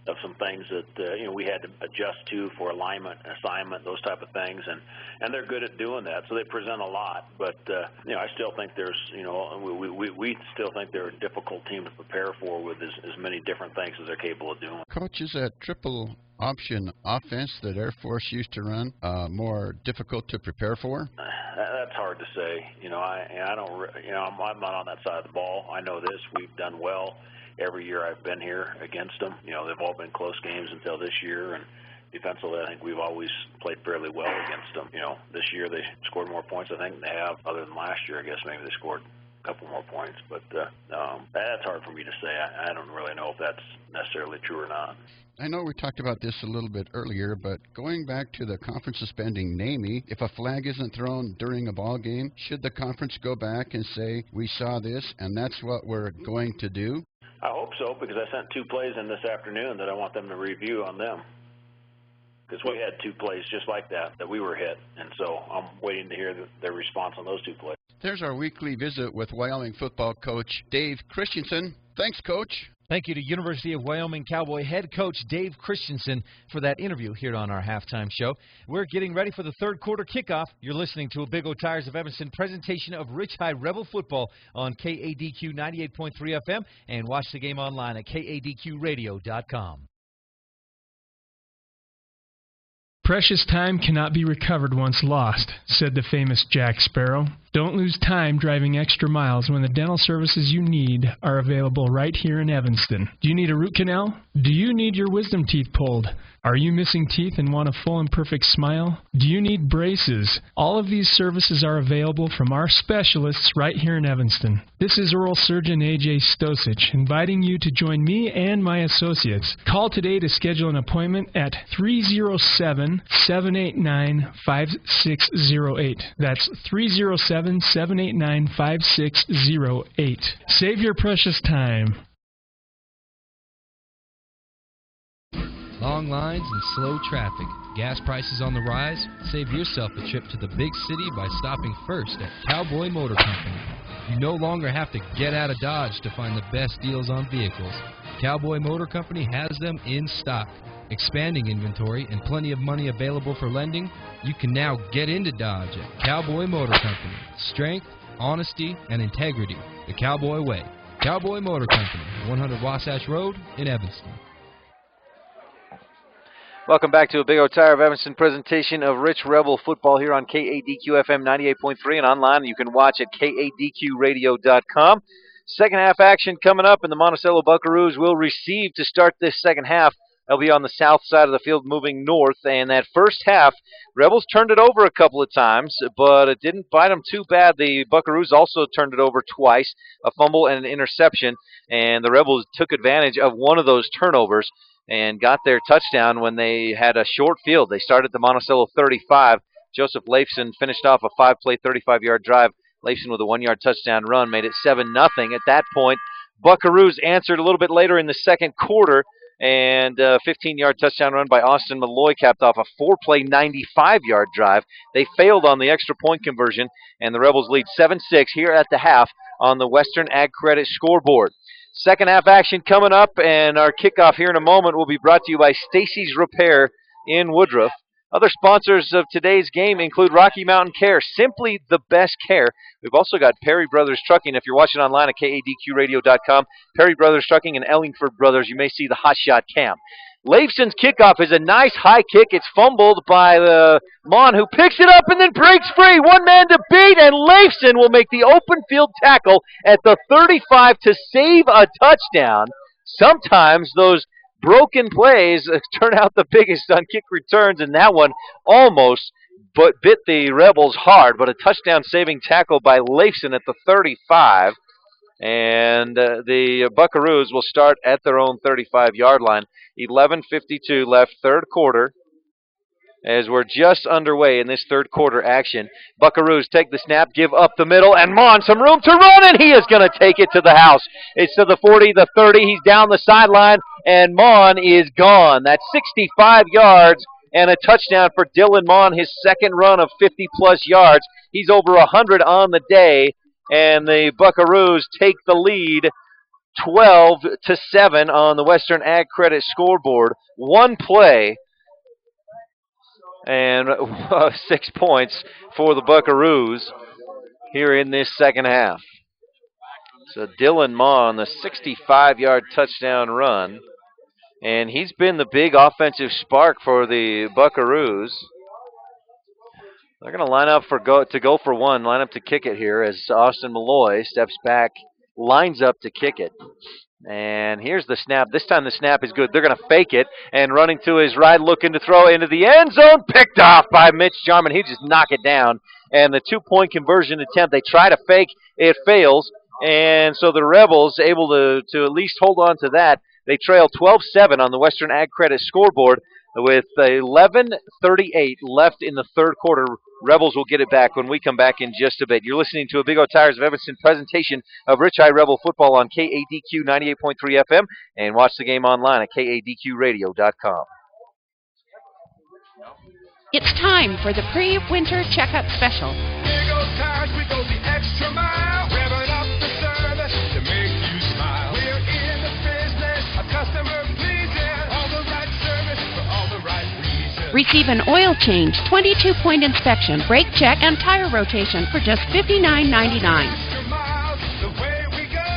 S22: of some things that we had to adjust to for alignment, assignment, those type of things, and they're good at doing that. So they present a lot, but I still think there's we still think they're a difficult team to prepare for with as many different things as they're capable of doing.
S4: Coach, is that triple option offense that Air Force used to run more difficult to prepare for?
S22: That's That's hard to say. I don't. I'm not on that side of the ball. I know this. We've done well every year I've been here against them. They've all been close games until this year, and defensively, I think we've always played fairly well against them. This year they scored more points, I think, than they have, other than last year. I guess maybe they scored a couple more points, but that's hard for me to say. I don't really know if that's necessarily true or not.
S4: I know we talked about this a little bit earlier, but going back to the conference suspending NAMI, if a flag isn't thrown during a ball game, should the conference go back and say, we saw this and that's what we're going to do?
S22: I hope so, because I sent 2 plays in this afternoon that I want them to review on them. Because we had 2 plays just like that we were hit, and so I'm waiting to hear their response on those 2 plays.
S4: There's our weekly visit with Wyoming football coach Dave Christensen. Thanks, Coach.
S6: Thank you to University of Wyoming Cowboy head coach Dave Christensen for that interview here on our halftime show. We're getting ready for the third quarter kickoff. You're listening to a Big O Tires of Evanston presentation of Rich High Rebel football on KADQ 98.3 FM, and watch the game online at kadqradio.com.
S17: Precious time cannot be recovered once lost, said the famous Jack Sparrow. Don't lose time driving extra miles when the dental services you need are available right here in Evanston. Do you need a root canal? Do you need your wisdom teeth pulled? Are you missing teeth and want a full and perfect smile? Do you need braces? All of these services are available from our specialists right here in Evanston. This is oral surgeon A.J. Stosich inviting you to join me and my associates. Call today to schedule an appointment at 307-789-5608. That's 307-789-5608. Save your precious time.
S8: Long lines and slow traffic. Gas prices on the rise? Save yourself a trip to the big city by stopping first at Cowboy Motor Company. You no longer have to get out of Dodge to find the best deals on vehicles. Cowboy Motor Company has them in stock. Expanding inventory and plenty of money available for lending, you can now get into Dodge at Cowboy Motor Company. Strength, honesty, and integrity. The Cowboy way. Cowboy Motor Company, 100 Wasatch Road in Evanston.
S7: Welcome back to a Big O Tire of Evanston presentation of Rich Rebel football here on KADQ FM 98.3 and online. You can watch at kadqradio.com. Second half action coming up, and the Monticello Buckaroos will receive to start this second half. They'll be on the south side of the field moving north, and that first half, Rebels turned it over a couple of times, but it didn't bite them too bad. The Buckaroos also turned it over twice, a fumble and an interception, and the Rebels took advantage of one of those turnovers and got their touchdown when they had a short field. They started at the Monticello 35. Joseph Leifson finished off a 5-play, 35-yard drive. Leifson with a 1-yard touchdown run made it 7-0. At that point, Buckaroos answered a little bit later in the second quarter, and a 15-yard touchdown run by Austin Malloy capped off a 4-play, 95-yard drive. They failed on the extra point conversion, and the Rebels lead 7-6 here at the half on the Western Ag Credit scoreboard. Second half action coming up, and our kickoff here in a moment will be brought to you by Stacy's Repair in Woodruff. Other sponsors of today's game include Rocky Mountain Care, simply the best care. We've also got Perry Brothers Trucking. If you're watching online at kadqradio.com, Perry Brothers Trucking and Ellingford Brothers, you may see the Hot Shot Cam. Leifson's kickoff is a nice high kick. It's fumbled by Mon, who picks it up and then breaks free. One man to beat, and Leifson will make the open field tackle at the 35 to save a touchdown. Sometimes those broken plays turn out the biggest on kick returns, and that one almost bit the Rebels hard, but a touchdown-saving tackle by Leifson at the 35. And the Buckaroos will start at their own 35-yard line. 11:52 left, third quarter, as we're just underway in this third quarter action. Buckaroos take the snap, give up the middle, and Mon some room to run, and he is going to take it to the house. It's to the 40, the 30. He's down the sideline, and Mon is gone. That's 65 yards and a touchdown for Dylan Mon, his second run of 50-plus yards. He's over 100 on the day, and the Buckaroos take the lead 12-7 on the Western Ag Credit scoreboard. One play and 6 points for the Buckaroos here in this second half. So Dylan Mon, the 65-yard touchdown run, and he's been the big offensive spark for the Buckaroos. They're going to line up to go for one, line up to kick it here as Austin Malloy steps back, lines up to kick it. And here's the snap. This time the snap is good. They're going to fake it, and running to his right, looking to throw into the end zone, picked off by Mitch Jarman. He just knocked it down. And the two-point conversion attempt, they try to fake, it fails. And so the Rebels able to at least hold on to that. They trail 12-7 on the Western Ag Credit scoreboard with 11:38 left in the third quarter. Rebels will get it back when we come back in just a bit. You're listening to a Big O Tires of Evanston presentation of Rich High Rebel football on KADQ 98.3 FM, and watch the game online at kadqradio.com.
S9: It's time for the pre-winter checkup special.
S10: Big O Tires, we go the extra mile, revving up the service to make you smile. We're in the business of customer pleasing, all the right service for all the right reasons.
S9: Receive an oil change, 22-point inspection, brake check, and tire rotation for just $59.99.
S10: The way we go,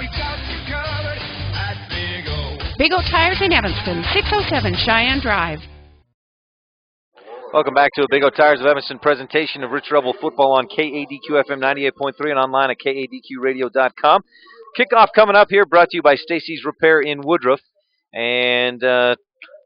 S10: we got you covered at Big O.
S9: Big O Tires in Evanston, 607 Cheyenne Drive.
S7: Welcome back to a Big O Tires of Evanston presentation of Rich Rebel football on KADQ FM 98.3 and online at kadqradio.com. Kickoff coming up here, brought to you by Stacy's Repair in Woodruff. And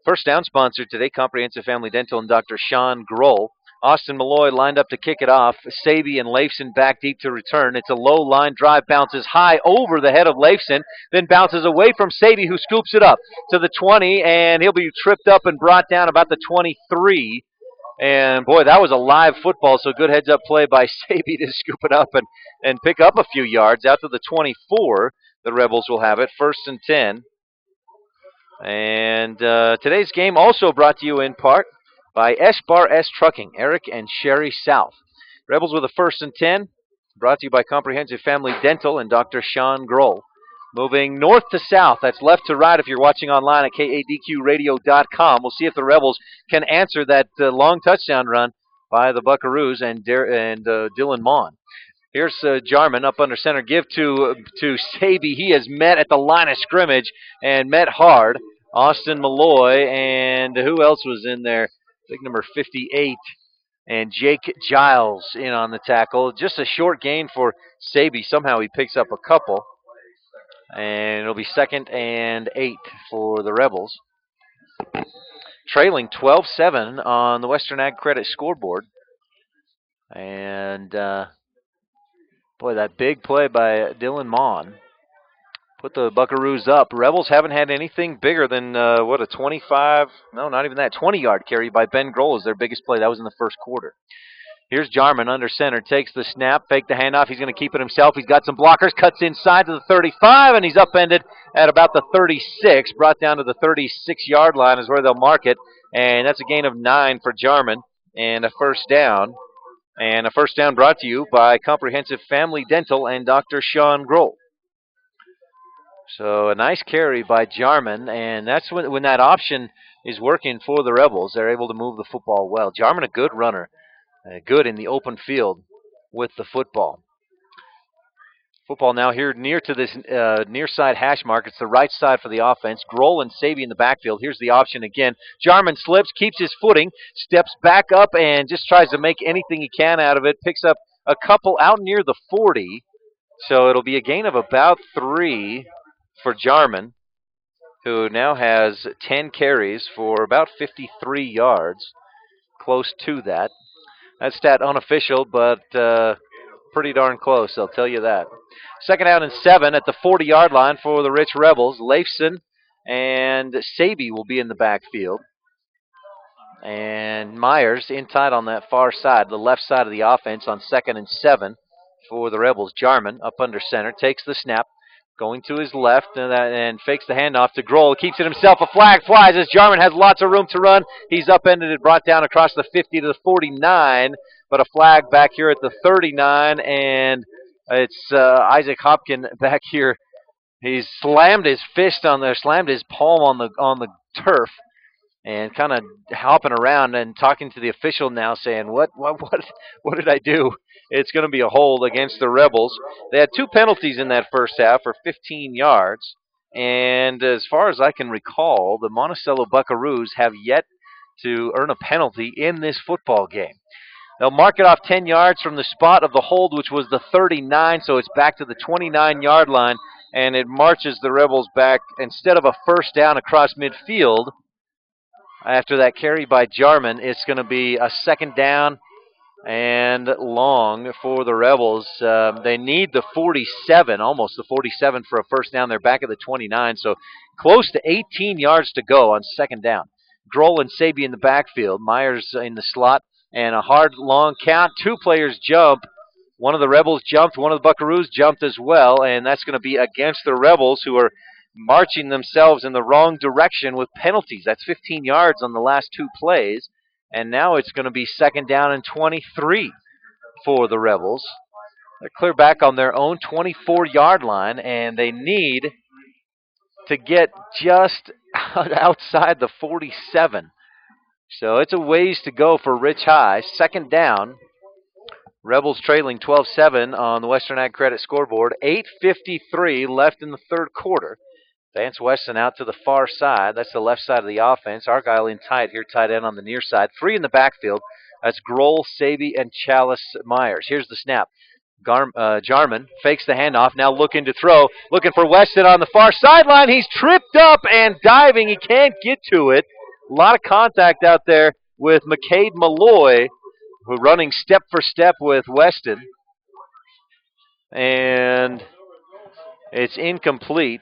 S7: first down sponsor today, Comprehensive Family Dental and Dr. Sean Grohl. Austin Malloy lined up to kick it off. Saby and Leifson back deep to return. It's a low line drive, bounces high over the head of Leifson, then bounces away from Saby, who scoops it up to the 20, and he'll be tripped up and brought down about the 23. And, boy, that was a live football, so good heads-up play by Saby to scoop it up and pick up a few yards. Out to the 24, the Rebels will have it, 1st and 10. And today's game also brought to you in part by S-Bar S Trucking, Eric and Sherry South. Rebels with a 1st and 10, brought to you by Comprehensive Family Dental and Dr. Sean Grohl. Moving north to south, that's left to right if you're watching online at kadqradio.com. We'll see if the Rebels can answer that long touchdown run by the Buckaroos and Dylan Maughan. Here's Jarman up under center. Give to Saby. He is met at the line of scrimmage and met hard. Austin Malloy and who else was in there? I think number 58. And Jake Giles in on the tackle. Just a short gain for Saby. Somehow he picks up a couple. And it'll be 2nd and 8 for the Rebels. Trailing 12-7 on the Western Ag Credit scoreboard. And, boy, that big play by Dylan Maughan put the Buckaroos up. Rebels haven't had anything bigger than, a 20-yard carry by Ben Grohl is their biggest play. That was in the first quarter. Here's Jarman under center, takes the snap, fake the handoff. He's going to keep it himself. He's got some blockers, cuts inside to the 35, and he's upended at about the 36. Brought down to the 36-yard line is where they'll mark it, and that's a gain of 9 for Jarman and a 1st down. And a 1st down brought to you by Comprehensive Family Dental and Dr. Sean Grohl. So a nice carry by Jarman, and that's when that option is working for the Rebels. They're able to move the football well. Jarman, a good runner. Good in the open field with the football. Football now here near to this near side hash mark. It's the right side for the offense. Grohl and Saby in the backfield. Here's the option again. Jarman slips, keeps his footing, steps back up, and just tries to make anything he can out of it. Picks up a couple out near the 40. So it'll be a gain of about 3 for Jarman, who now has 10 carries for about 53 yards. Close to that. That stat unofficial, but pretty darn close, I'll tell you that. 2nd down and 7 at the 40-yard line for the Rich Rebels. Leifson and Saby will be in the backfield. And Myers in tight on that far side, the left side of the offense on 2nd and 7 for the Rebels. Jarman up under center, takes the snap, going to his left and fakes the handoff to Grohl. Keeps it himself. A flag flies as Jarman has lots of room to run. He's upended it, brought down across the 50 to the 49. But a flag back here at the 39, and it's Isaac Hopkin back here. He's slammed his fist on there, slammed his palm on the turf, and kind of hopping around and talking to the official now, saying, "What did I do?" It's going to be a hold against the Rebels. They had 2 penalties in that first half for 15 yards. And as far as I can recall, the Monticello Buckaroos have yet to earn a penalty in this football game. They'll mark it off 10 yards from the spot of the hold, which was the 39, so it's back to the 29-yard line, and it marches the Rebels back. Instead of a first down across midfield, after that carry by Jarman, it's going to be a second down and long for the Rebels. They need the 47, almost the 47 for a first down. They're back at the 29, so close to 18 yards to go on second down. Grohl and Saby in the backfield. Myers in the slot, and a hard, long count. Two players jump. One of the Rebels jumped. One of the Buckaroos jumped as well, and that's going to be against the Rebels, who are marching themselves in the wrong direction with penalties. That's 15 yards on the last two plays, and now it's going to be second down and 23 for the Rebels. They're clear back on their own 24-yard line, and they need to get just outside the 47. So it's a ways to go for Rich High. Second down. Rebels trailing 12-7 on the Western Ag Credit scoreboard. 8:53 left in the third quarter. Vance Weston out to the far side. That's the left side of the offense. Argyle in tight here, tight end on the near side. Three in the backfield. That's Grohl, Saby, and Chalice Myers. Here's the snap. Jarman fakes the handoff, now looking to throw. Looking for Weston on the far sideline. He's tripped up and diving. He can't get to it. A lot of contact out there with McCade Malloy, who running step for step with Weston. And it's incomplete.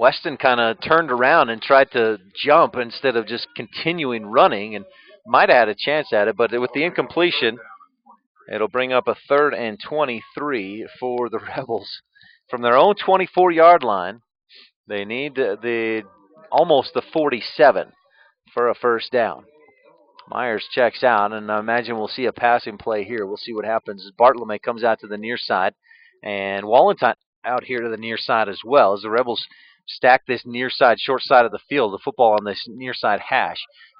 S7: Weston kind of turned around and tried to jump instead of just continuing running, and might have had a chance at it, but with the incompletion, it'll bring up a 3rd and 23 for the Rebels. From their own 24-yard line, they need almost the 47 for a first down. Myers checks out, and I imagine we'll see a passing play here. We'll see what happens as Bartlome comes out to the near side, and Wallenstein out here to the near side as well, as the Rebels stack this near side, short side of the field, the football on this near side hash.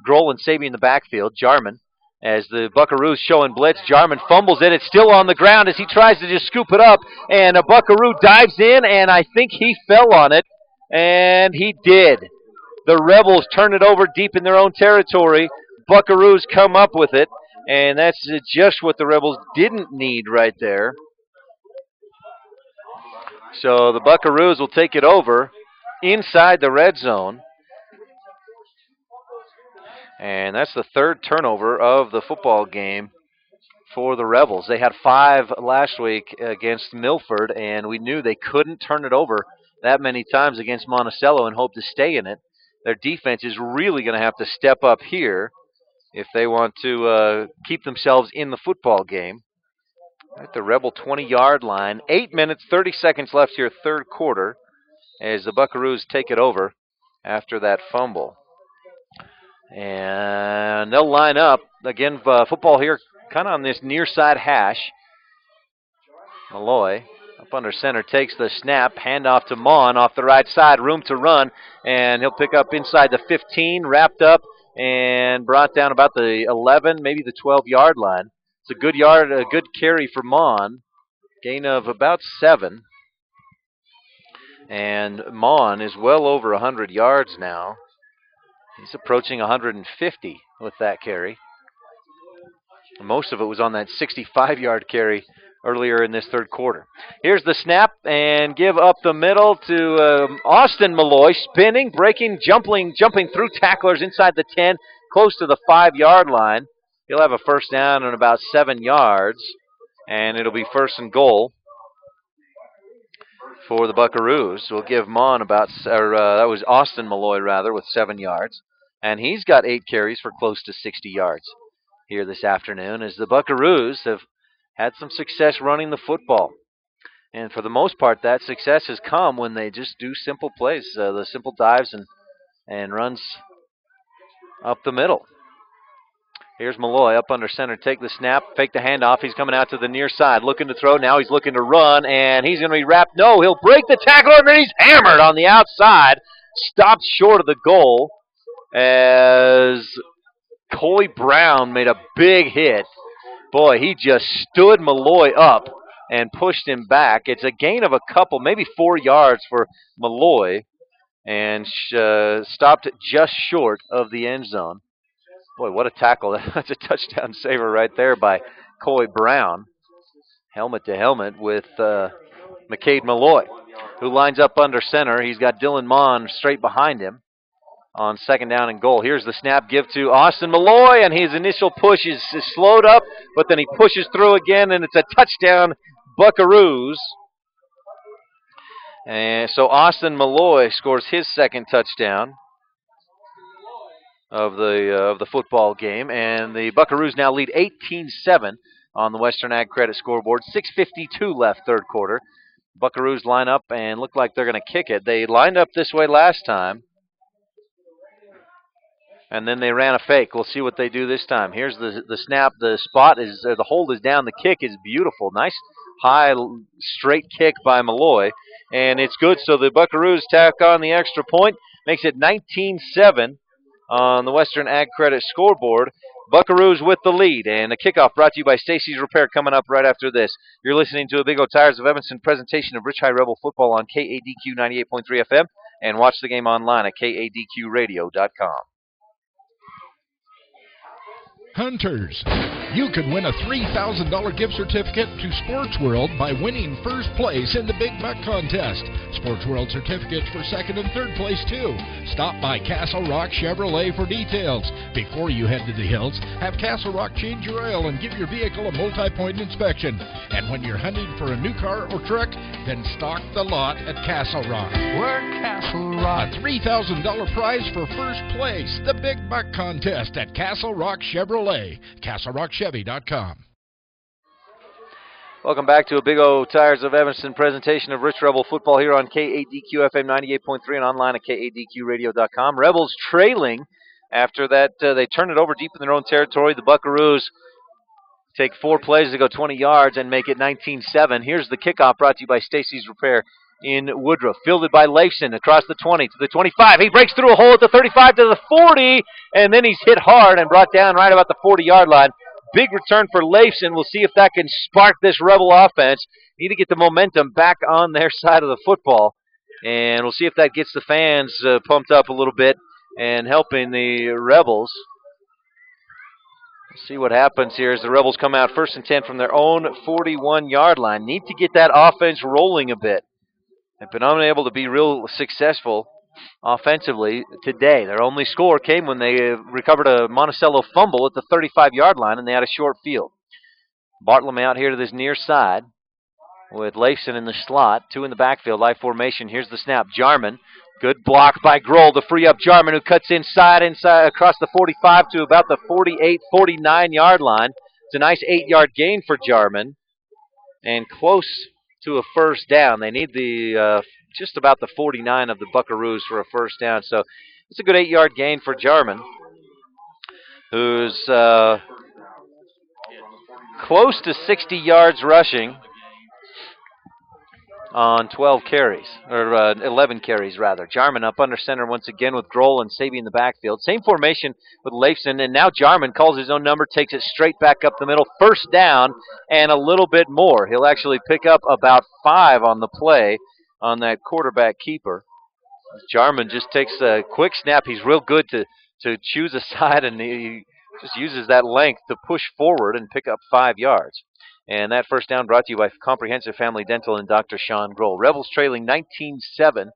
S7: Grohl and Saby in the backfield. Jarman, as the Buckaroos showing blitz, Jarman fumbles it. It's still on the ground as he tries to just scoop it up, and a Buckaroo dives in, and I think he fell on it, and he did. The Rebels turn it over deep in their own territory. Buckaroos come up with it, and that's just what the Rebels didn't need right there. So the Buckaroos will take it over inside the red zone. And that's the 3rd turnover of the football game for the Rebels. They had 5 last week against Milford, and we knew they couldn't turn it over that many times against Monticello and hope to stay in it. Their defense is really going to have to step up here if they want to keep themselves in the football game. At the Rebel 20-yard line, 8 minutes, 30 seconds left here, third quarter, as the Buckaroos take it over after that fumble. And they'll line up. Again, football here kind of on this near side hash. Malloy up under center takes the snap. Handoff to Mon off the right side. Room to run. And he'll pick up inside the 15. Wrapped up and brought down about the 11, maybe the 12-yard line. It's a good carry for Mon. Gain of about 7. And Mon is well over 100 yards now. He's approaching 150 with that carry. Most of it was on that 65-yard carry earlier in this third quarter. Here's the snap, and give up the middle to Austin Malloy, spinning, breaking, jumping through tacklers inside the 10, close to the 5-yard line. He'll have a first down and about 7 yards, and it'll be 1st and goal for the Buckaroos. We'll give Mon that was Austin Malloy, rather, with 7 yards. And he's got 8 carries for close to 60 yards here this afternoon, as the Buckaroos have had some success running the football. And for the most part, that success has come when they just do simple plays, the simple dives and runs up the middle. Here's Malloy up under center. Take the snap, fake the handoff. He's coming out to the near side, looking to throw. Now he's looking to run, and he's going to be wrapped. No, he'll break the tackle, and then he's hammered on the outside. Stopped short of the goal as Coley Brown made a big hit. Boy, he just stood Malloy up and pushed him back. It's a gain of a couple, maybe 4 yards for Malloy, and stopped just short of the end zone. Boy, what a tackle. That's a touchdown saver right there by Coy Brown. Helmet to helmet with McCade Malloy, who lines up under center. He's got Dylan Mon straight behind him on second down and goal. Here's the snap give to Austin Malloy, and his initial push is slowed up, but then he pushes through again, and it's a touchdown, Buckaroos. And so Austin Malloy scores his second touchdown of the football game, and the Buckaroos now lead 18-7 on the Western Ag Credit scoreboard. 6:52 left, third quarter. Buckaroos line up and look like they're going to kick it. They lined up this way last time, and then they ran a fake. We'll see what they do this time. Here's the snap. The spot is the hold is down. The kick is beautiful. Nice high straight kick by Malloy, and it's good. So the Buckaroos tack on the extra point, makes it 19-7 on the Western Ag Credit scoreboard. Buckaroos with the lead, and a kickoff brought to you by Stacy's Repair coming up right after this. You're listening to a Big O Tires of Evanston presentation of Rich High Rebel football on KADQ 98.3 FM, and watch the game online at kadqradio.com.
S11: Hunters, you could win a $3,000 gift certificate to Sports World by winning first place in the Big Buck Contest. Sports World certificates for second and third place, too. Stop by Castle Rock Chevrolet for details. Before you head to the hills, have Castle Rock change your oil and give your vehicle a multi-point inspection. And when you're hunting for a new car or truck, then stock the lot at Castle Rock.
S10: We're Castle Rock.
S11: A $3,000 prize for first place, the Big Buck Contest at Castle Rock Chevrolet. CastleRockChevy.com.
S7: Welcome back to a Big O Tires of Evanston presentation of Rich Rebel football here on KADQ FM 98.3 and online at kadqradio.com. Rebels trailing after that. They turn it over deep in their own territory. The Buckaroos take 4 plays to go 20 yards and make it 19-7. Here's the kickoff brought to you by Stacy's Repair in Woodruff. Fielded by Leifson across the 20 to the 25. He breaks through a hole at the 35 to the 40, and then he's hit hard and brought down right about the 40-yard line. Big return for Leifson. We'll see if that can spark this Rebel offense. Need to get the momentum back on their side of the football, and we'll see if that gets the fans pumped up a little bit and helping the Rebels. Let's see what happens here as the Rebels come out first and 10 from their own 41-yard line. Need to get that offense rolling a bit. They've been unable to be real successful offensively today. Their only score came when they recovered a Monticello fumble at the 35-yard line, and they had a short field. Bartlett out here to this near side with Leifson in the slot, 2 in the backfield, live formation. Here's the snap. Jarman, good block by Grohl to free up Jarman, who cuts inside across the 45 to about the 48, 49-yard line. It's a nice 8-yard gain for Jarman, and close to a first down. They need the just about the 49 of the Buckaroos for a first down. So it's a good 8-yard gain for Jarman, who's close to 60 yards rushing on 12 carries, or 11 carries, rather. Jarman up under center once again with Grohl and Sabi in the backfield. Same formation with Leifson, and now Jarman calls his own number, takes it straight back up the middle. First down and a little bit more. He'll actually pick up about 5 on the play on that quarterback keeper. Jarman just takes a quick snap. He's real good to choose a side, and he just uses that length to push forward and pick up 5 yards. And that first down brought to you by Comprehensive Family Dental and Dr. Sean Grohl. Rebels trailing 19-7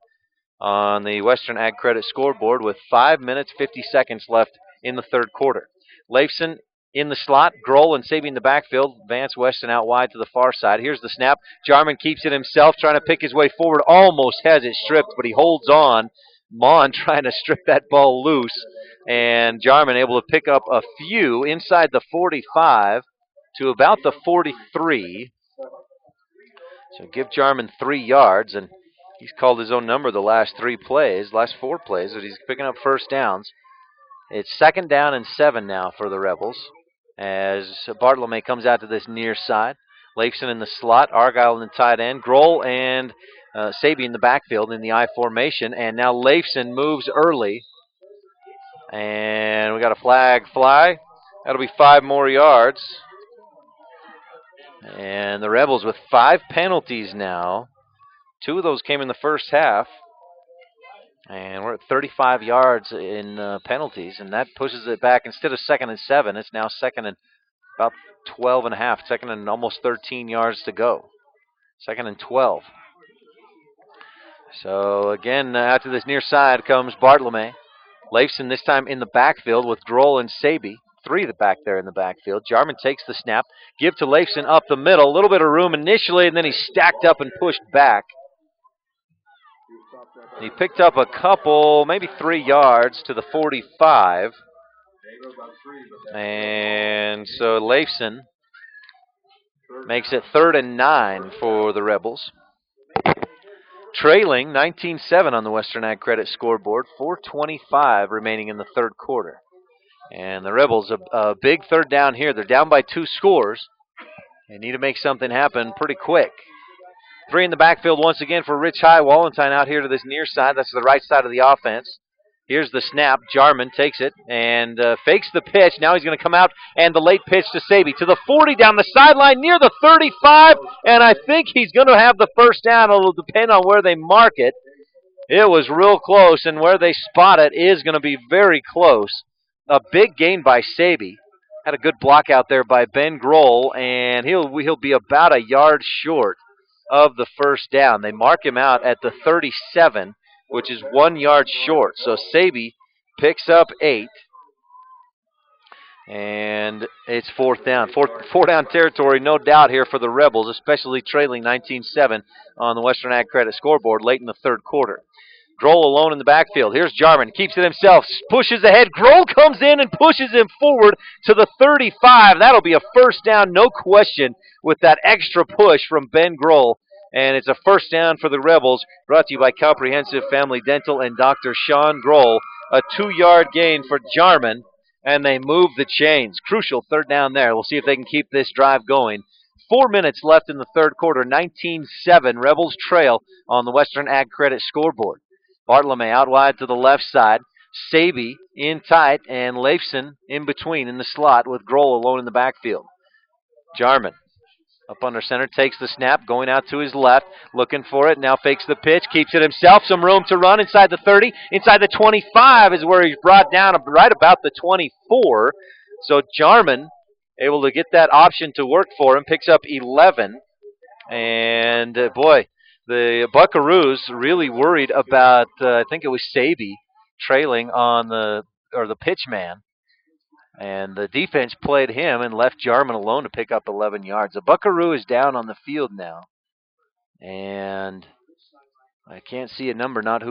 S7: on the Western Ag Credit scoreboard with 5 minutes, 50 seconds left in the third quarter. Leifson in the slot, Grohl and Sabi in the backfield. Vance Weston out wide to the far side. Here's the snap. Jarman keeps it himself, trying to pick his way forward. Almost has it stripped, but he holds on. Mon trying to strip that ball loose. And Jarman able to pick up a few inside the 45 to about the 43. So give Jarman 3 yards, and he's called his own number the last 4 plays, but he's picking up first downs. It's second down and 7 now for the Rebels as Bartlome comes out to this near side. Leifson in the slot, Argyle in the tight end, Grohl and Sabi in the backfield in the I formation, and now Leifson moves early, and we got a flag fly. That'll be 5 more yards. And the Rebels with 5 penalties now. 2 of those came in the first half. And we're at 35 yards in penalties, and that pushes it back. Instead of 2nd and 7, it's now 2nd and about 12 and a half, 2nd and almost 13 yards to go. 2nd and 12. So again, out to this near side comes Bartlome. Leifson this time in the backfield with Droll and Saby. 3 of the back there in the backfield. Jarman takes the snap. Give to Leifson up the middle. A little bit of room initially, and then he's stacked up and pushed back. He picked up a couple, maybe 3 yards to the 45. And so Leifson makes it 3rd and 9 for the Rebels. Trailing 19-7 on the Western Ag Credit scoreboard. 4:25 remaining in the 3rd quarter. And the Rebels, a big 3rd down here. They're down by 2 scores. They need to make something happen pretty quick. 3 in the backfield once again for Rich High. Wallentine out here to this near side. That's the right side of the offense. Here's the snap. Jarman takes it and fakes the pitch. Now he's going to come out, and the late pitch to Saby. To the 40, down the sideline, near the 35, and I think he's going to have the first down. It'll depend on where they mark it. It was real close, and where they spot it is going to be very close. A big gain by Saby. Had a good block out there by Ben Grohl, and he'll be about a yard short of the first down. They mark him out at the 37, which is 1 yard short. So Saby picks up 8, and it's 4th down. Four down territory, no doubt here for the Rebels, especially trailing 19-7 on the Western Ag Credit scoreboard late in the 3rd quarter. Grohl alone in the backfield. Here's Jarman. Keeps it himself. Pushes ahead. Grohl comes in and pushes him forward to the 35. That'll be a first down, no question, with that extra push from Ben Grohl. And it's a first down for the Rebels, brought to you by Comprehensive Family Dental and Dr. Sean Grohl. A 2-yard gain for Jarman, and they move the chains. Crucial 3rd down there. We'll see if they can keep this drive going. 4 minutes left in the 3rd quarter. 19-7. Rebels trail on the Western Ag Credit scoreboard. Bartlome out wide to the left side. Saby in tight, and Leifson in between in the slot with Grohl alone in the backfield. Jarman up under center, takes the snap, going out to his left, looking for it, now fakes the pitch, keeps it himself, some room to run inside the 30, inside the 25 is where he's brought down right about the 24. So Jarman able to get that option to work for him, picks up 11, and boy, the Buckaroos really worried about, I think it was Saby, trailing on the pitch man. And the defense played him and left Jarman alone to pick up 11 yards. The Buckaroo is down on the field now. And I can't see a number, not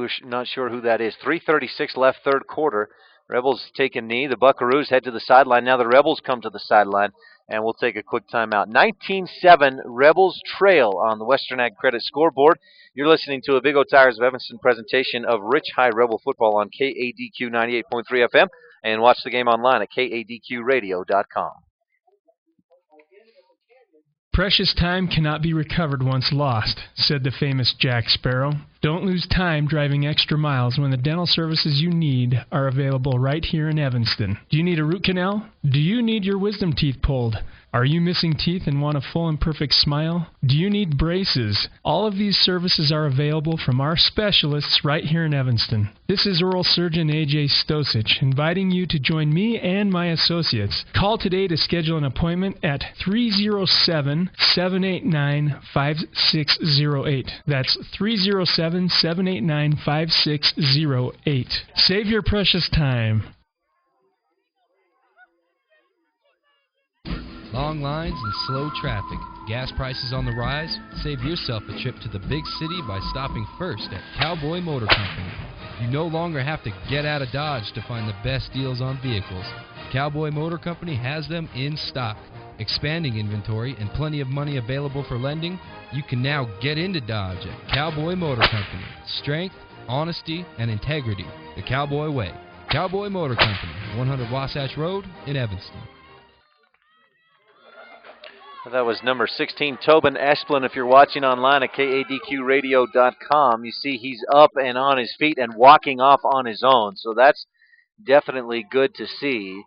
S7: sure who that is. 3:36 left, 3rd quarter. Rebels take a knee. The Buckaroos head to the sideline. Now the Rebels come to the sideline. And we'll take a quick timeout. 19-7, Rebels trail on the Western Ag Credit scoreboard. You're listening to a Big O Tires of Evanston presentation of Rich High Rebel football on KADQ 98.3 FM. And watch the game online at kadqradio.com.
S17: Precious time cannot be recovered once lost, said the famous Jack Sparrow. Don't lose time driving extra miles when the dental services you need are available right here in Evanston. Do you need a root canal? Do you need your wisdom teeth pulled? Are you missing teeth and want a full and perfect smile? Do you need braces? All of these services are available from our specialists right here in Evanston. This is oral surgeon A.J. Stosich inviting you to join me and my associates. Call today to schedule an appointment at 307-789-5608. That's 307-789-5608. Save your precious time.
S8: Long lines and slow traffic. Gas prices on the rise? Save yourself a trip to the big city by stopping first at Cowboy Motor Company. You no longer have to get out of Dodge to find the best deals on vehicles. Cowboy Motor Company has them in stock. Expanding inventory and plenty of money available for lending, you can now get into Dodge at Cowboy Motor Company. Strength, honesty, and integrity. The Cowboy Way. Cowboy Motor Company, 100 Wasatch Road in Evanston.
S7: That was number 16, Tobin Esplin. If you're watching online at kadqradio.com, you see he's up and on his feet and walking off on his own. So that's definitely good to see.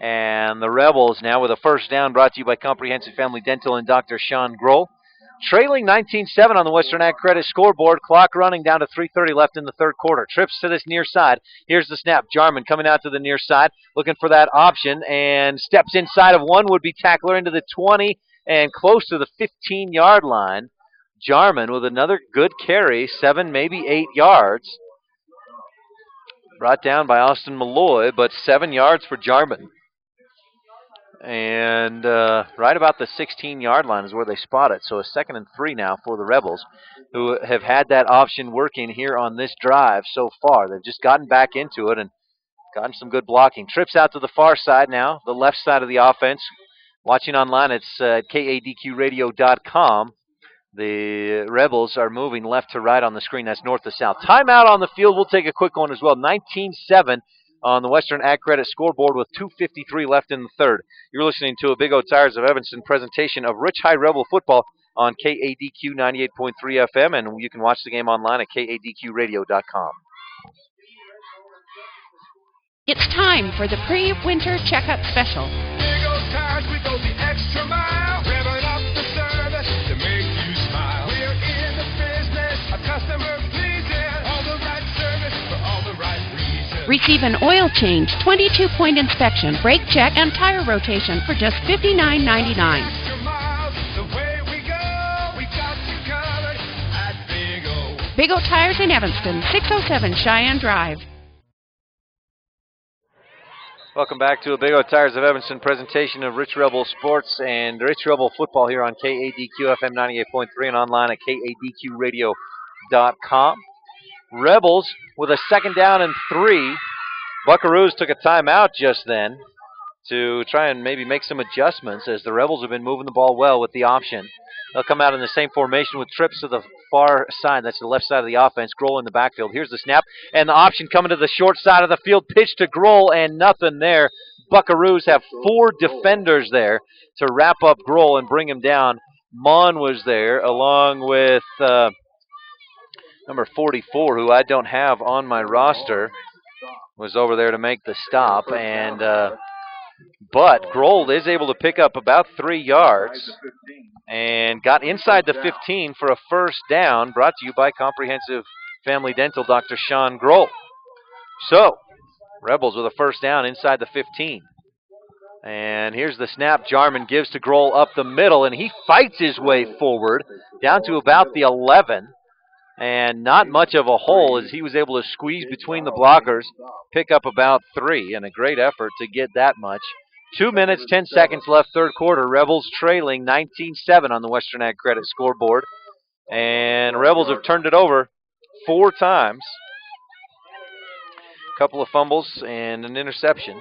S7: And the Rebels now with a first down brought to you by Comprehensive Family Dental and Dr. Sean Grohl. trailing 19-7 on the Western Ag Credit scoreboard. Clock running down to 3:30 left in the third quarter. Trips to this near side. Here's the snap. Jarman coming out to the near side, looking for that option, and steps inside of one would-be tackler into the 20 and close to the 15-yard line. Jarman with another good carry, 7, maybe 8 yards. Brought down by Austin Malloy, but 7 yards for Jarman. And right about the 16-yard line is where they spot it. So a 2nd and 3 now for the Rebels, who have had that option working here on this drive so far. They've just gotten back into it and gotten some good blocking. Trips out to the far side now, the left side of the offense. Watching online, it's kadqradio.com. The Rebels are moving left to right on the screen. That's north to south. Timeout on the field. We'll take a quick one as well. 19-7 on the Western Ag Credit scoreboard with 2:53 left in the third. You're listening to a Big O Tires of Evanston presentation of Rich High Rebel football on KADQ 98.3 FM, and you can watch the game online at kadqradio.com.
S9: It's time for the pre-winter checkup special.
S10: Big O Tires, we go the extra mile, revving up the service to make you smile. We're in the business of customer pleasing, all the right service for all the right reasons.
S9: Receive an oil change, 22-point inspection, brake check, and tire rotation for just $59.99.
S10: Extra miles, the way we go, we got you covered at Big O.
S9: Big O Tires in Evanston, 607 Cheyenne Drive.
S7: Welcome back to a Big O Tires of Evanston presentation of Rich Rebel Sports and Rich Rebel Football here on KADQ FM 98.3 and online at kadqradio.com. Rebels with a 2nd down and 3. Buckaroos took a timeout just then to try and maybe make some adjustments as the Rebels have been moving the ball well with the option. They'll come out in the same formation with trips to the far side. That's the left side of the offense. Grohl in the backfield. Here's the snap. And the option coming to the short side of the field. Pitch to Grohl and nothing there. Buckaroos have 4 defenders there to wrap up Grohl and bring him down. Mon was there along with number 44, who I don't have on my roster, was over there to make the stop. And but Grohl is able to pick up about 3 yards and got inside the 15 for a 1st down, brought to you by Comprehensive Family Dental Dr. Sean Grohl. So, Rebels with a 1st down inside the 15. And here's the snap. Jarman gives to Grohl up the middle, and he fights his way forward down to about the 11. And not much of a hole as he was able to squeeze between the blockers, pick up about 3, and a great effort to get that much. 2 minutes, 10 seconds left, third quarter. Rebels trailing 19-7 on the Western Ag Credit scoreboard. And Rebels have turned it over 4 times. A couple of fumbles and an interception.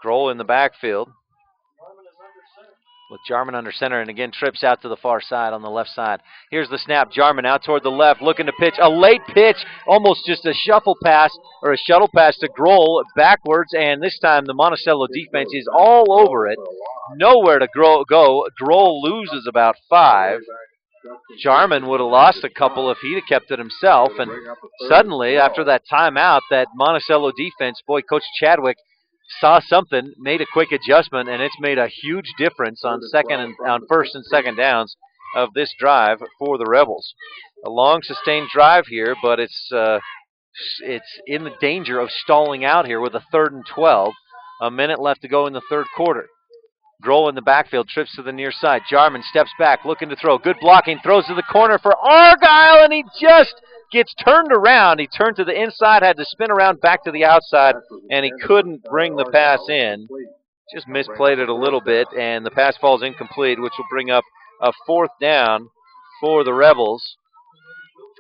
S7: Grohl in the backfield with Jarman under center, and again trips out to the far side on the left side. Here's the snap. Jarman out toward the left, looking to pitch. A late pitch, almost just a shuffle pass or a shuttle pass to Grohl backwards, and this time the Monticello defense is all over it. Nowhere to go. Grohl loses about 5. Jarman would have lost a couple if he'd have kept it himself, and suddenly, after that timeout, that Monticello defense, boy, Coach Chadwick saw something, made a quick adjustment, and it's made a huge difference on 1st and 2nd downs of this drive for the Rebels. A long, sustained drive here, but it's in the danger of stalling out here with a 3rd and 12. A minute left to go in the third quarter. Grohl in the backfield, trips to the near side. Jarman steps back, looking to throw. Good blocking, throws to the corner for Argyle, and he just gets turned around. He turned to the inside, had to spin around back to the outside, and he couldn't bring the pass in. Just misplayed it a little bit, and the pass falls incomplete, which will bring up a 4th down for the Rebels.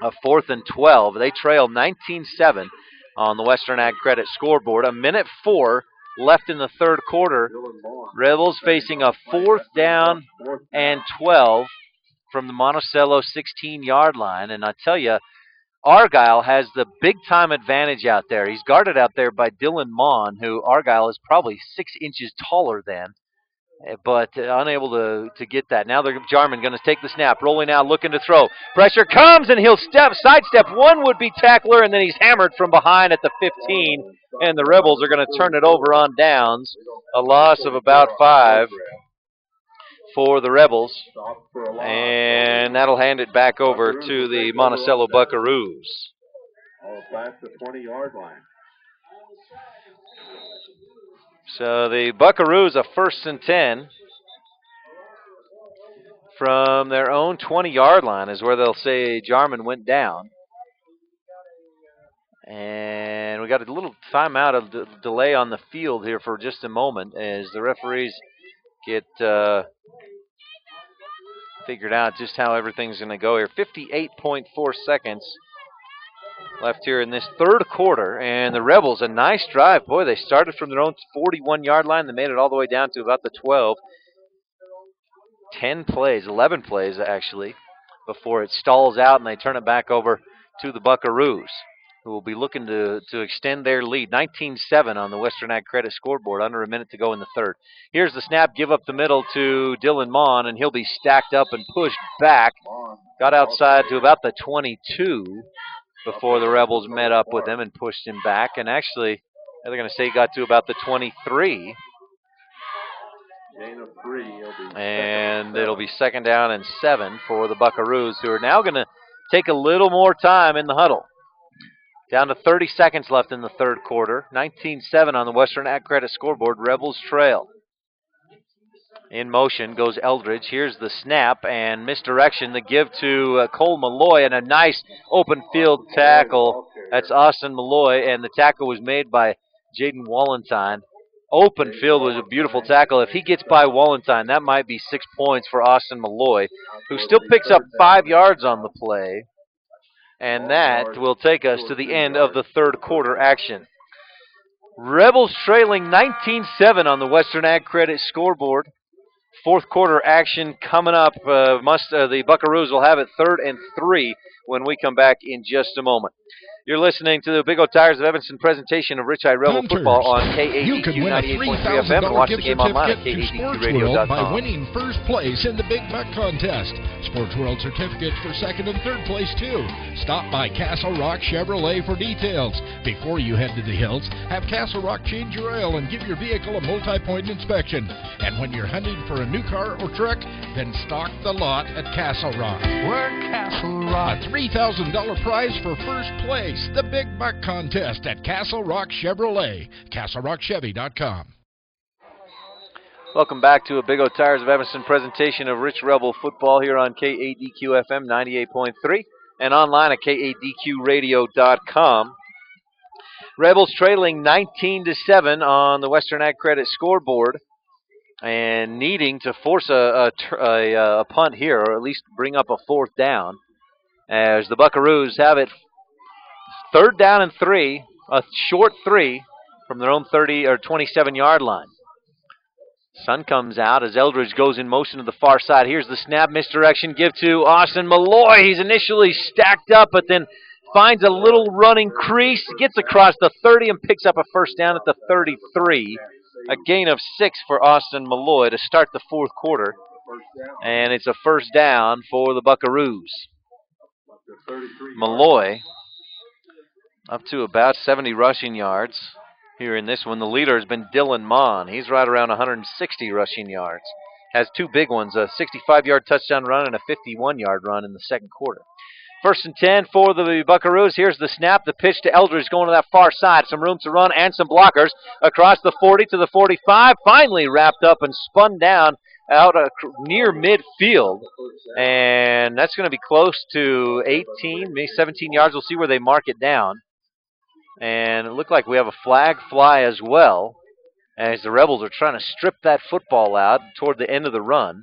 S7: A 4th and 12. They trail 19-7 on the Western Ag Credit scoreboard. A minute 4 left in the third quarter. Rebels facing a 4th down and 12 from the Monticello 16-yard line, and I tell you, Argyle has the big-time advantage out there. He's guarded out there by Dylan Mon, who Argyle is probably 6 inches taller than, but unable to get that. Now Jarman going to take the snap, rolling out, looking to throw. Pressure comes, and he'll sidestep one would-be tackler, and then he's hammered from behind at the 15, and the Rebels are going to turn it over on downs. A loss of about 5 for the Rebels. And that'll hand it back over to the Monticello Buckaroos.
S2: All past the 20-yard line.
S7: So the Buckaroos, a 1st and 10 from their own 20-yard line is where they'll say Jarman went down. And we got a little timeout of delay on the field here for just a moment as the referees get figured out just how everything's going to go here. 58.4 seconds left here in this third quarter, and the Rebels, a nice drive. Boy, they started from their own 41-yard line. They made it all the way down to about the 12. 11 plays actually, before it stalls out and they turn it back over to the Buckaroos, who will be looking to extend their lead. 19-7 on the Western Ag Credit scoreboard, under a minute to go in the third. Here's the snap, give up the middle to Dylan Mon, and he'll be stacked up and pushed back. Got outside to about the 22 before the Rebels met up with him and pushed him back. And actually, they're going to say he got to about the 23.
S2: Gain of 3.
S7: And it'll be 2nd down and 7 for the Buckaroos, who are now going to take a little more time in the huddle. Down to 30 seconds left in the third quarter. 19-7 on the Western Ag Credit scoreboard. Rebels trail. In motion goes Eldridge. Here's the snap and misdirection. The give to Cole Malloy, and a nice open field tackle. That's Austin Malloy, and the tackle was made by Jaden Wallentine. Open field was a beautiful tackle. If he gets by Wallentine, that might be 6 points for Austin Malloy, who still picks up 5 yards on the play. And that will take us to the end of the third quarter action. Rebels trailing 19-7 on the Western Ag Credit scoreboard. Fourth quarter action coming up. The Buckaroos will have it 3rd and 3 when we come back in just a moment. You're listening to the Big O Tires of Evanston presentation of Rich High Rebel football on KADQ 98.3 FM, and watch the game online at KADQradio.com.
S11: By winning first place in the Big Buck contest. Sports World certificates for 2nd and 3rd place too. Stop by Castle Rock Chevrolet for details. Before you head to the hills, have Castle Rock change your oil and give your vehicle a multi-point inspection. And when you're hunting for a new car or truck, then stock the lot at Castle Rock.
S10: We're Castle Rock.
S11: A $3,000 prize for first place. The Big Buck contest at Castle Rock Chevrolet. CastleRockChevy.com.
S7: Welcome back to a Big O Tires of Evanston presentation of Rich Rebel football here on KADQ FM 98.3 and online at KADQradio.com. Rebels trailing 19-7 on the Western Ag Credit scoreboard and needing to force a punt here, or at least bring up a 4th down, as the Buckaroos have it 3rd down and 3, a short 3 from their own 30 or 27-yard line. Sun comes out as Eldridge goes in motion to the far side. Here's the snap, misdirection, give to Austin Malloy. He's initially stacked up, but then finds a little running crease, gets across the 30 and picks up a 1st down at the 33. A gain of 6 for Austin Malloy to start the fourth quarter. And it's a 1st down for the Buckaroos. Malloy up to about 70 rushing yards here in this one. The leader has been Dylan Mon. He's right around 160 rushing yards. Has 2 big ones, a 65-yard touchdown run and a 51-yard run in the second quarter. 1st and 10 for the Buckaroos. Here's the snap. The pitch to Eldridge going to that far side. Some room to run and some blockers across the 40 to the 45. Finally wrapped up and spun down out near midfield. And that's going to be close to 18, maybe 17 yards. We'll see where they mark it down. And it looked like we have a flag fly as well, as the Rebels are trying to strip that football out toward the end of the run.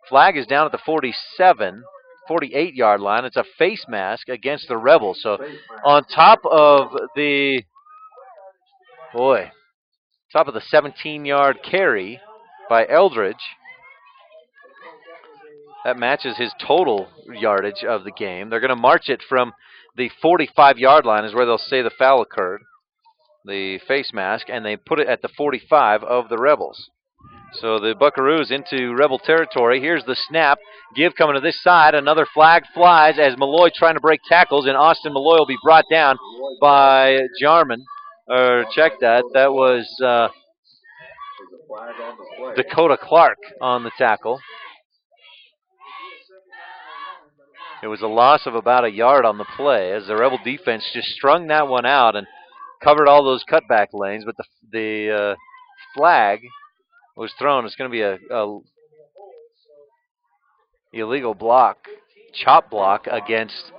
S7: Flag is down at the 48-yard line. It's a face mask against the Rebels. So on top of the 17-yard carry by Eldridge, that matches his total yardage of the game. They're going to march it from the 45-yard line is where they'll say the foul occurred, the face mask, and they put it at the 45 of the Rebels. So the Buckaroos into Rebel territory. Here's the snap. Give coming to this side. Another flag flies as Malloy trying to break tackles, and Austin Malloy will be brought down by Jarman. Check that. That was Dakota Clark on the tackle. It was a loss of about a yard on the play as the Rebel defense just strung that one out and covered all those cutback lanes, but the flag was thrown. It's going to be a illegal block, chop block against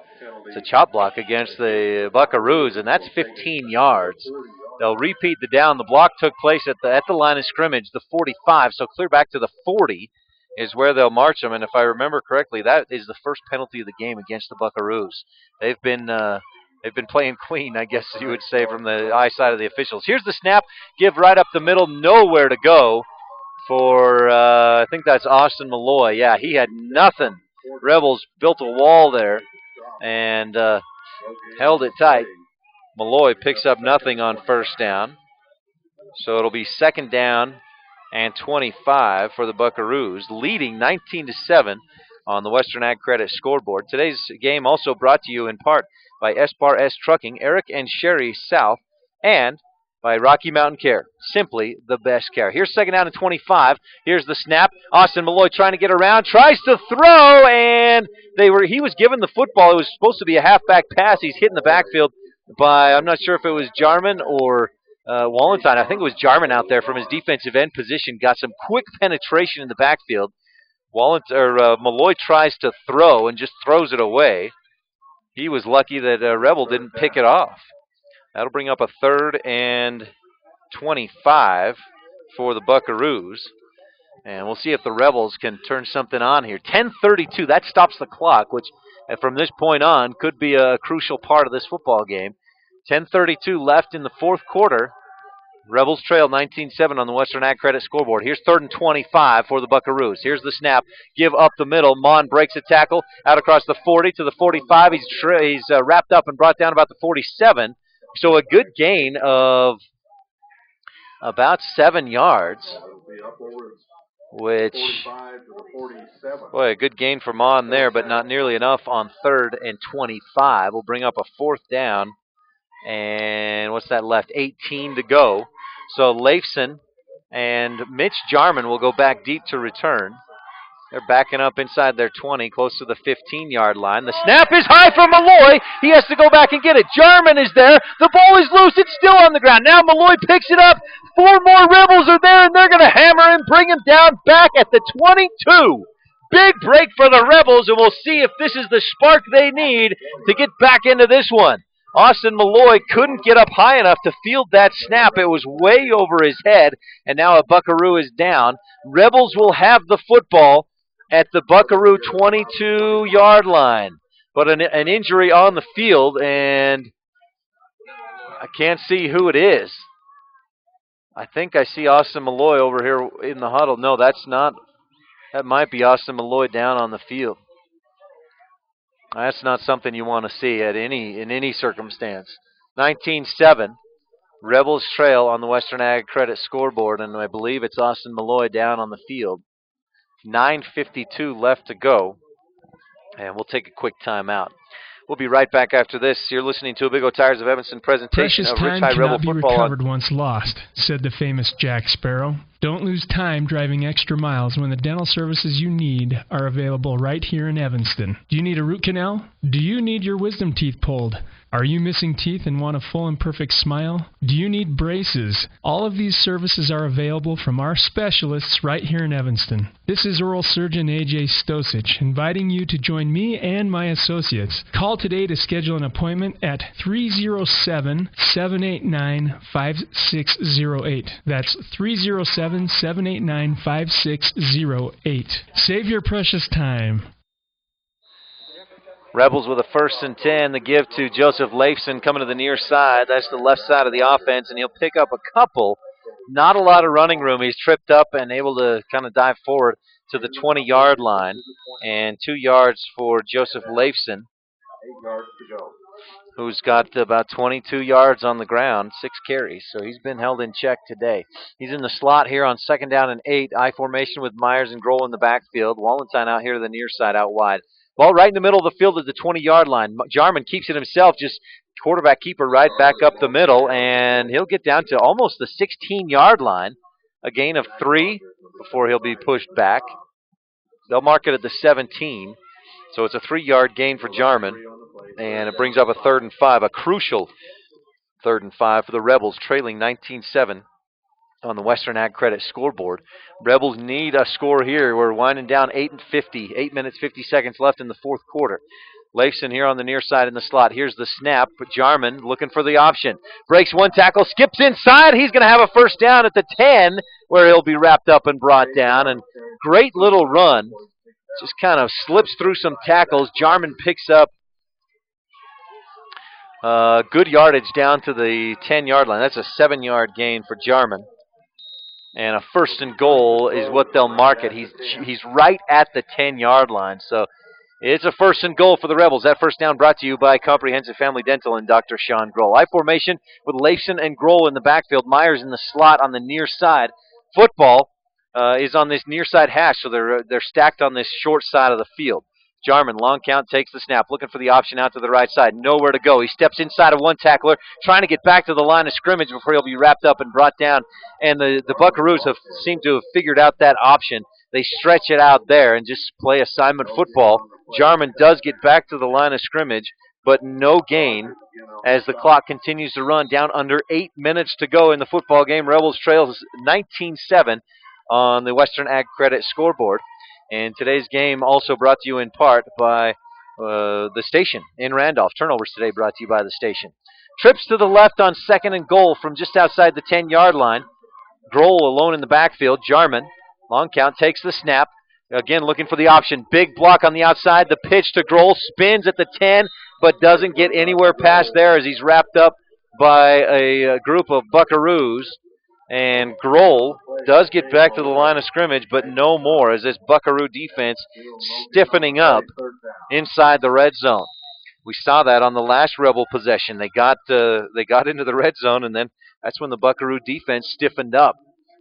S7: the Buckaroos, and that's 15 yards. They'll repeat the down. The block took place at the line of scrimmage, the 45, so clear back to the 40 is where they'll march them. And if I remember correctly, that is the first penalty of the game against the Buckaroos. They've been playing clean, I guess you would say, from the eyesight of the officials. Here's the snap. Give right up the middle. Nowhere to go for, I think that's Austin Malloy. Yeah, he had nothing. Rebels built a wall there and held it tight. Malloy picks up nothing on first down. So it'll be second down and 25 for the Buckaroos, leading 19-7 on the Western Ag Credit scoreboard. Today's game also brought to you in part by S-Bar S Trucking, Eric and Sherry South, and by Rocky Mountain Care. Simply the best care. Here's second down and 25. Here's the snap. Austin Malloy trying to get around, tries to throw, and he was given the football. It was supposed to be a halfback pass. He's hit in the backfield by, I'm not sure if it was Jarman or Wallenstein. I think it was Jarman out there from his defensive end position. Got some quick penetration in the backfield. Malloy tries to throw and just throws it away. He was lucky that Rebel didn't pick it off. That'll bring up a third and 25 for the Buckaroos. And we'll see if the Rebels can turn something on here. 10:32, that stops the clock, which from this point on could be a crucial part of this football game. 10:32 left in the fourth quarter. Rebels trail 19-7 on the Western Ag Credit scoreboard. Here's third and 25 for the Buckaroos. Here's the snap. Give up the middle. Mon breaks a tackle out across the 40 to the 45. He's wrapped up and brought down about the 47. So a good gain of about 7 yards, which, boy, a good gain for Mon there, but not nearly enough on third and 25. We'll bring up a fourth down. And what's that left? 18 to go. So Leifson and Mitch Jarman will go back deep to return. They're backing up inside their 20, close to the 15-yard line. The snap is high from Malloy. He has to go back and get it. Jarman is there. The ball is loose. It's still on the ground. Now Malloy picks it up. 4 more Rebels are there, and they're going to hammer him, bring him down back at the 22. Big break for the Rebels, and we'll see if this is the spark they need to get back into this one. Austin Malloy couldn't get up high enough to field that snap. It was way over his head, and now a Buckaroo is down. Rebels will have the football at the Buckaroo 22-yard line. But an injury on the field, and I can't see who it is. I think I see Austin Malloy over here in the huddle. No, that's not. That might be Austin Malloy down on the field. That's not something you want to see in any circumstance. 19-7. Rebels trail on the Western Ag Credit scoreboard, and I believe it's Austin Malloy down on the field. 9:52 left to go, and we'll take a quick timeout. We'll be right back after this. You're listening to a Big O Tires of Evanston presentation of Rich High Rebel Football.
S20: Precious time cannot be recovered once lost, said the famous Jack Sparrow. Don't lose time driving extra miles when the dental services you need are available right here in Evanston. Do you need a root canal? Do you need your wisdom teeth pulled? Are you missing teeth and want a full and perfect smile? Do you need braces? All of these services are available from our specialists right here in Evanston. This is oral surgeon A.J. Stosich inviting you to join me and my associates. Call today to schedule an appointment at 307-789-5608. That's 307-789-5608. Save your precious time.
S7: Rebels with a 1st and 10. The give to Joseph Leifson coming to the near side. That's the left side of the offense, and he'll pick up a couple. Not a lot of running room. He's tripped up and able to kind of dive forward to the 20-yard line. And 2 yards for Joseph Leifson,
S2: 8 yards to go.
S7: Who's got about 22 yards on the ground, 6 carries. So he's been held in check today. He's in the slot here on 2nd down and 8. I formation with Myers and Grohl in the backfield. Wallenstein out here to the near side out wide. Ball right in the middle of the field at the 20-yard line. Jarman keeps it himself, just quarterback keeper right back up the middle, and he'll get down to almost the 16-yard line. A gain of 3 before he'll be pushed back. They'll mark it at the 17. So it's a 3-yard gain for Jarman, and it brings up a 3rd and 5, a crucial 3rd and 5 for the Rebels, trailing 19-7 on the Western Ag Credit scoreboard. Rebels need a score here. We're winding down 8 minutes, 50 seconds left in the 4th quarter. Leifson here on the near side in the slot. Here's the snap. Jarman looking for the option. Breaks one tackle, skips inside. He's going to have a first down at the 10, where he'll be wrapped up and brought down. And great little run. Just kind of slips through some tackles. Jarman picks up good yardage down to the 10-yard line. That's a 7-yard gain for Jarman. And a 1st and goal is what they'll mark it. He's right at the 10-yard line. So it's a 1st and goal for the Rebels. That first down brought to you by Comprehensive Family Dental and Dr. Sean Grohl. I formation with Leifson and Grohl in the backfield. Myers in the slot on the near side. Football is on this near side hash, so they're stacked on this short side of the field. Jarman, long count, takes the snap, looking for the option out to the right side. Nowhere to go. He steps inside of one tackler, trying to get back to the line of scrimmage before he'll be wrapped up and brought down. And the Buckaroos have seemed to have figured out that option. They stretch it out there and just play assignment football. Jarman does get back to the line of scrimmage, but no gain as the clock continues to run, down under 8 minutes to go in the football game. Rebels trails 19-7 on the Western Ag Credit scoreboard. And today's game also brought to you in part by the station in Randolph. Turnovers today brought to you by the station. Trips to the left on 2nd and goal from just outside the 10-yard line. Grohl alone in the backfield. Jarman, long count, takes the snap. Again, looking for the option. Big block on the outside. The pitch to Grohl, spins at the 10, but doesn't get anywhere past there as he's wrapped up by a group of Buckaroos. And Grohl does get back to the line of scrimmage, but no more as this Buckaroo defense stiffening up inside the red zone. We saw that on the last Rebel possession. They got into the red zone, and then that's when the Buckaroo defense stiffened up.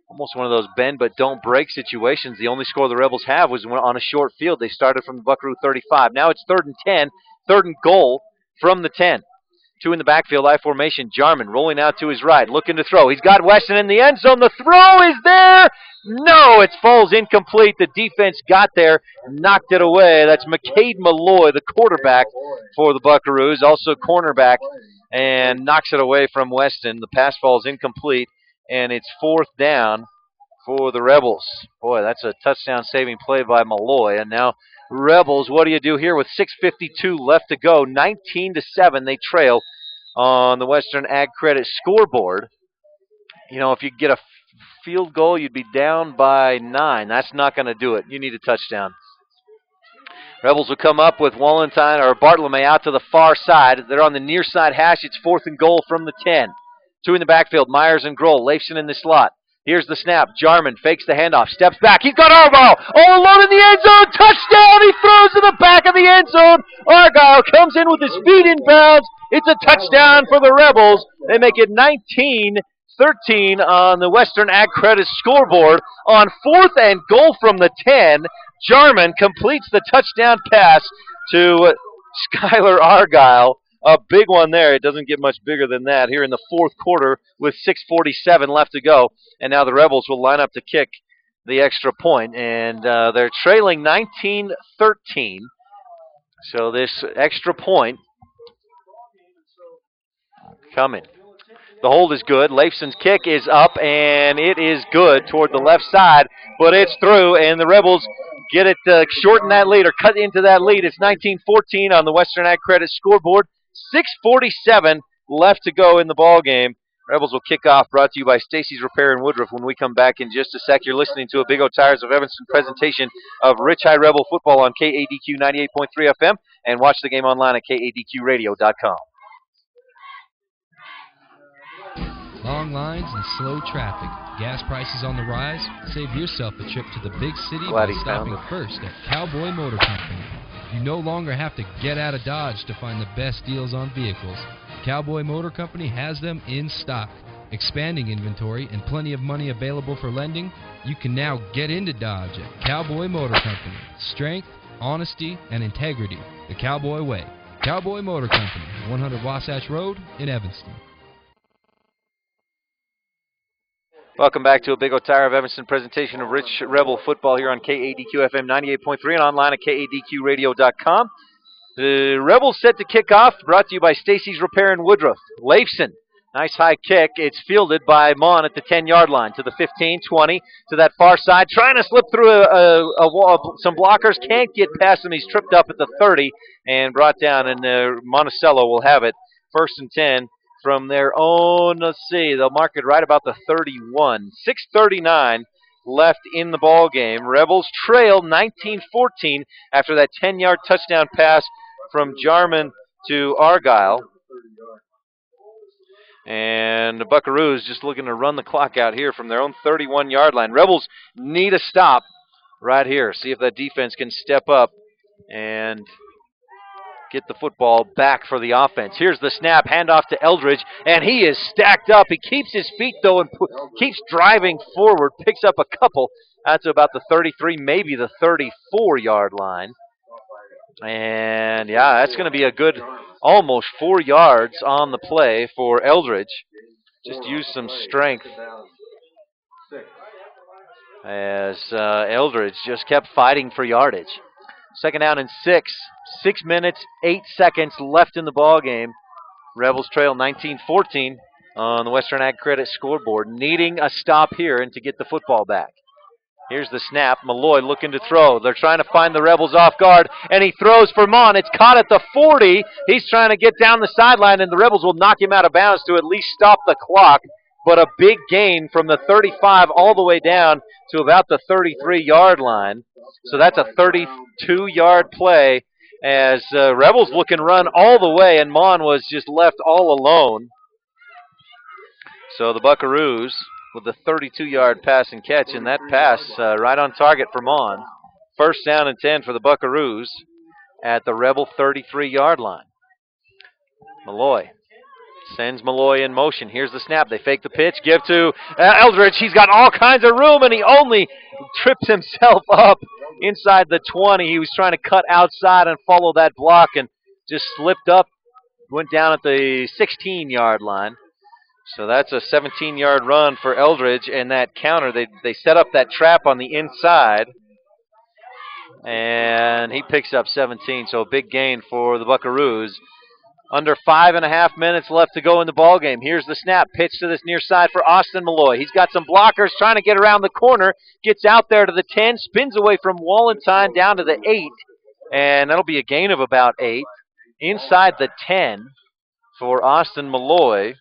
S7: Almost one of those bend but don't break situations. The only score the Rebels have was on a short field. They started from the Buckaroo 35. Now it's 3rd and 10, 3rd and goal from the 10. 2 in the backfield, I formation. Jarman rolling out to his right, looking to throw. He's got Weston in the end zone. The throw is there. No, it falls incomplete. The defense got there, knocked it away. That's McCade Malloy, the quarterback for the Buckaroos, also cornerback, and knocks it away from Weston. The pass falls incomplete, and it's 4th down for the Rebels. Boy, that's a touchdown-saving play by Malloy. And now Rebels, what do you do here with 6:52 left to go? 19-7, they trail on the Western Ag Credit scoreboard. You know, if you get a field goal, you'd be down by 9. That's not going to do it. You need a touchdown. Rebels will come up with Wallenstein or Bartolome out to the far side. They're on the near side hash. It's 4th and goal from the 10. 2 in the backfield, Myers and Grohl. Leifson in the slot. Here's the snap. Jarman fakes the handoff, steps back. He's got Argyle all alone in the end zone. Touchdown! He throws to the back of the end zone. Argyle comes in with his feet in bounds. It's a touchdown for the Rebels. They make it 19-13 on the Western Ag Credit scoreboard. On 4th and goal from the 10, Jarman completes the touchdown pass to Skylar Argyle. A big one there. It doesn't get much bigger than that here in the 4th quarter with 6:47 left to go. And now the Rebels will line up to kick the extra point. And they're trailing 19-13. So this extra point coming. The hold is good. Leifson's kick is up, and it is good toward the left side. But it's through, and the Rebels get it, shorten that lead or cut into that lead. It's 19-14 on the Western Ag Credit scoreboard. 6:47 left to go in the ball game. Rebels will kick off, brought to you by Stacy's Repair in Woodruff. When we come back in just a sec, you're listening to a Big O Tires of Evanston presentation of Rich High Rebel football on KADQ 98.3 FM, and watch the game online at KADQradio.com.
S8: Long lines and slow traffic. Gas prices on the rise? Save yourself a trip to the big city by stopping first at Cowboy Motor Company. You no longer have to get out of Dodge to find the best deals on vehicles. Cowboy Motor Company has them in stock. Expanding inventory and plenty of money available for lending, you can now get into Dodge at Cowboy Motor Company. Strength, honesty, and integrity. The Cowboy way. Cowboy Motor Company, 100 Wasatch Road in Evanston.
S7: Welcome back to a Big O Tire of Evanston presentation of Rich Rebel football here on KADQ FM 98.3 and online at KADQradio.com. The Rebels set to kick off, brought to you by Stacy's Repair in Woodruff. Leifson, nice high kick. It's fielded by Mon at the 10-yard line to the 15, 20, to that far side. Trying to slip through a wall. Some blockers can't get past him. He's tripped up at the 30 and brought down, and Monticello will have it. 1st and 10. From their own, let's see, they'll mark it right about the 31. 6:39 left in the ball game. Rebels trail 19-14 after that 10-yard touchdown pass from Jarman to Argyle. And the Buckaroos just looking to run the clock out here from their own 31-yard line. Rebels need a stop right here. See if that defense can step up and get the football back for the offense. Here's the snap, handoff to Eldridge, and he is stacked up. He keeps his feet, though, and keeps driving forward, picks up a couple. That's about the 33, maybe the 34-yard line. And, yeah, that's going to be a good almost 4 yards on the play for Eldridge. Just use some strength as Eldridge just kept fighting for yardage. 2nd down and 6. 6 minutes, 8 seconds left in the ball game. Rebels trail 19-14 on the Western Ag Credit scoreboard, needing a stop here and to get the football back. Here's the snap. Malloy looking to throw. They're trying to find the Rebels off guard, and he throws for Mon. It's caught at the 40. He's trying to get down the sideline, and the Rebels will knock him out of bounds to at least stop the clock. But a big gain from the 35 all the way down to about the 33-yard line. So that's a 32-yard play as Rebels look and run all the way, and Mon was just left all alone. So the Buckaroos with the 32-yard pass and catch, and that pass right on target for Mon. 1st down and 10 for the Buckaroos at the Rebel 33-yard line. Malloy sends Malloy in motion. Here's the snap. They fake the pitch, give to Eldridge. He's got all kinds of room, and he only trips himself up inside the 20. He was trying to cut outside and follow that block and just slipped up, went down at the 16-yard line. So that's a 17-yard run for Eldridge, and that counter, they set up that trap on the inside, and he picks up 17, so a big gain for the Buckaroos. Under 5.5 minutes left to go in the ballgame. Here's the snap. Pitch to this near side for Austin Malloy. He's got some blockers trying to get around the corner. Gets out there to the 10. Spins away from Wallentine down to the 8. And that'll be a gain of about 8. Inside the 10 for Austin Malloy.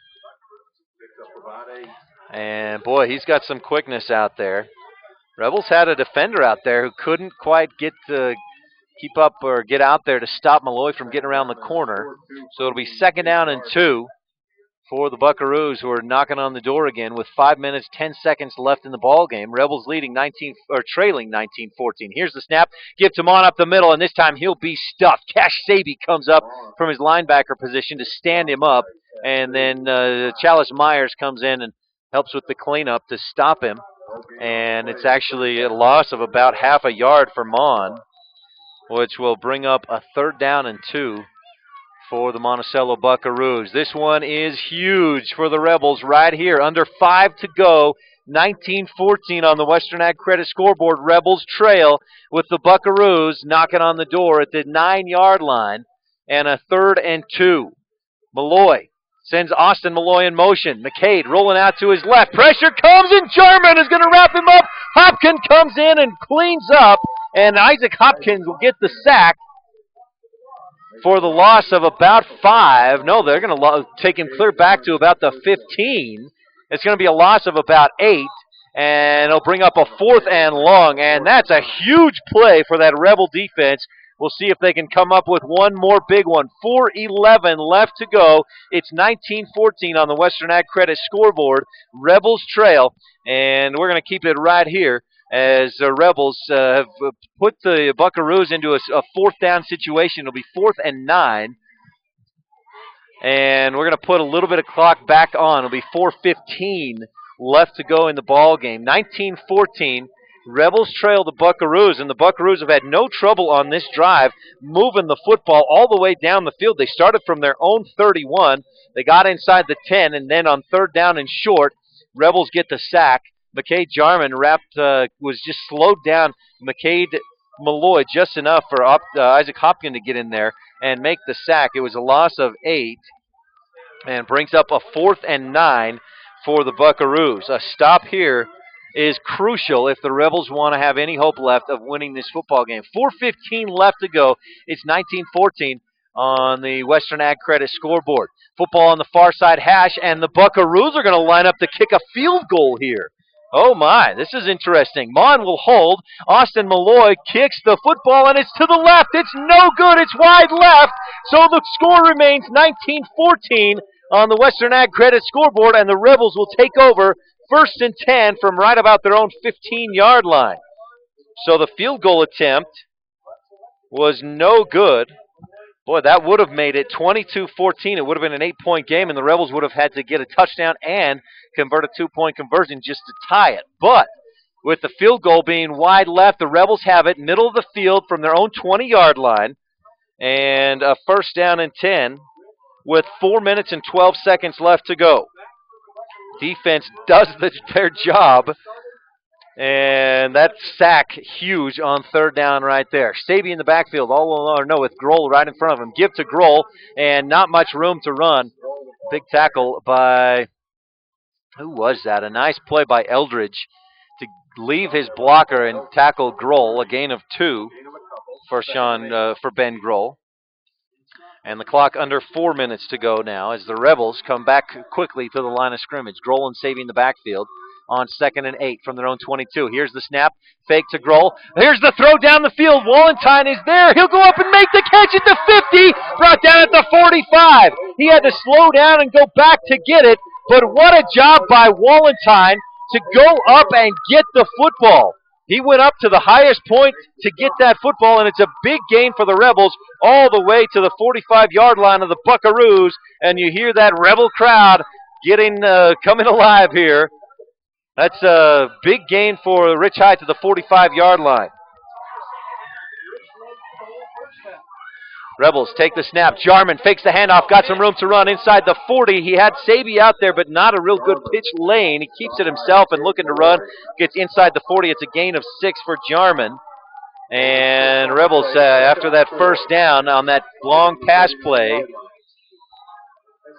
S7: And, boy, he's got some quickness out there. Rebels had a defender out there who couldn't quite keep up or get out there to stop Malloy from getting around the corner. So it'll be 2nd down and 2 for the Buckaroos, who are knocking on the door again with 5 minutes, 10 seconds left in the ball game. Rebels trailing 19-14. Here's the snap. Give to Mon up the middle, and this time he'll be stuffed. Cash Saby comes up from his linebacker position to stand him up, and then Chalice Myers comes in and helps with the cleanup to stop him. And it's actually a loss of about half a yard for Mon, which will bring up a 3rd down and 2 for the Monticello Buckaroos. This one is huge for the Rebels right here. Under 5 to go, 19-14 on the Western Ag Credit scoreboard. Rebels trail with the Buckaroos knocking on the door at the 9-yard line, and a 3rd and 2. Malloy sends Austin Malloy in motion. McCade rolling out to his left. Pressure comes, and Jarman is going to wrap him up. Hopkins comes in and cleans up, and Isaac Hopkins will get the sack for the loss of about 5. No, they're going to take him clear back to about the 15. It's going to be a loss of about 8, and it'll bring up a 4th and long, and that's a huge play for that Rebel defense. We'll see if they can come up with one more big one. 4:11 left to go. It's 19-14 on the Western Ag Credit scoreboard. Rebels trail, and we're going to keep it right here as the Rebels have put the Buckaroos into a 4th down situation. It'll be 4th and 9. And we're going to put a little bit of clock back on. It'll be 4:15 left to go in the ball game. 19-14. Rebels trail the Buckaroos, and the Buckaroos have had no trouble on this drive moving the football all the way down the field. They started from their own 31. They got inside the 10, and then on 3rd down and short, Rebels get the sack. McCade Jarman was just slowed down. McCade Malloy just enough for Isaac Hopkins to get in there and make the sack. It was a loss of 8 and brings up a 4th and 9 for the Buckaroos. A stop here is crucial if the Rebels want to have any hope left of winning this football game. 4:15 left to go. It's 19-14 on the Western Ag Credit scoreboard. Football on the far side hash, and the Buckaroos are going to line up to kick a field goal here. Oh my, this is interesting. Mon will hold. Austin Malloy kicks the football, and it's to the left. It's no good. It's wide left. So the score remains 19-14 on the Western Ag Credit scoreboard, and the Rebels will take over 1st and 10 from right about their own 15-yard line. So the field goal attempt was no good. Boy, that would have made it 22-14. It would have been an 8-point game, and the Rebels would have had to get a touchdown and convert a 2-point conversion just to tie it. But with the field goal being wide left, the Rebels have it middle of the field from their own 20-yard line, and a 1st down and 10 with 4 minutes and 12 seconds left to go. Defense does their job, and that sack huge on 3rd down right there. Staby in the backfield, with Grohl right in front of him. Give to Grohl, and not much room to run. Big tackle by, who was that? A nice play by Eldridge to leave his blocker and tackle Grohl. A gain of 2 for Ben Grohl. And the clock under 4 minutes to go now as the Rebels come back quickly to the line of scrimmage. Grohl and Saving the backfield on 2nd and 8 from their own 22. Here's the snap. Fake to Grohl. Here's the throw down the field. Wallentine is there. He'll go up and make the catch at the 50. Brought down at the 45. He had to slow down and go back to get it. But what a job by Wallentine to go up and get the football. He went up to the highest point to get that football, and it's a big gain for the Rebels all the way to the 45-yard line of the Buckaroos, and you hear that Rebel crowd coming alive here. That's a big gain for Rich High to the 45-yard line. Rebels take the snap. Jarman fakes the handoff, got some room to run inside the 40. He had Saby out there, but not a real good pitch lane. He keeps it himself and looking to run. Gets inside the 40. It's a gain of 6 for Jarman. And Rebels, after that 1st down on that long pass play,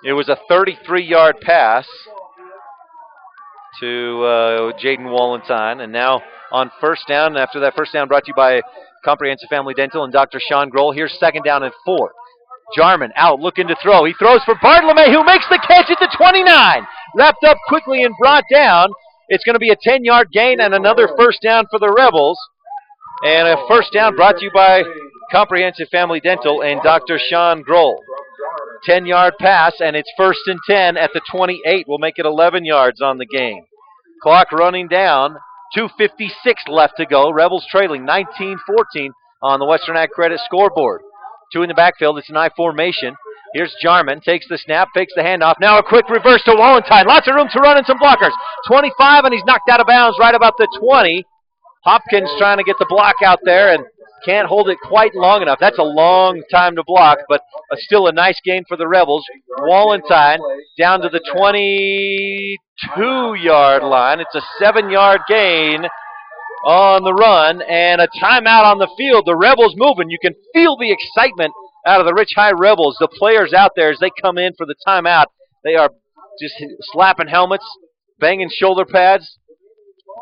S7: it was a 33-yard pass to Jaden Wallentine. And now on 1st down, after that 1st down brought to you by Comprehensive Family Dental and Dr. Sean Grohl. Here's 2nd down and 4. Jarman out looking to throw. He throws for Bartolome, who makes the catch at the 29. Wrapped up quickly and brought down. It's going to be a 10-yard gain and another 1st down for the Rebels. And a 1st down brought to you by Comprehensive Family Dental and Dr. Sean Grohl. 10-yard pass, and it's 1st and 10 at the 28. We'll make it 11 yards on the game. Clock running down. 2:56 left to go. Rebels trailing 19-14 on the Western Ag Credit scoreboard. 2 in the backfield. It's an I formation. Here's Jarman. Takes the snap. Fakes the handoff. Now a quick reverse to Wallentine. Lots of room to run and some blockers. 25, and he's knocked out of bounds right about the 20. Hopkins trying to get the block out there and can't hold it quite long enough. That's a long time to block, but still a nice gain for the Rebels. Wallentine down to the 22-yard line. It's a 7-yard gain on the run and a timeout on the field. The Rebels moving. You can feel the excitement out of the Rich High Rebels. The players out there as they come in for the timeout, they are just slapping helmets, banging shoulder pads.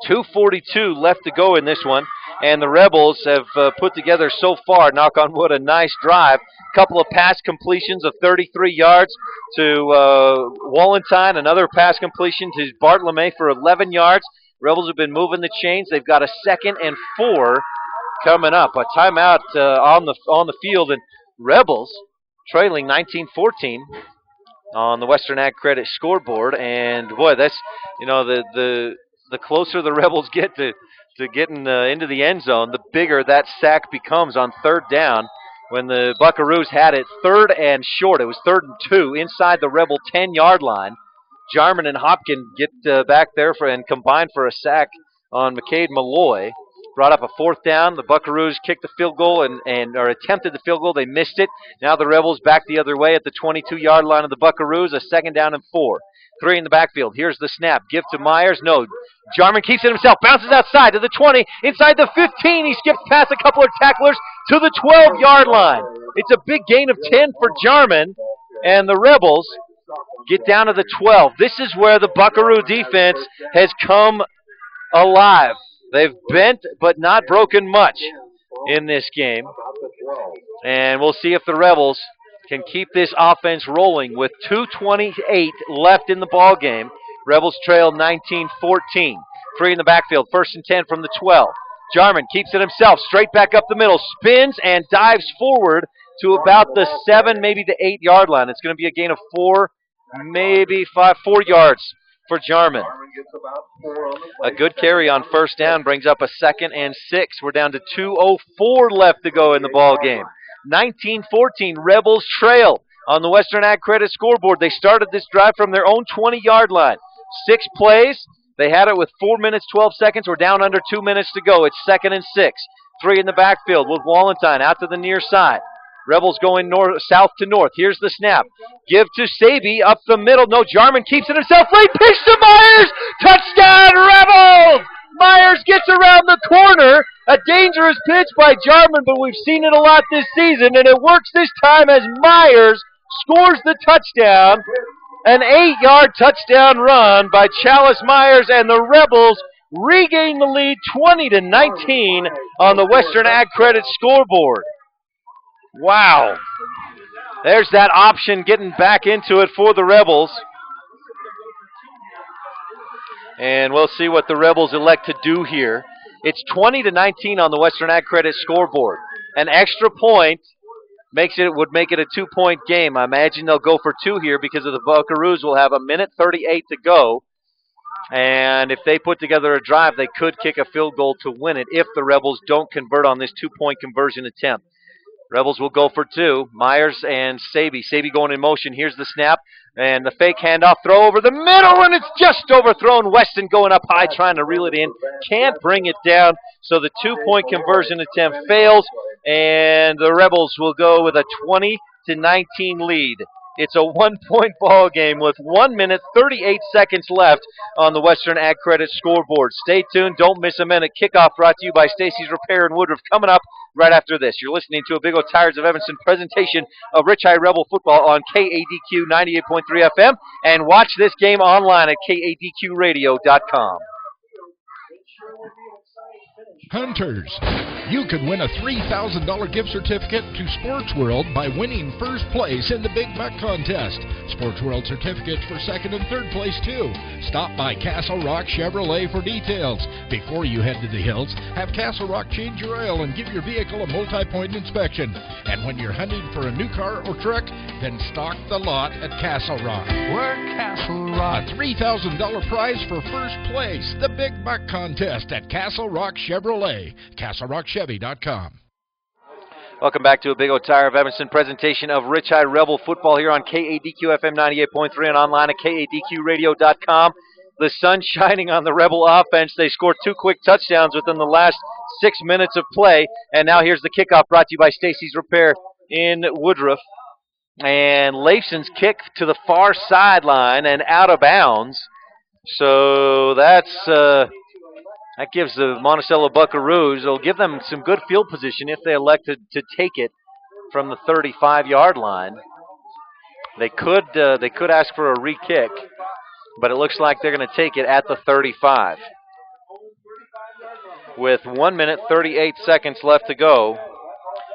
S7: 2:42 left to go in this one, and the Rebels have put together so far, knock on wood, a nice drive. Couple of pass completions of 33 yards to Wallentine, another pass completion to Bartolome for 11 yards. Rebels have been moving the chains. They've got a 2nd and 4 coming up. A timeout on the field, and Rebels trailing 19-14 on the Western Ag Credit scoreboard. And boy, that's the closer the Rebels get to getting into the end zone, the bigger that sack becomes on 3rd down. When the Buckaroos had it 3rd and short, it was 3rd and 2 inside the Rebel 10-yard line. Jarman and Hopkins get back there and combine for a sack on McCade Malloy. Brought up a 4th down. The Buckaroos kicked the field goal or attempted the field goal. They missed it. Now the Rebels back the other way at the 22-yard line of the Buckaroos, a 2nd down and 4. Three in the backfield. Here's the snap. Give to Myers. No. Jarman keeps it himself. Bounces outside to the 20. Inside the 15. He skips past a couple of tacklers to the 12-yard line. It's a big gain of 10 for Jarman. And the Rebels get down to the 12. This is where the Buckaroo defense has come alive. They've bent but not broken much in this game. And we'll see if the Rebels can keep this offense rolling with 2:28 left in the ball game. Rebels trail 19-14. Three in the backfield, 1st and 10 from the 12. Jarman keeps it himself, straight back up the middle, spins and dives forward to about the 7, maybe the 8-yard line. It's going to be a gain of 4, maybe 4 yards for Jarman. A good carry on 1st down brings up a 2nd and 6. We're down to 2:04 left to go in the ball game. 19-14, Rebels trail on the Western Ag Credit scoreboard. They started this drive from their own 20-yard line. 6 plays. They had it with 4 minutes, 12 seconds. We're down under 2 minutes to go. It's 2nd and 6. 3 in the backfield with Wallenstein out to the near side. Rebels going south to north. Here's the snap. Give to Saby up the middle. No, Jarman keeps it himself. Late pitch to Myers. Touchdown, Rebels! Myers gets around the corner. A dangerous pitch by Jarman, but we've seen it a lot this season, and it works this time as Myers scores the touchdown. An 8-yard touchdown run by Chalice Myers, and the Rebels regain the lead 20-19 on the Western Ag Credit scoreboard. Wow. There's that option getting back into it for the Rebels. And we'll see what the Rebels elect to do here. It's 20-19 on the Western Ag Credit scoreboard. An extra point would make it a 2-point game. I imagine they'll go for 2 here because of the Buckaroos will have 1:38 to go. And if they put together a drive, they could kick a field goal to win it if the Rebels don't convert on this 2-point conversion attempt. Rebels will go for 2. Myers and Saby. Saby going in motion. Here's the snap. And the fake handoff throw over the middle, and it's just overthrown. Weston going up high, trying to reel it in. Can't bring it down, so the 2-point conversion attempt fails, and the Rebels will go with a 20-19 lead. It's a 1-point ball game with 1 minute, 38 seconds left on the Western Ag Credit scoreboard. Stay tuned. Don't miss a minute. Kickoff brought to you by Stacy's Repair in Woodruff. Coming up right after this. You're listening to a Big O Tires of Evanston presentation of Rich High Rebel football on KADQ 98.3 FM. And watch this game online at KADQradio.com.
S11: Hunters, you could win a $3,000 gift certificate to Sports World by winning 1st place in the Big Buck contest. Sports World certificates for 2nd and 3rd place too. Stop by Castle Rock Chevrolet for details. Before you head to the hills, have Castle Rock change your oil and give your vehicle a multi-point inspection. And when you're hunting for a new car or truck, then stock the lot at Castle Rock.
S10: We're Castle Rock.
S11: A $3,000 prize for 1st place, the Big Buck contest at Castle Rock Chevrolet. CastleRockChevy.com.
S7: Welcome back to a Big O Tire of Evanston presentation of Rich High Rebel football here on KADQ FM 98.3 and online at KADQradio.com. The sun's shining on the Rebel offense. They scored 2 quick touchdowns within the last 6 minutes of play. And now here's the kickoff brought to you by Stacy's Repair in Woodruff. And Leifson's kick to the far sideline and out of bounds. So that gives the Monticello Buckaroos, it'll give them some good field position if they elect to take it from the 35-yard line. They could ask for a re-kick, but it looks like they're going to take it at the 35. With 1 minute, 38 seconds left to go.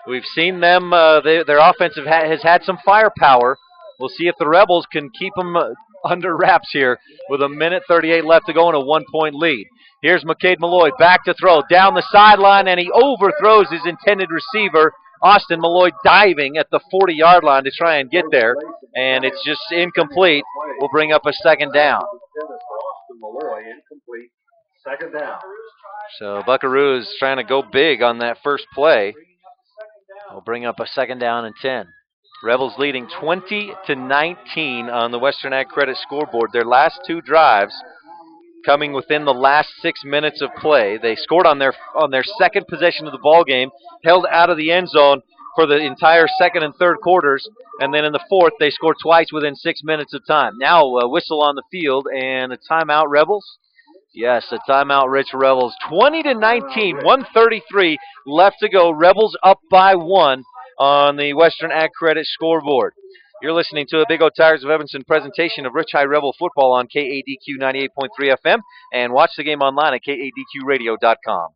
S7: We've seen them, their offense has had some firepower. We'll see if the Rebels can keep them under wraps here with 1 minute, 38 left to go and a 1-point lead. Here's McCade Malloy back to throw down the sideline, and he overthrows his intended receiver. Austin Malloy diving at the 40-yard line to try and get there, and it's just incomplete. We'll bring up a 2nd down. So Buckaroos trying to go big on that first play. We'll bring up a 2nd down and 10. Rebels leading 20-19 on the Western Ag Credit scoreboard. Their last 2 drives coming within the last 6 minutes of play. They scored on their 2nd possession of the ball game, held out of the end zone for the entire second and third quarters, and then in the fourth they scored twice within 6 minutes of time. Now a whistle on the field and a timeout, Rebels. Yes, a timeout, Rich Rebels. 20-19, 1:33 left to go. Rebels up by 1 on the Western Ag Credit scoreboard. You're listening to a Big O Tigers of Evanston presentation of Rich High Rebel football on KADQ 98.3 FM, and watch the game online at kadqradio.com.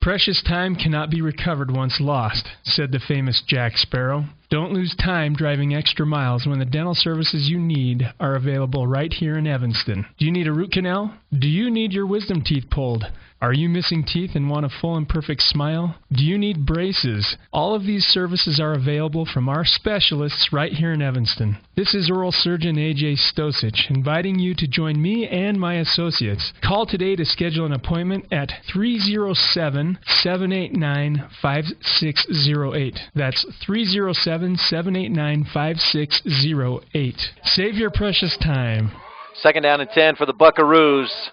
S17: Precious time cannot be recovered once lost, said the famous Jack Sparrow. Don't lose time driving extra miles when the dental services you need are available right here in Evanston. Do you need a root canal? Do you need your wisdom teeth pulled? Are you missing teeth and want a full and perfect smile? Do you need braces? All of these services are available from our specialists right here in Evanston. This is oral surgeon A.J. Stosich inviting you to join me and my associates. Call today to schedule an appointment at 307-789-5608. That's 307-789-5608. Save your precious time.
S7: Second down and 10 for the Buckaroos.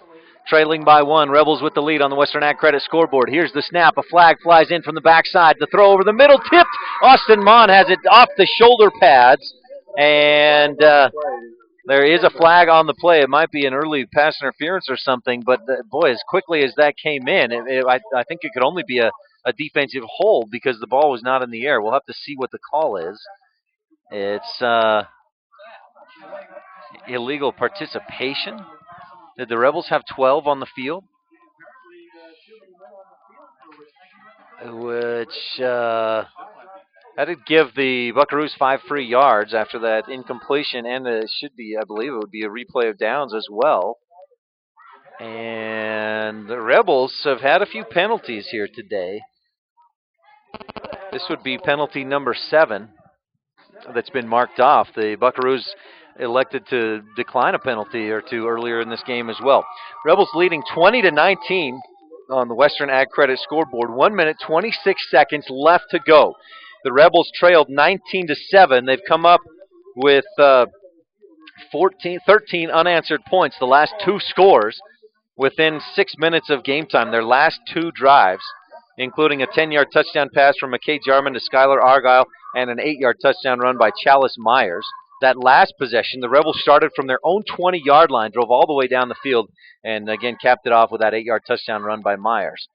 S7: Trailing by 1. Rebels with the lead on the Western Ag Credit scoreboard. Here's the snap. A flag flies in from the backside. The throw over the middle. Tipped. Austin Mon has it off the shoulder pads. And there is a flag on the play. It might be an early pass interference or something. But, boy, as quickly as that came in, I think it could only be a defensive hold because the ball was not in the air. We'll have to see what the call is. It's illegal participation. Did the Rebels have 12 on the field? Which that did give the Buckaroos 5 free yards after that incompletion, and it should be, I believe it would be a replay of downs as well. And the Rebels have had a few penalties here today. This would be penalty number 7 that's been marked off. The Buckaroos elected to decline a penalty or two earlier in this game as well. Rebels leading 20-19 on the Western Ag Credit scoreboard. 1 minute, 26 seconds left to go. The Rebels trailed 19-7. They've come up with 13 unanswered points, the last 2 scores, within 6 minutes of game time. Their last 2 drives, including a 10-yard touchdown pass from McKay Jarman to Skylar Argyle and an 8-yard touchdown run by Chalice Myers. That last possession, the Rebels started from their own 20-yard line, drove all the way down the field, and again capped it off with that 8-yard touchdown run by Myers.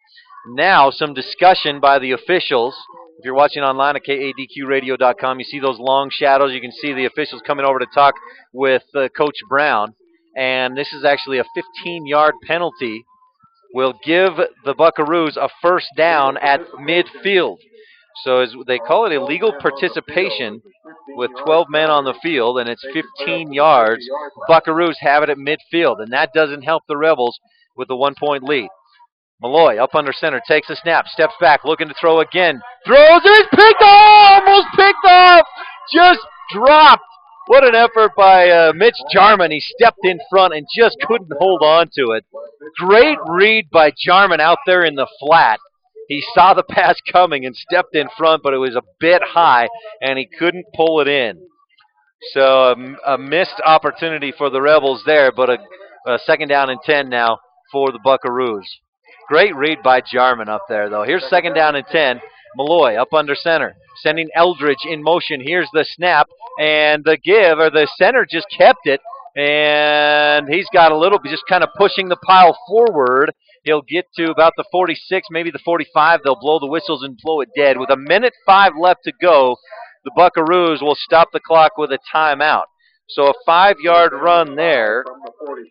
S7: Now, some discussion by the officials. If you're watching online at kadqradio.com, you see those long shadows. You can see the officials coming over to talk with Coach Brown. And this is actually a 15-yard penalty. Will give the Buckaroos a first down at midfield. So as they call it illegal participation with 12 men on the field, and it's 15 yards. Buckaroos have it at midfield, and that doesn't help the Rebels with the 1-point lead. Malloy up under center, takes a snap, steps back, looking to throw again. Throws it, picked off, almost picked off, just dropped. What an effort by Mitch Jarman. He stepped in front and just couldn't hold on to it. Great read by Jarman out there in the flat. He saw the pass coming and stepped in front, but it was a bit high, and he couldn't pull it in. So a missed opportunity for the Rebels there, but a second down and 10 now for the Buckaroos. Great read by Jarman up there, though. Here's second down and 10. Malloy up under center, sending Eldridge in motion. Here's the snap, and the center just kept it, and he's got a little bit, just kind of pushing the pile forward. He'll get to about the 46, maybe the 45. They'll blow the whistles and blow it dead. With 1:05 left to go, the Buckaroos will stop the clock with a timeout. So a 5-yard run there,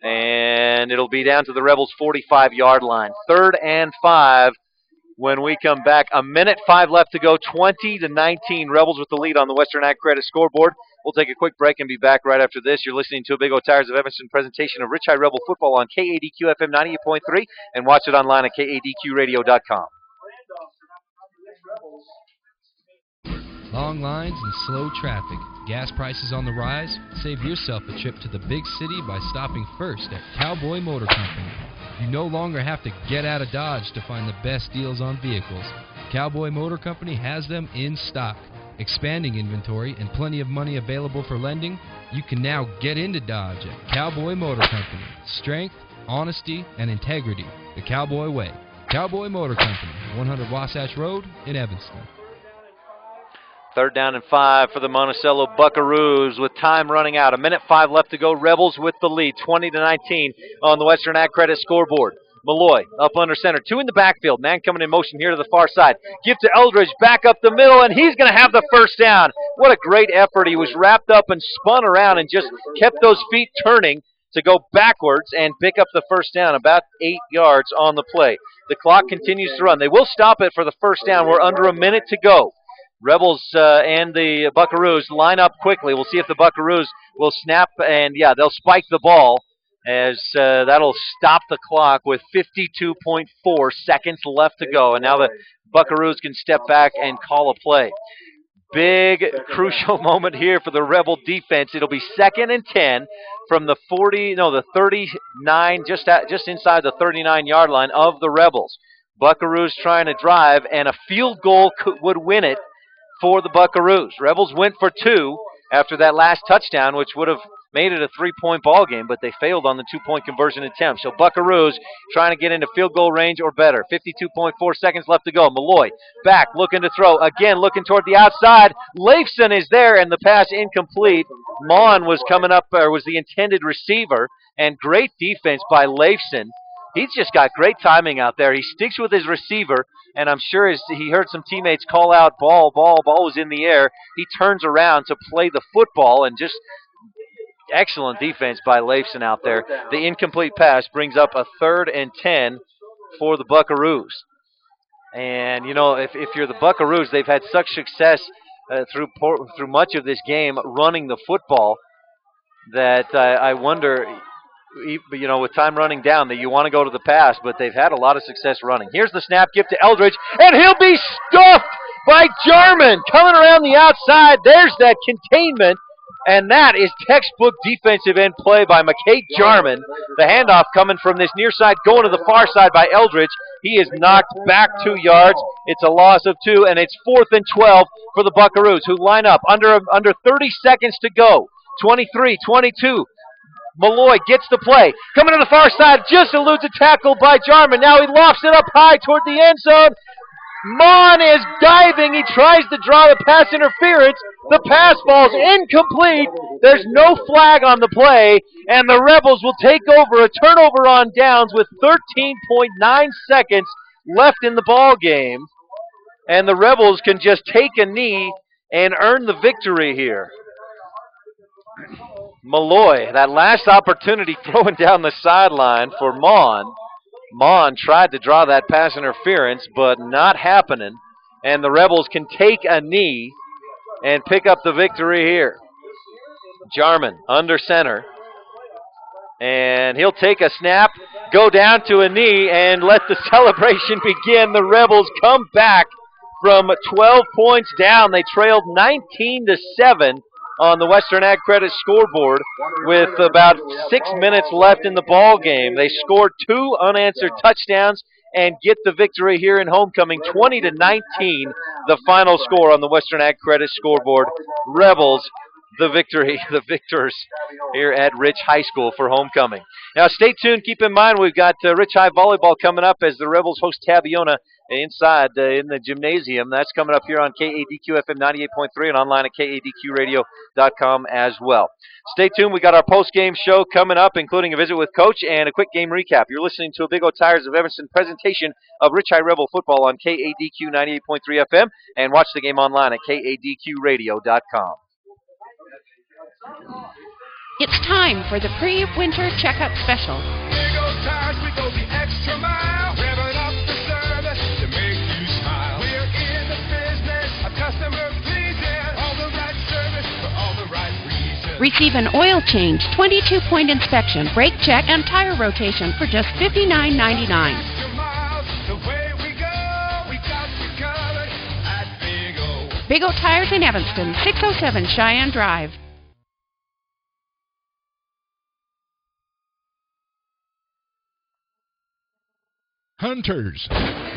S7: and it'll be down to the Rebels' 45-yard line. 3rd and 5 when we come back. 1:05 left to go, 20-19. Rebels with the lead on the Western Ag Credit scoreboard. We'll take a quick break and be back right after this. You're listening to a Big O Tigers of Evanston presentation of Rich High Rebel football on KADQ FM 98.3 and watch it online at kadqradio.com.
S8: Long lines and slow traffic. Gas prices on the rise? Save yourself a trip to the big city by stopping first at Cowboy Motor Company. You no longer have to get out of Dodge to find the best deals on vehicles. Cowboy Motor Company has them in stock. Expanding inventory and plenty of money available for lending, you can now get into Dodge at Cowboy Motor Company. Strength, honesty, and integrity. The Cowboy way. Cowboy Motor Company, 100 Wasatch Road in Evanston.
S7: 3rd down and 5 for the Monticello Buckaroos with time running out. 1:05 left to go. Rebels with the lead, 20-19 on the Western Ag Credit scoreboard. Malloy up under center, 2 in the backfield. Man coming in motion here to the far side. Give to Eldridge, back up the middle, and he's going to have the first down. What a great effort. He was wrapped up and spun around and just kept those feet turning to go backwards and pick up the first down, about 8 yards on the play. The clock continues to run. They will stop it for the first down. We're under a minute to go. Rebels and the Buckaroos line up quickly. We'll see if the Buckaroos will snap, and, yeah, they'll spike the ball as that'll stop the clock with 52.4 seconds left to go. And now the Buckaroos can step back and call a play. Big, crucial moment here for the Rebel defense. It'll be 2nd and 10 from the 39, just inside the 39-yard line of the Rebels. Buckaroos trying to drive, and a field goal would win it for the Buckaroos. Rebels went for 2 after that last touchdown, which would have made it a 3-point ball game, but they failed on the 2-point conversion attempt. So Buckaroos trying to get into field goal range or better. 52.4 seconds left to go. Malloy back, looking to throw. Again, looking toward the outside. Leifson is there, and the pass incomplete. Mon was coming up, or was the intended receiver, and great defense by Leifson. He's just got great timing out there. He sticks with his receiver, and I'm sure as he heard some teammates call out ball was in the air. He turns around to play the football, and just excellent defense by Leifson out there. The incomplete pass brings up a 3rd and 10 for the Buckaroos. And, you know, if you're the Buckaroos, they've had such success through much of this game running the football that I wonder, you know, with time running down, that you want to go to the pass, but they've had a lot of success running. Here's the snap, give to Eldridge, and he'll be stuffed by Jarman coming around the outside. There's that containment. And that is textbook defensive end play by McKay Jarman. The handoff coming from this near side, going to the far side by Eldridge. He is knocked back 2 yards. It's a loss of 2, and it's 4th and 12 for the Buckaroos, who line up under 30 seconds to go. 23-22. Malloy gets the play. Coming to the far side, just eludes a tackle by Jarman. Now he lofts it up high toward the end zone. Mon is diving. He tries to draw the pass interference. The pass falls incomplete. There's no flag on the play, and the Rebels will take over a turnover on downs with 13.9 seconds left in the ball game. And the Rebels can just take a knee and earn the victory here. Malloy, that last opportunity throwing down the sideline for Mon. Mon tried to draw that pass interference, but not happening. And the Rebels can take a knee and pick up the victory here. Jarman under center. And he'll take a snap, go down to a knee, and let the celebration begin. The Rebels come back from 12 points down. They trailed 19-7 on the Western Ag Credit scoreboard with about 6 minutes left in the ball game. They scored 2 unanswered touchdowns and get the victory here in homecoming. 20-19, the final score on the Western Ag Credit scoreboard. Rebels, the victors here at Rich High School for homecoming. Now stay tuned. Keep in mind we've got Rich High volleyball coming up as the Rebels host Tabiona inside in the gymnasium. That's coming up here on KADQ FM 98.3 and online at KADQradio.com as well. Stay tuned. We got our post-game show coming up, including a visit with Coach and a quick game recap. You're listening to a Big O Tires of Evanston presentation of Rich High Rebel football on KADQ 98.3 FM, and watch the game online at KADQradio.com.
S9: It's time for the pre-winter checkup special.
S10: Big O Tires, we go the extra mile. Revving up the service to make you smile. We're in the business of customer pleasing. All the right service for all the right reasons.
S9: Receive an oil change, 22-point inspection, brake check, and tire rotation for just $59.99.
S10: Extra miles, the way we go, we got you covered at Big O.
S9: Big O Tires in Evanston, 607 Cheyenne Drive.
S11: Hunters,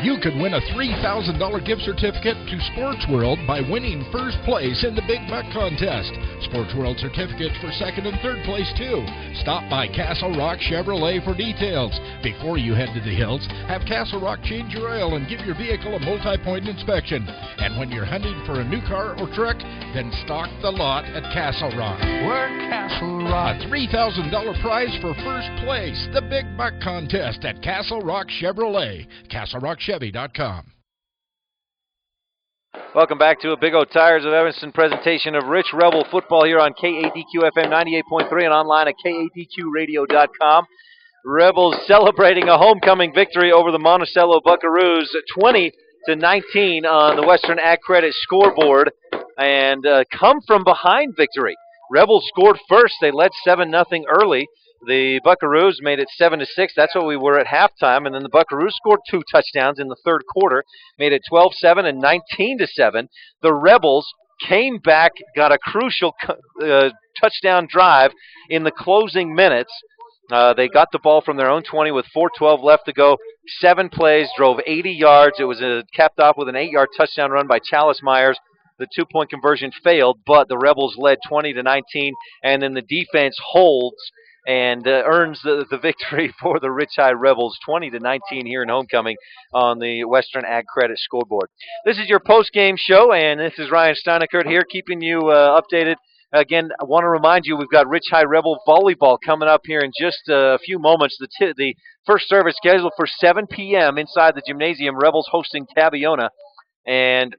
S11: you could win a $3,000 gift certificate to Sports World by winning first place in the Big Buck Contest. Sports World certificates for second and third place, too. Stop by Castle Rock Chevrolet for details. Before you head to the hills, have Castle Rock change your oil and give your vehicle a multi-point inspection. And when you're hunting for a new car or truck, then stock the lot at Castle Rock.
S10: We're Castle Rock.
S11: A $3,000 prize for first place, the Big Buck Contest at Castle Rock Chevrolet. CastleRockChevy.com.
S7: Welcome back to a Big O Tires of Evanston presentation of Rich Rebel football here on KADQ-FM 98.3 and online at KADQRadio.com. Rebels celebrating a homecoming victory over the Monticello Buckaroos, 20-19 on the Western Ag Credit scoreboard, and come from behind victory. Rebels scored first. They led 7-0 early. The Buckaroos made it 7-6. That's what we were at halftime. And then the Buckaroos scored 2 touchdowns in the third quarter, made it 12-7 and 19-7. The Rebels came back, got a crucial touchdown drive in the closing minutes. They got the ball from their own 20 with 4:12 left to go. 7 plays, drove 80 yards. It was capped off with an 8-yard touchdown run by Chalice Myers. The 2-point conversion failed, but the Rebels led 20-19, and then the defense holds and earns the victory for the Rich High Rebels, 20-19 here in homecoming on the Western Ag Credit scoreboard. This is your post-game show, and this is Ryan Steinekert here keeping you updated. Again, I want to remind you we've got Rich High Rebel volleyball coming up here in just a few moments. The first service scheduled for 7 p.m. inside the gymnasium. Rebels hosting Tabiona, and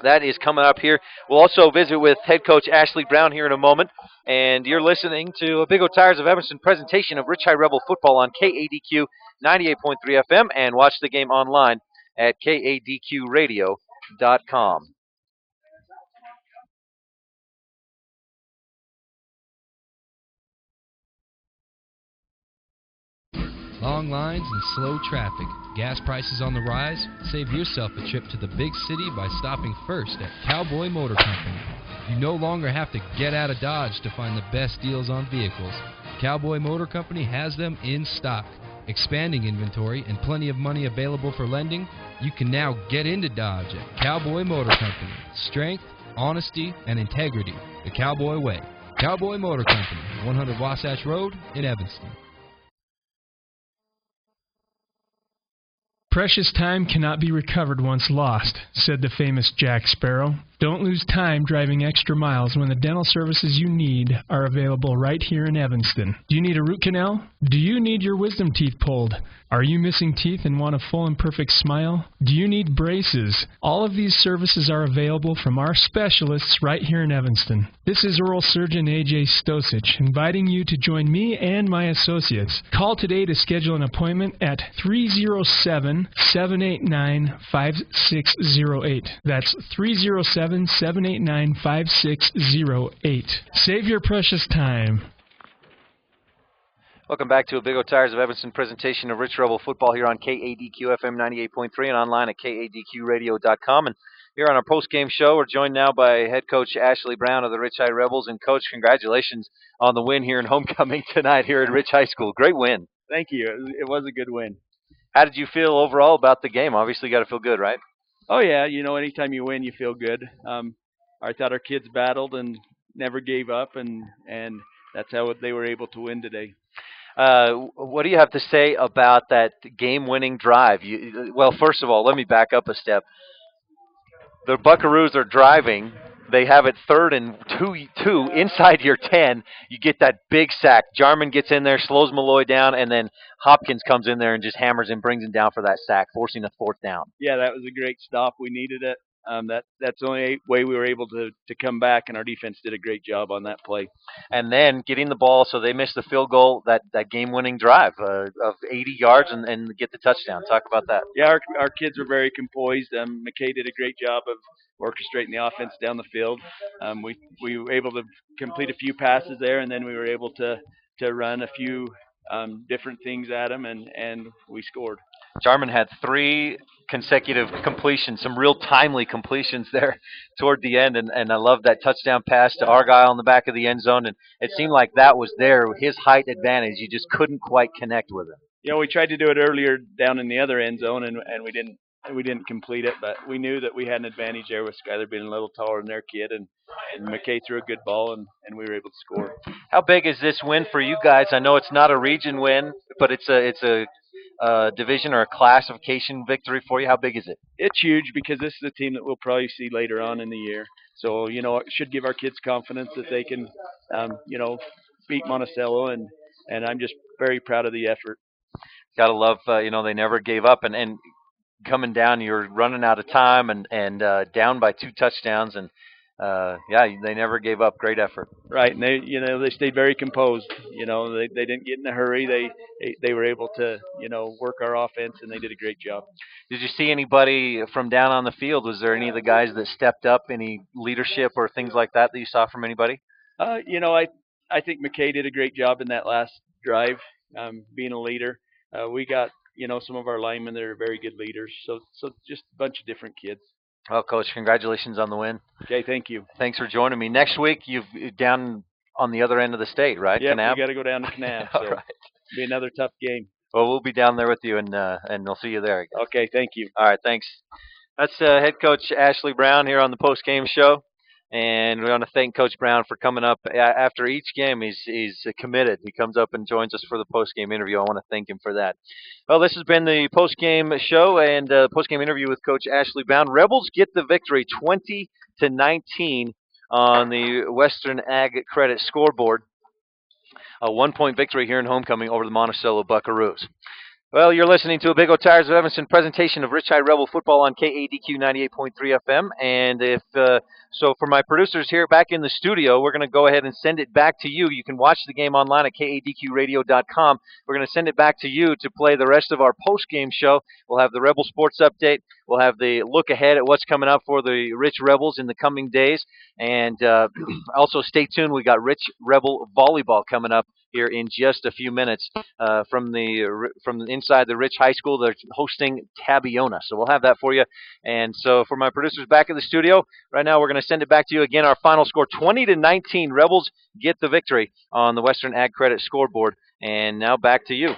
S7: that is coming up here. We'll also visit with head coach Ashley Brown here in a moment. And you're listening to a Big O Tires of Evanston presentation of Rich High Rebel football on KADQ 98.3 FM and watch the game online at KADQRadio.com.
S8: Long lines and slow traffic. Gas prices on the rise? Save yourself a trip to the big city by stopping first at Cowboy Motor Company. You no longer have to get out of Dodge to find the best deals on vehicles. Cowboy Motor Company has them in stock. Expanding inventory and plenty of money available for lending, you can now get into Dodge at Cowboy Motor Company. Strength, honesty, and integrity. The Cowboy way. Cowboy Motor Company, 100 Wasatch Road in Evanston.
S17: Precious time cannot be recovered once lost, said the famous Jack Sparrow. Don't lose time driving extra miles when the dental services you need are available right here in Evanston. Do you need a root canal? Do you need your wisdom teeth pulled? Are you missing teeth and want a full and perfect smile? Do you need braces? All of these services are available from our specialists right here in Evanston. This is oral surgeon A.J. Stosich, inviting you to join me and my associates. Call today to schedule an appointment at 307-789-5608. That's 307-789-5608. Save your precious time.
S7: Welcome back to a Big O Tires of Evanston presentation of Rich Rebel football here on KADQ-FM 98.3 and online at KADQRadio.com. And here on our post-game show, we're joined now by head coach Ashley Brown of the Rich High Rebels. And, Coach, congratulations on the win here in homecoming tonight here at Rich High School. Great win.
S19: Thank you. It was a good win.
S7: How did you feel overall about the game? Obviously, you got to feel good, right?
S19: Oh, yeah. You know, anytime you win, you feel good. I thought our kids battled and never gave up, and that's how they were able to win today.
S7: What do you have to say about that game-winning drive? Well, first of all, let me back up a step. The Buckaroos are driving. They have it 3rd and 2 inside your 10. You get that big sack. Jarman gets in there, slows Malloy down, and then Hopkins comes in there and just hammers and brings him down for that sack, forcing a 4th down.
S19: Yeah, that was a great stop. We needed it. That's the only way we were able to come back, and our defense did a great job on that play.
S7: And then getting the ball, so they missed the field goal, that game-winning drive of 80 yards and get the touchdown. Talk about that.
S19: Yeah, our kids were very composed. McKay did a great job of orchestrating the offense down the field. We were able to complete a few passes there, and then we were able to run a few different things at them, and we scored.
S7: Jarman had 3 consecutive completions, some real timely completions there toward the end, and I love that touchdown pass to Argyle in the back of the end zone, and it seemed like that was there, his height advantage. You just couldn't quite connect with him.
S19: You know, we tried to do it earlier down in the other end zone, and we didn't complete it. But we knew that we had an advantage there with Skyler being a little taller than their kid, and McKay threw a good ball, and we were able to score.
S7: How big is this win for you guys? I know it's not a region win, but it's a division or a classification victory for you. How big is it?
S19: It's huge because this is a team that we'll probably see later on in the year. So, you know, it should give our kids confidence that they can, you know, beat Monticello, and I'm just very proud of the effort.
S7: Gotta love, you know, they never gave up, and coming down, you're running out of time, and down by 2 touchdowns, and yeah, they never gave up. Great effort.
S19: Right, and they stayed very composed. You know, they didn't get in a hurry. They were able to, you know, work our offense, and they did a great job.
S7: Did you see anybody from down on the field? Was there any of the guys that stepped up, any leadership or things like that you saw from anybody?
S19: You know, I think McKay did a great job in that last drive, being a leader. We got, you know, some of our linemen that are very good leaders. So just a bunch of different kids.
S7: Well, Coach, congratulations on the win.
S19: Okay, thank you.
S7: Thanks for joining me. Next week, you're down on the other end of the state, right?
S19: Yeah,
S7: Kanab?
S19: We got to go down to Kanab. So
S7: All right.
S19: It'll be another tough game.
S7: Well, we'll be down there with you, and we'll see you there.
S19: Okay, thank you.
S7: All right, thanks. That's head coach Ashley Brown here on the post-game show. And we want to thank Coach Brown for coming up after each game. He's committed. He comes up and joins us for the post-game interview. I want to thank him for that. Well, this has been the post-game show and post-game interview with Coach Ashley Brown. Rebels get the victory 20-19 on the Western Ag Credit scoreboard. A 1-point victory here in homecoming over the Monticello Buckaroos. Well, you're listening to a Big O Tires of Evanston presentation of Rich High Rebel football on KADQ 98.3 FM. And if so, for my producers here back in the studio, we're going to go ahead and send it back to you. You can watch the game online at KADQradio.com. We're going to send it back to you to play the rest of our post-game show. We'll have the Rebel Sports Update. We'll have the look ahead at what's coming up for the Rich Rebels in the coming days. And also stay tuned. We got Rich Rebel Volleyball coming up here in just a few minutes from inside the Rich High School. They're hosting Tabiona, so we'll have that for you. And so for my producers back in the studio, right now we're going to send it back to you again. Our final score, 20-19. Rebels get the victory on the Western Ag Credit scoreboard. And now back to you.